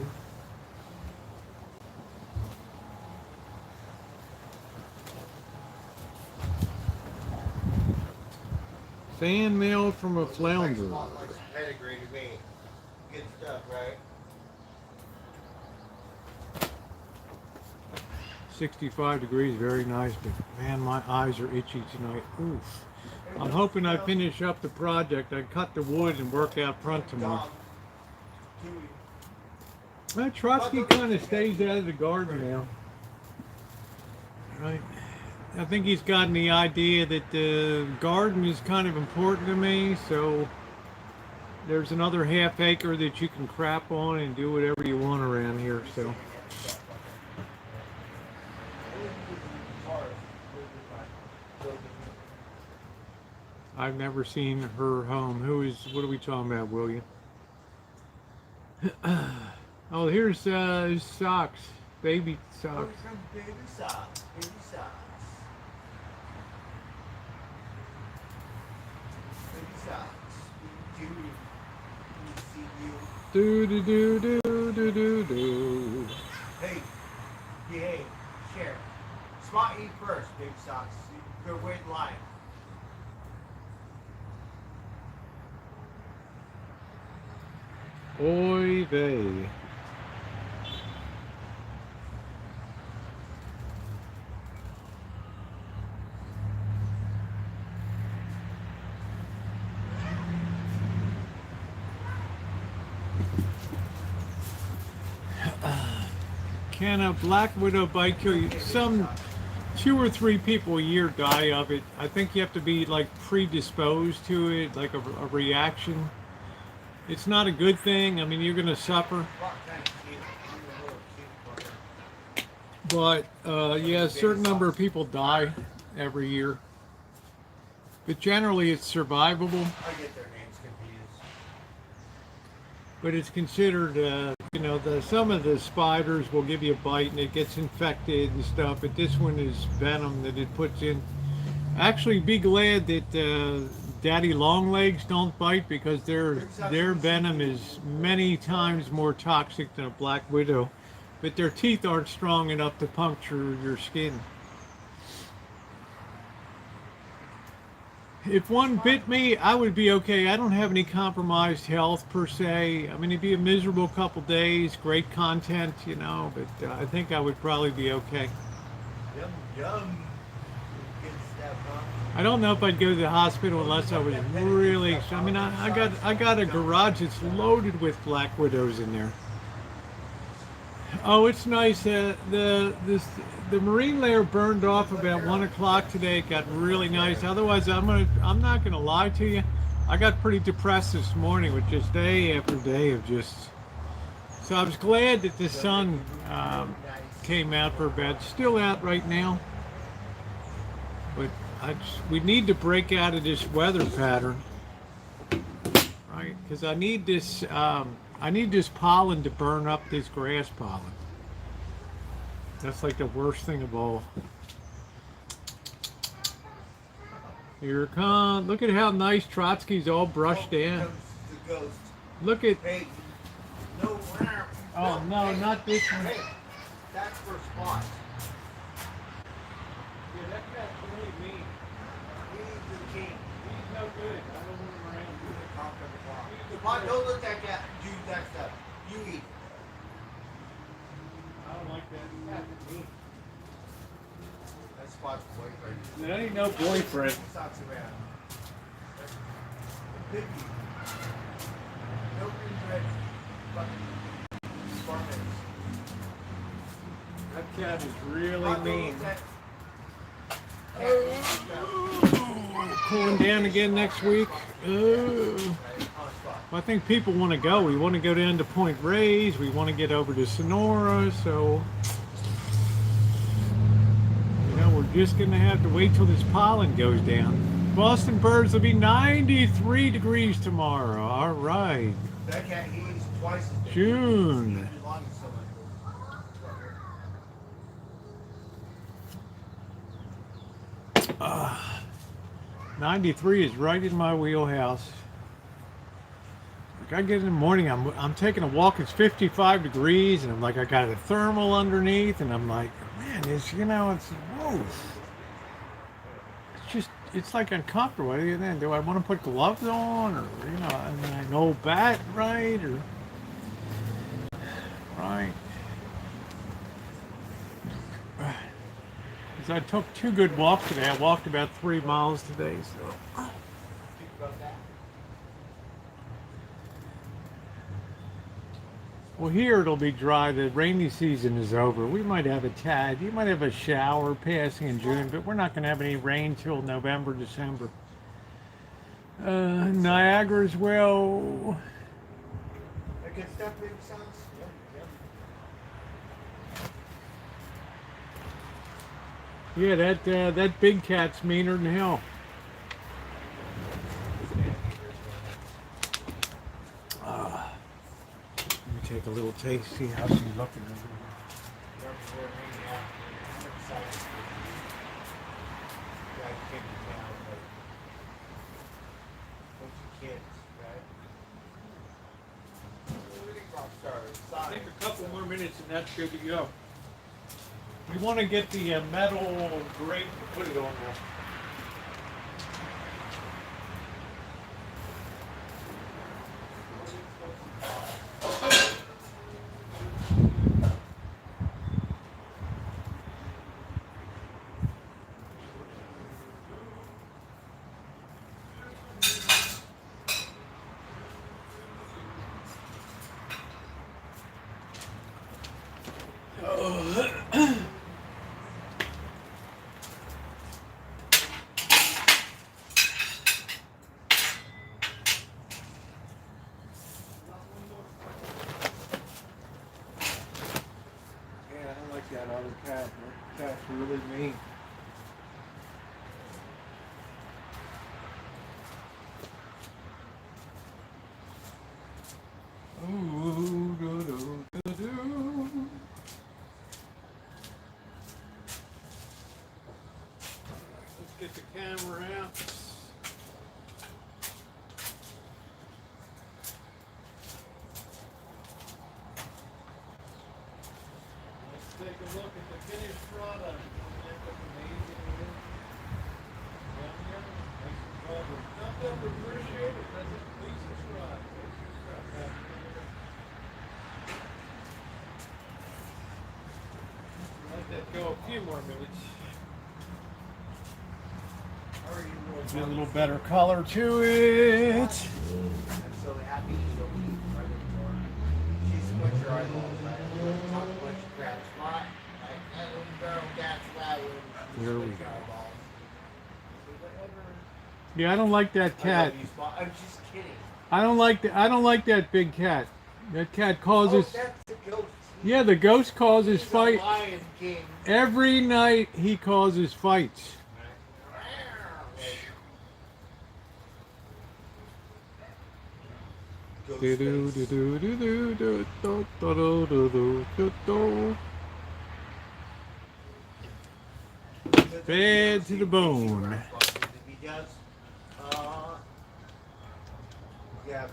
Fan mail from a flounder. Spot like some pedigree to me. Good stuff, right? 65 degrees, very nice, but man, my eyes are itchy tonight. Oof. I'm hoping I finish up the project. I cut the wood and work out front tomorrow. Well, Trotsky kind of stays out of the garden now. Right. I think he's gotten the idea that the garden is kind of important to me, so there's another half acre that you can crap on and do whatever you want around here, so. I've never seen her home. What are we talking about, William? Oh, here's socks. Baby socks. Baby socks. Baby socks. Baby socks. Do do do do do do do. Hey, behave, share. Spot eat first, big socks. They're wait in line. Oy vey. Can a black widow bite kill you? Some 2 or 3 people a year die of it. I think you have to be like predisposed to it, like a reaction. It's not a good thing. I mean, you're going to suffer. But yeah, a certain number of people die every year. But generally, it's survivable. I get their names confused. But it's considered, you know, some of the spiders will give you a bite and it gets infected and stuff. But this one is venom that it puts in. Actually, be glad that daddy longlegs don't bite, because their venom is many times more toxic than a black widow. But their teeth aren't strong enough to puncture your skin. If one bit me, I would be okay. I don't have any compromised health per se. I mean, it'd be a miserable couple days, great content, you know, but I think I would probably be okay. Yum, yum. Good stuff, huh? I don't know if I'd go to the hospital unless I was really. I mean, I got a garage that's loaded with black widows in there. Oh, it's nice. The marine layer burned off about 1 o'clock today. It got really nice. Otherwise, I'm not gonna lie to you. I got pretty depressed this morning with just day after day of just. So I was glad that the sun came out for a bit. Still out right now, but we need to break out of this weather pattern, right? Because I need this. I need this pollen to burn up this grass pollen. That's like the worst thing of all. Here it comes. Look at how nice Trotsky's all brushed in. The ghost. Look at. Hey, no lamp. Oh no, not this one. Hey, that's for Spot. Yeah, that cat's really mean. He's the king. He's no good. I don't want him around. He's the cock of the block. Spot, don't let that cat do that stuff. You eat. I don't like that. That's mean. That's Spot's boyfriend. That ain't no boyfriend. He talks about. Piggy. No green bread. Fucking Spartans. That cat is really Spot, don't mean. let that cat Cooling down again next week. I think people want to go. We want to go down to Point Reyes. We want to get over to Sonora. So, you know, we're just going to have to wait till this pollen goes down. Boston birds will be 93 degrees tomorrow. All right. That cat eats twice as big. June. He belongs to someone. 93 is right in my wheelhouse. Like I get in the morning, I'm taking a walk. It's 55 degrees, and I'm like, I got a thermal underneath, and I'm like, man, it's, you know, it's whoa. It's just, it's like uncomfortable. And then, do I want to put gloves on, or you know, an old bat, right, or right? Because I took 2 good walks today. I walked about 3 miles today, so. Well, here it'll be dry. The rainy season is over. We might have a tad. You might have a shower passing in June, but we're not going to have any rain till November, December. Niagara as well. That good stuff, big sons? Yeah, that big cat's meaner than hell. Let me take a little taste, see how she's looking. I think a couple more minutes and that's good to go. We want to get the metal grate to put it on there. look at the finished product. Doesn't that look amazing? Down here, nice and covered. Not that we appreciate it, does it? Please subscribe. Please subscribe. Let that go a few more minutes. Get a little better color to it. I'm so happy you don't eat right anymore. She's squint your eyeballs. I don't talk a bunch of crap. Spot. I don't barrel gas loud. There we Squint go. your eyeballs. Yeah, I don't like that I love cat. you, Spot. I'm just kidding. I don't like that big cat. That cat Oh, causes. that's the ghost. Yeah, the ghost causes He's a fight. Lion King. Every night he causes fights. Ghost Do do face. do do do do do do do do do do. Fed to the bone. If he does, yeah,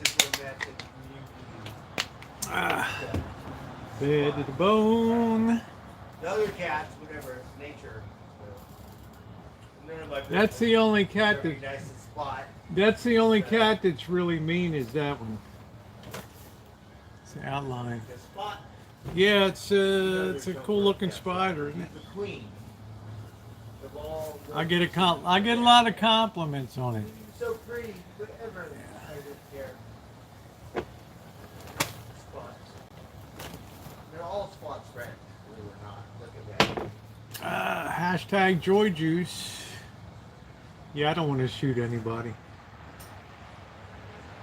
just a message. Ah, fed to the bone. The other cats, whatever, it's nature. So, none of my That's the only cat very that. nice and spot. That's the only cat that's really mean is that one. It's the outline. The spot. Yeah, it's a cool looking spider, isn't it? The queen. The ball. I get a lot of compliments on it. So pretty, whatever. I don't care. Spots. They're all spots, friends. Believe it or not. Look at that. Hashtag joy juice. Yeah, I don't want to shoot anybody.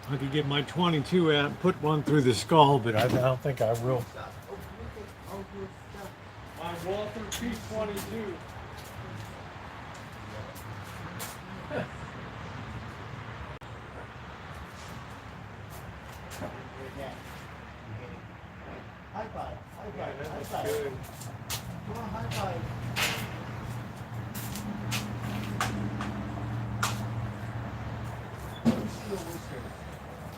I could get my 22 out and put one through the skull, but I don't think I will. Stuff. Oh, look at all good stuff. My Walther P22. High five. High Yeah, five. that High looks five. good. Come on, high five. Let me see your whiskers.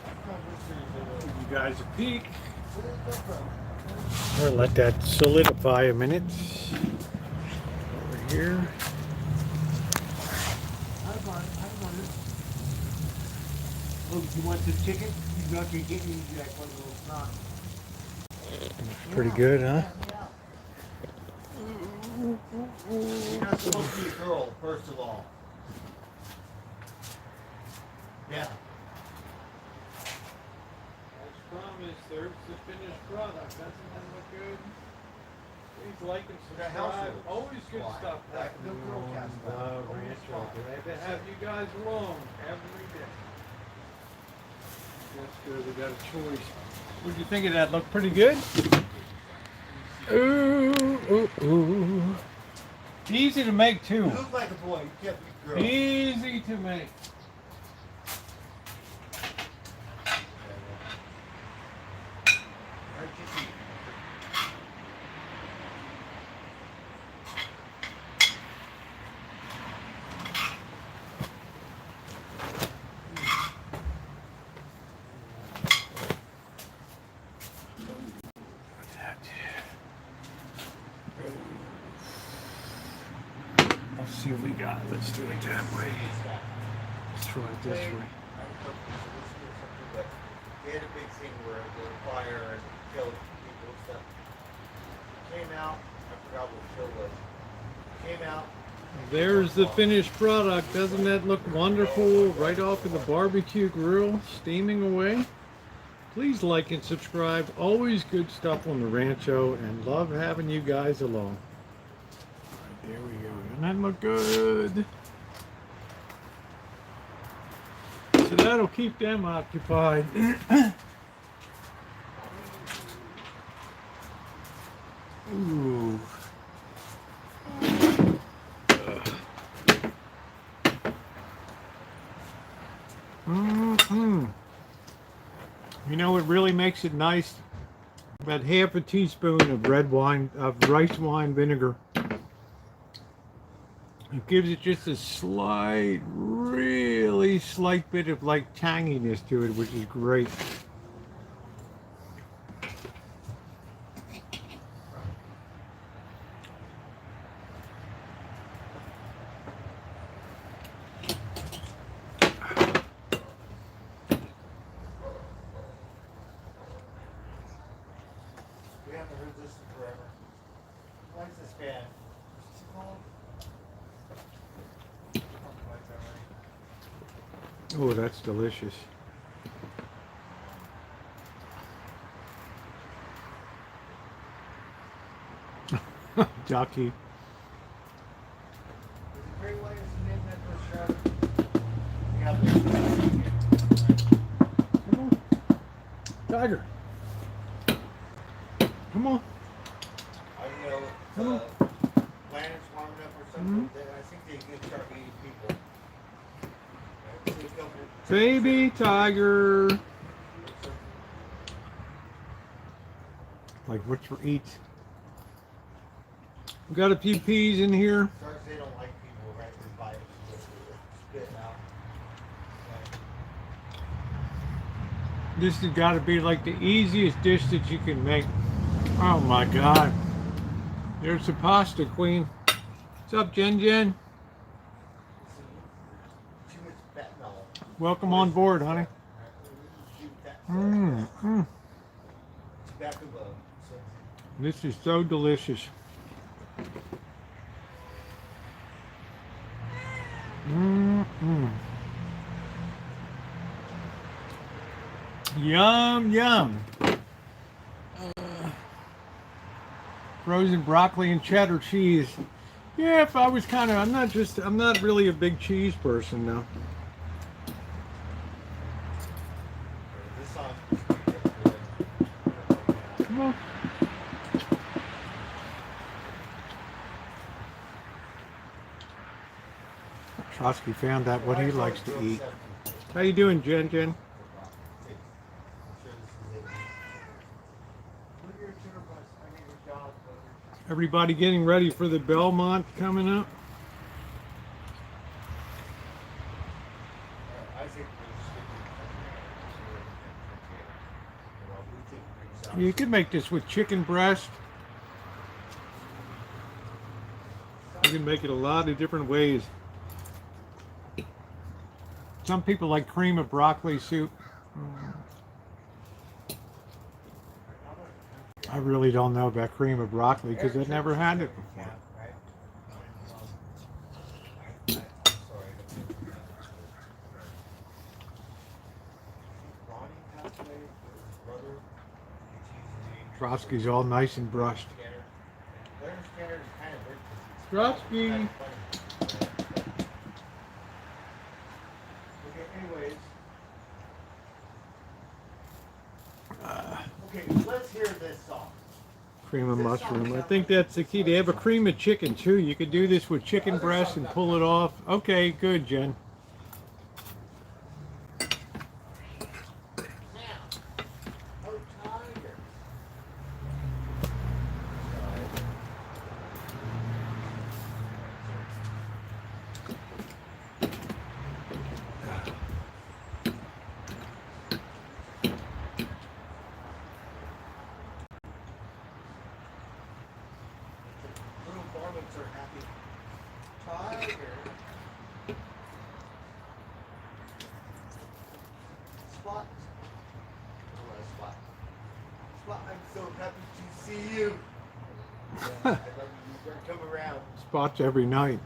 My whiskers are You guys a peek. where did they come from? We'll let that solidify a minute. Over here. High five. High five. Oh, you want some chicken? You got your chicken, you like one little snot. Pretty good, huh? You're not supposed to be a girl, first of all. Yeah. As promised, there's the finished product. Doesn't that look good? Please like and The house subscribe. rules. Always good Why? stuff Like happening the girl on cast stuff. Always Rancho. fun. Glad to have you guys along every day. That's good. We got a choice. What do you think of that? Look pretty good? Ooh, ooh, ooh. Easy to make too. You look like a boy, you can't be a girl. Easy to make. Aren't you see? Let's see what we got. Let's do it that way. Let's try it this way. But they had a big thing where the fire and killed people and stuff. Came out, I forgot what the show was. Came out. There's the finished product. Doesn't that look wonderful? Right off of the barbecue grill, steaming away. Please like and subscribe. Always good stuff on the Rancho, and love having you guys along. Right, there we go. Doesn't that look good? So that'll keep them occupied. Ooh. You know what really makes it nice? About half a teaspoon of rice wine vinegar. It gives it just a slight, really slight bit of like tanginess to it, which is great. haven't heard this in forever. Why is this band? What's it called? Oh, that's delicious. Ducky. Great White is the name of that first shark. Yeah, Come on. Tiger. Come on. I know Come on. planet's warming up or something. I think they can start eating people. Baby tiger. Like what for eat? We got a few peas in here. Sharks, they don't like people, right? They bite it, spit it out. This has got to be like the easiest dish that you can make. Oh my God. There's the pasta queen. What's up, Jen Jen? Too much fentanyl. Welcome on board, honey. Tobacco bug. This is so delicious. Yum, yum. Frozen broccoli and cheddar cheese. Yeah, if I was I'm not really a big cheese person though. This song is pretty good. Come on. Trotsky found out what he likes to eat. How you doing, Jen Jen? Everybody getting ready for the Belmont coming up? You could make this with chicken breast. You can make it a lot of different ways. Some people like cream of broccoli soup. I really don't know about cream of broccoli because I've never had it before. Trotsky's all nice and brushed. Trotsky! Okay, let's hear this song. Cream of mushroom. I think that's the key. They have a cream of chicken too. You could do this with chicken breast and pull it off. Okay, good, Jen. Spots every night.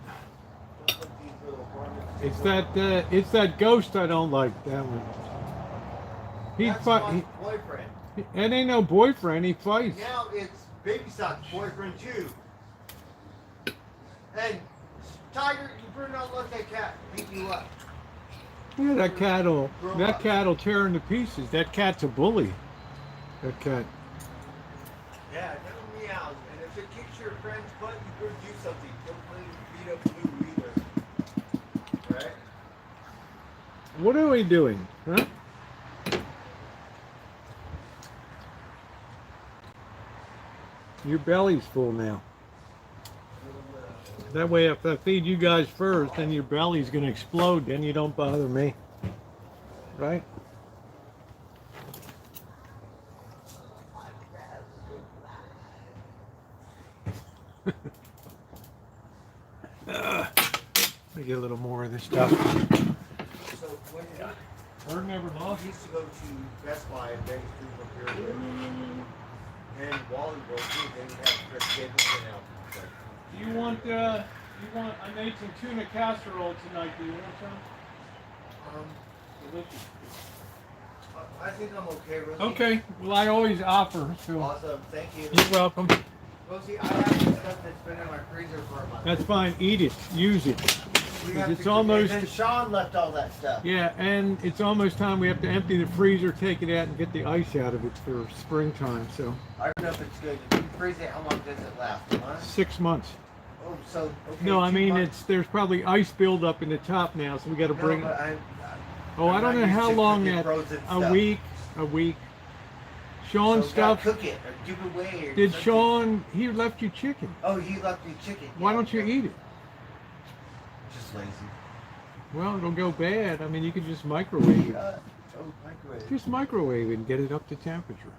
It's that ghost I don't like. That one. That's my boyfriend. It ain't no boyfriend. He fights. Now it's Baby Sock's boyfriend too. And Tiger, you better not let that cat beat you up. Yeah, that cat'll tear into pieces. That cat's a bully. That cat. Yeah, it never meows. And if it kicks your friend's butt, you better do something. Don't let it beat up Blue either. Right? What are we doing? Huh? Your belly's full now. That way, if I feed you guys first, then your belly's going to explode. Then you don't bother me. Right? Let me get a little more of this stuff. So when Bird never lost. we used to go to Best Buy and beg food from here. And Wally World too. They have Chris Stapleton out. Do you want, I made some tuna casserole tonight. Do you want some? Delicious. I think I'm okay, Rosie. Okay, well, I always offer, so. Awesome, thank you. You're welcome. Rosie, I have some stuff that's been in my freezer for a month. That's fine, eat it, use it. We have It's to- almost, And then Sean left all that stuff. yeah, and it's almost time we have to empty the freezer, take it out, and get the ice out of it for springtime, so. I don't know if it's good. If you freeze it, how long does it last? A month? 6 months. Oh, so okay. No, I 2 mean, months. there's probably ice buildup in the top now, so we gotta No, bring but it. I'm I don't not know how used to long cooking that, frozen a stuff. week. Sean's So gotta stuff, cook it or give it away or did something. Sean, he left you chicken. Oh, he left me chicken. Why Yeah, don't you okay. eat it? Just lazy. Well, it'll go bad. I mean, you could just microwave it. Oh, microwave. Just microwave it and get it up to temperature.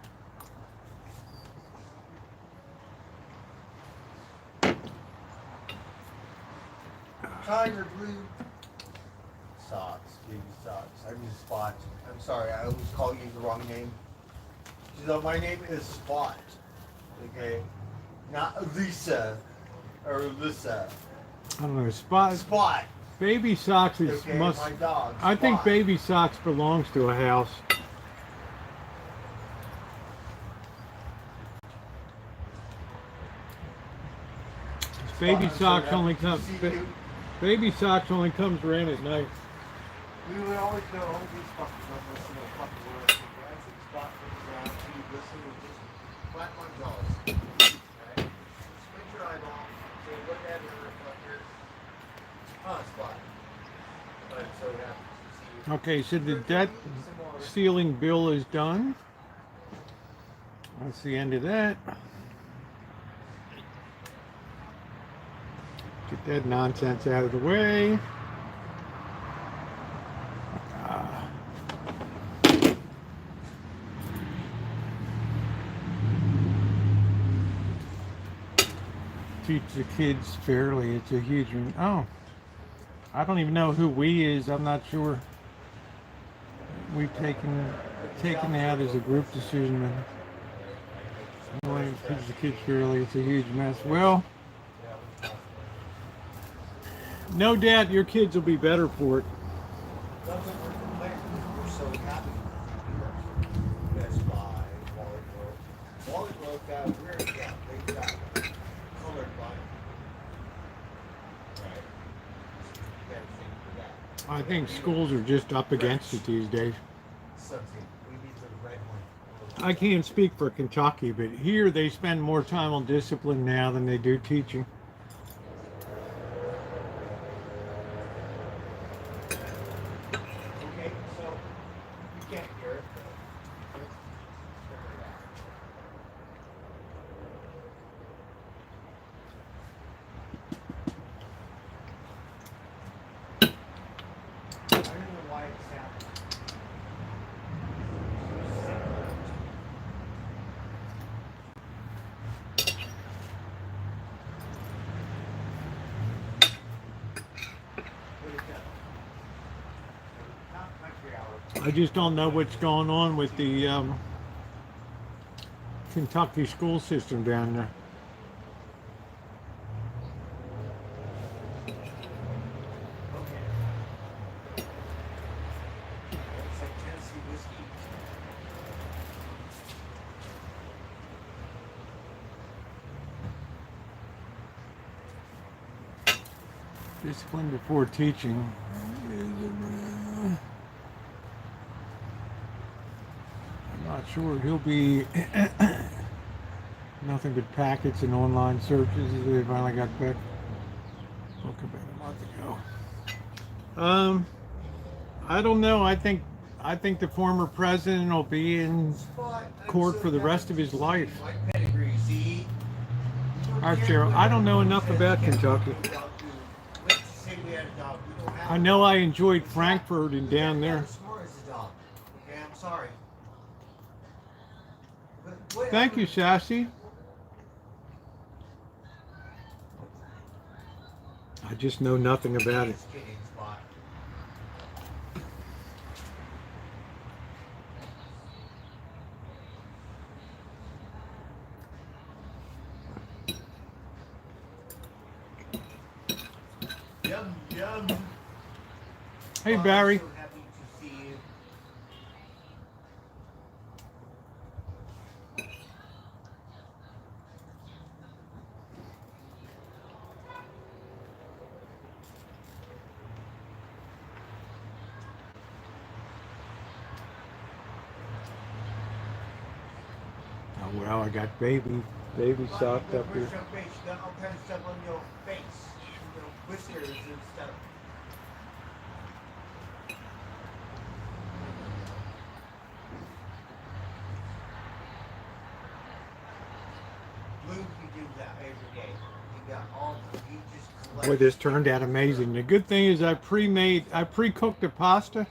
Tiger blue socks, baby socks. I mean Spot. I'm sorry, I always call you the wrong name. You know, my name is Spot. Okay, not Lisa or Alyssa. I don't know. Spot. Baby socks is Okay, must. my dog. I think Spot. baby socks belongs to a house. Baby Spot, socks so only that- come. see you. Baby socks only comes around at night. We would always go home these fuckers don't listen to a fucking word. I said Spot comes around, you listen and just flat my jaws. Okay? Squint your eyeball, say look at her reflector. Spot. But so it happens. You see Okay, so the debt ceiling bill is done. That's the end of that. Get that nonsense out of the way. Teach the kids fairly. It's a huge. Oh, I don't even know who we is. I'm not sure. We've taken that as a group decision. And teach the kids fairly. It's a huge mess. Well, no doubt your kids will be better for it. That's what we're complaining. We're so happy. That's why Wally Grove got weird. Yeah, they got colored line. Right. You gotta think for that. I think schools are just up against it these days. Something. We need the red one. I can't speak for Kentucky, but here they spend more time on discipline now than they do teaching. Okay, so you can't hear it. I don't know why it sounds. What is that? Not country hour. I just don't know what's going on with the Kentucky school system down there. Okay. It's like Tennessee whiskey. Discipline before teaching. I'm not sure. He'll be nothing but packets and online searches. They finally got back. Spoke about a month ago. I don't know. I think the former president will be in court for the rest of his life. My pedigree, see? All right, Cheryl. I don't know enough about Kentucky. Let's say we had a dog. We don't have I know I enjoyed Frankfurt and down there. as smart as a dog. Okay, I'm sorry. But what Thank you, Sassy. I just know nothing about it. Just kidding, Spot. Yum, yum. Hey, Oh, Barry. I'm so happy to see you. Oh, well, I got baby socked up here. Where's your face? You got all kinds of stuff on your face. Your whiskers and stuff. Blue, he do that every day. He got all, he just collects. Boy, this turned out amazing. The good thing is I pre-cooked the pasta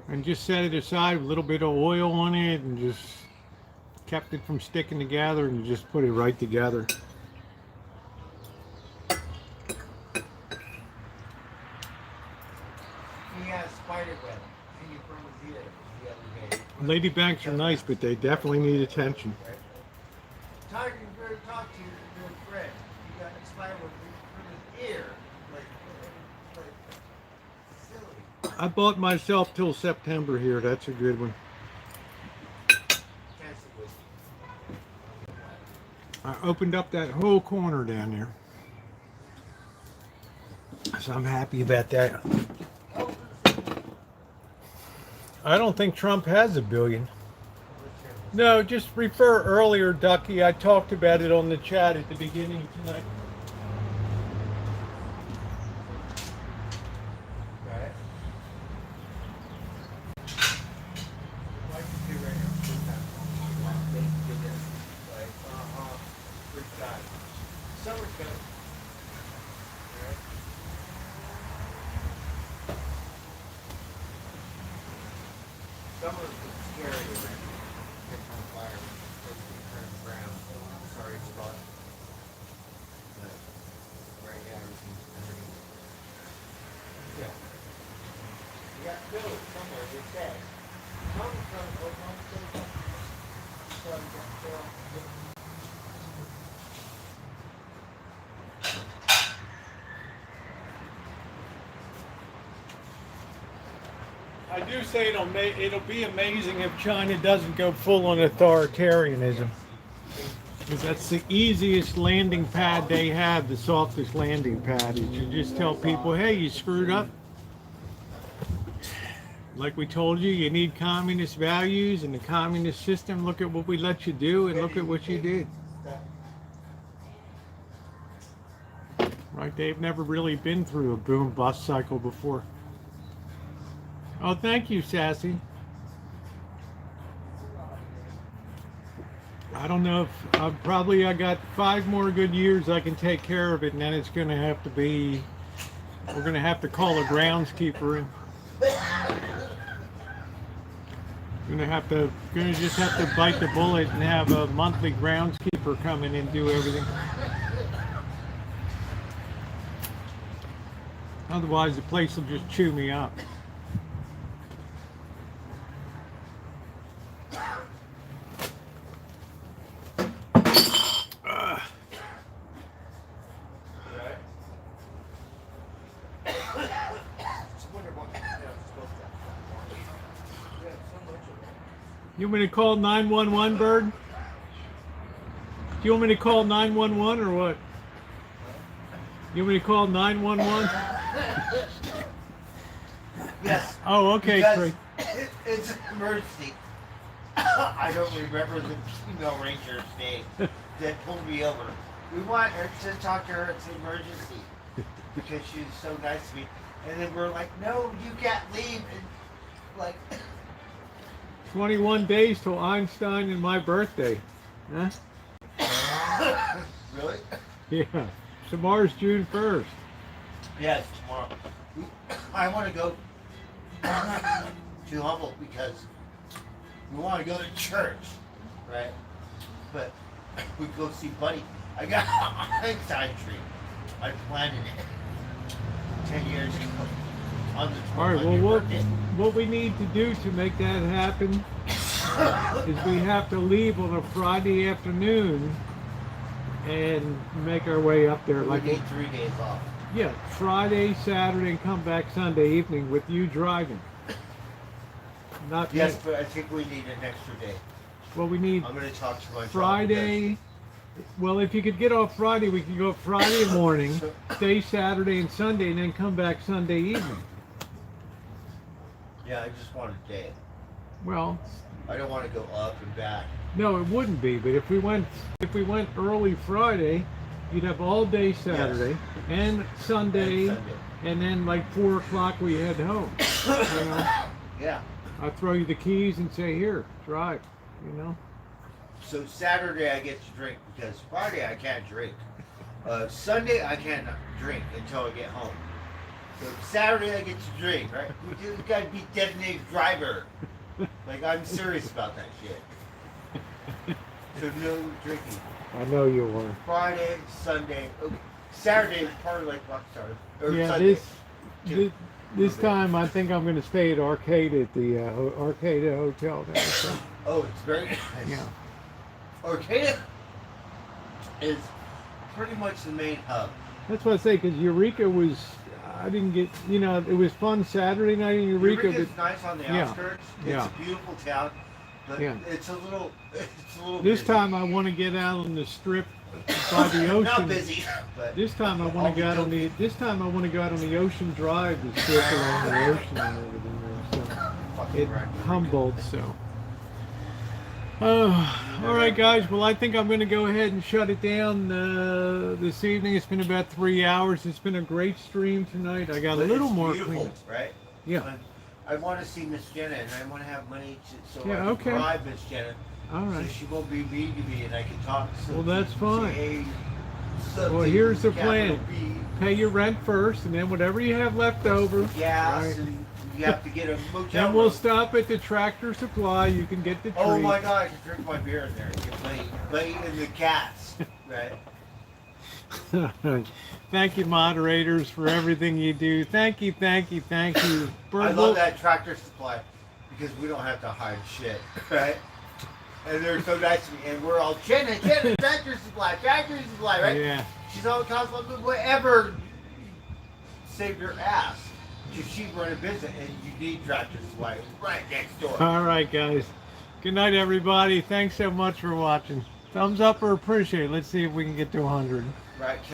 and just set it aside with a little bit of oil on it and just kept it from sticking together and just put it right together. He has spider web hanging from his ear the other day. Ladybanks are nice, but they definitely need attention. Tiger, you better talk to your friend. You got a spider web from his ear. Like silly. I bought myself till September here. That's a good one. Cancel with you. I opened up that whole corner down there. So I'm happy about that. I don't think Trump has $1 billion. No, just refer earlier, Ducky. I talked about it on the chat at the beginning tonight. Right? Why you do right now? First time. They did this. Like, first time. Summer's good. Right? Summer's scary right now. It's on fire. It's turning brown. Sorry, spot. But right now everything's burning. Yeah. You got to go somewhere, they say. Mom's trying to go home, so you got to go. I do say it'll be amazing if China doesn't go full on authoritarianism. Because that's the easiest landing pad they have, the softest landing pad. Is you just tell people, hey, you screwed up. Like we told you, you need communist values and the communist system. Look at what we let you do and look at what you did. Right? They've never really been through a boom bust cycle before. Oh, thank you, Sassy. I don't know if I got 5 more good years I can take care of it, and then it's going to have to be, we're going to have to call a groundskeeper in. Going to just have to bite the bullet and have a monthly groundskeeper come in and do everything. Otherwise, the place will just chew me up. You want me to call 911, Bird? Do you want me to call 911 or what? You want me to call 911? Yes. Oh, okay, Because great. it's an emergency. I don't remember the female ranger's name that pulled me over. We want her to talk to her. It's an emergency because she was so nice to me. And then we're like, no, you can't leave. And like, 21 days till Einstein and my birthday. Huh? really? Yeah. Tomorrow's June 1st. Yes, tomorrow. I want to go to Humboldt because we want to go to church, right? But we go see Buddy. I got an Einstein tree. I planted it 10 years ago. On the All right, well, what we need to do to make that happen is we have to leave on a Friday afternoon and make our way up there. We need 3 days off. Yeah, Friday, Saturday, and come back Sunday evening with you driving. Not Yes, me. but I think we need an extra day. Well, we need I'm gonna talk to my Friday. Well, if you could get off Friday, we can go Friday morning, stay Saturday and Sunday, and then come back Sunday evening. Yeah, I just want a day. Well, I don't want to go up and back. no, it wouldn't be. But if we went early Friday, you'd have all day Saturday and Sunday, And and then like 4 o'clock we head home. You know, Yeah. I'll throw you the keys and say, "Here, drive." You know. So Saturday I get to drink because Friday I can't drink. Sunday I can't drink until I get home. So Saturday I get to drink, right? You gotta be designated driver. Like I'm serious about that shit. So no drinking. I know you were. Friday, Sunday, okay. Saturday is part of like Rockstar. Or Yeah, Sunday. this time I think I'm going to stay at Arcade at the Arcade Hotel there. So, Oh, it's very nice. yeah. Arcade is pretty much the main hub. That's what I say, because Eureka was, I didn't get, you know, it was fun Saturday night in Eureka. Eureka's But nice on the yeah, outskirts. It's yeah. a beautiful town, but Yeah. it's a little this busy. time I want to get out on the strip by the ocean. Not busy, but This time I want to go out on the. This time I want to go out on the Ocean Drive to strip along the ocean and everything there. So fucking it right. Humboldt. So. All right, guys. Well, I think I'm going to go ahead and shut it down this evening. It's been about 3 hours. It's been a great stream tonight. I got But a little it's more beautiful, clean. right? Yeah. I want to see Miss Jenna, and I want to have money so Yeah, I can okay. bribe Miss Jenna. All right. So she won't be mean to me, and I can talk. Well, that's fine. Say, Well, here's the capital plan. B, Pay your rent first, and then whatever you have left over. gas, Right. and you have to get a motel Then we'll room. stop at the Tractor Supply. You can get the treat. Oh my God, I can drink my beer in there. Play in the cats, right? Thank you, moderators, for everything you do. Thank you, thank you, thank you. I love that Tractor Supply because we don't have to hide shit, right? And they're so nice to me, and we're all Jenna, Tractor Supply, right? Yeah. She's all constantly, whatever, save your ass. Because she run a business, and you need Tractor Supply right next door. All right, guys. Good night, everybody. Thanks so much for watching. Thumbs up or appreciate. Let's see if we can get to 100. Right.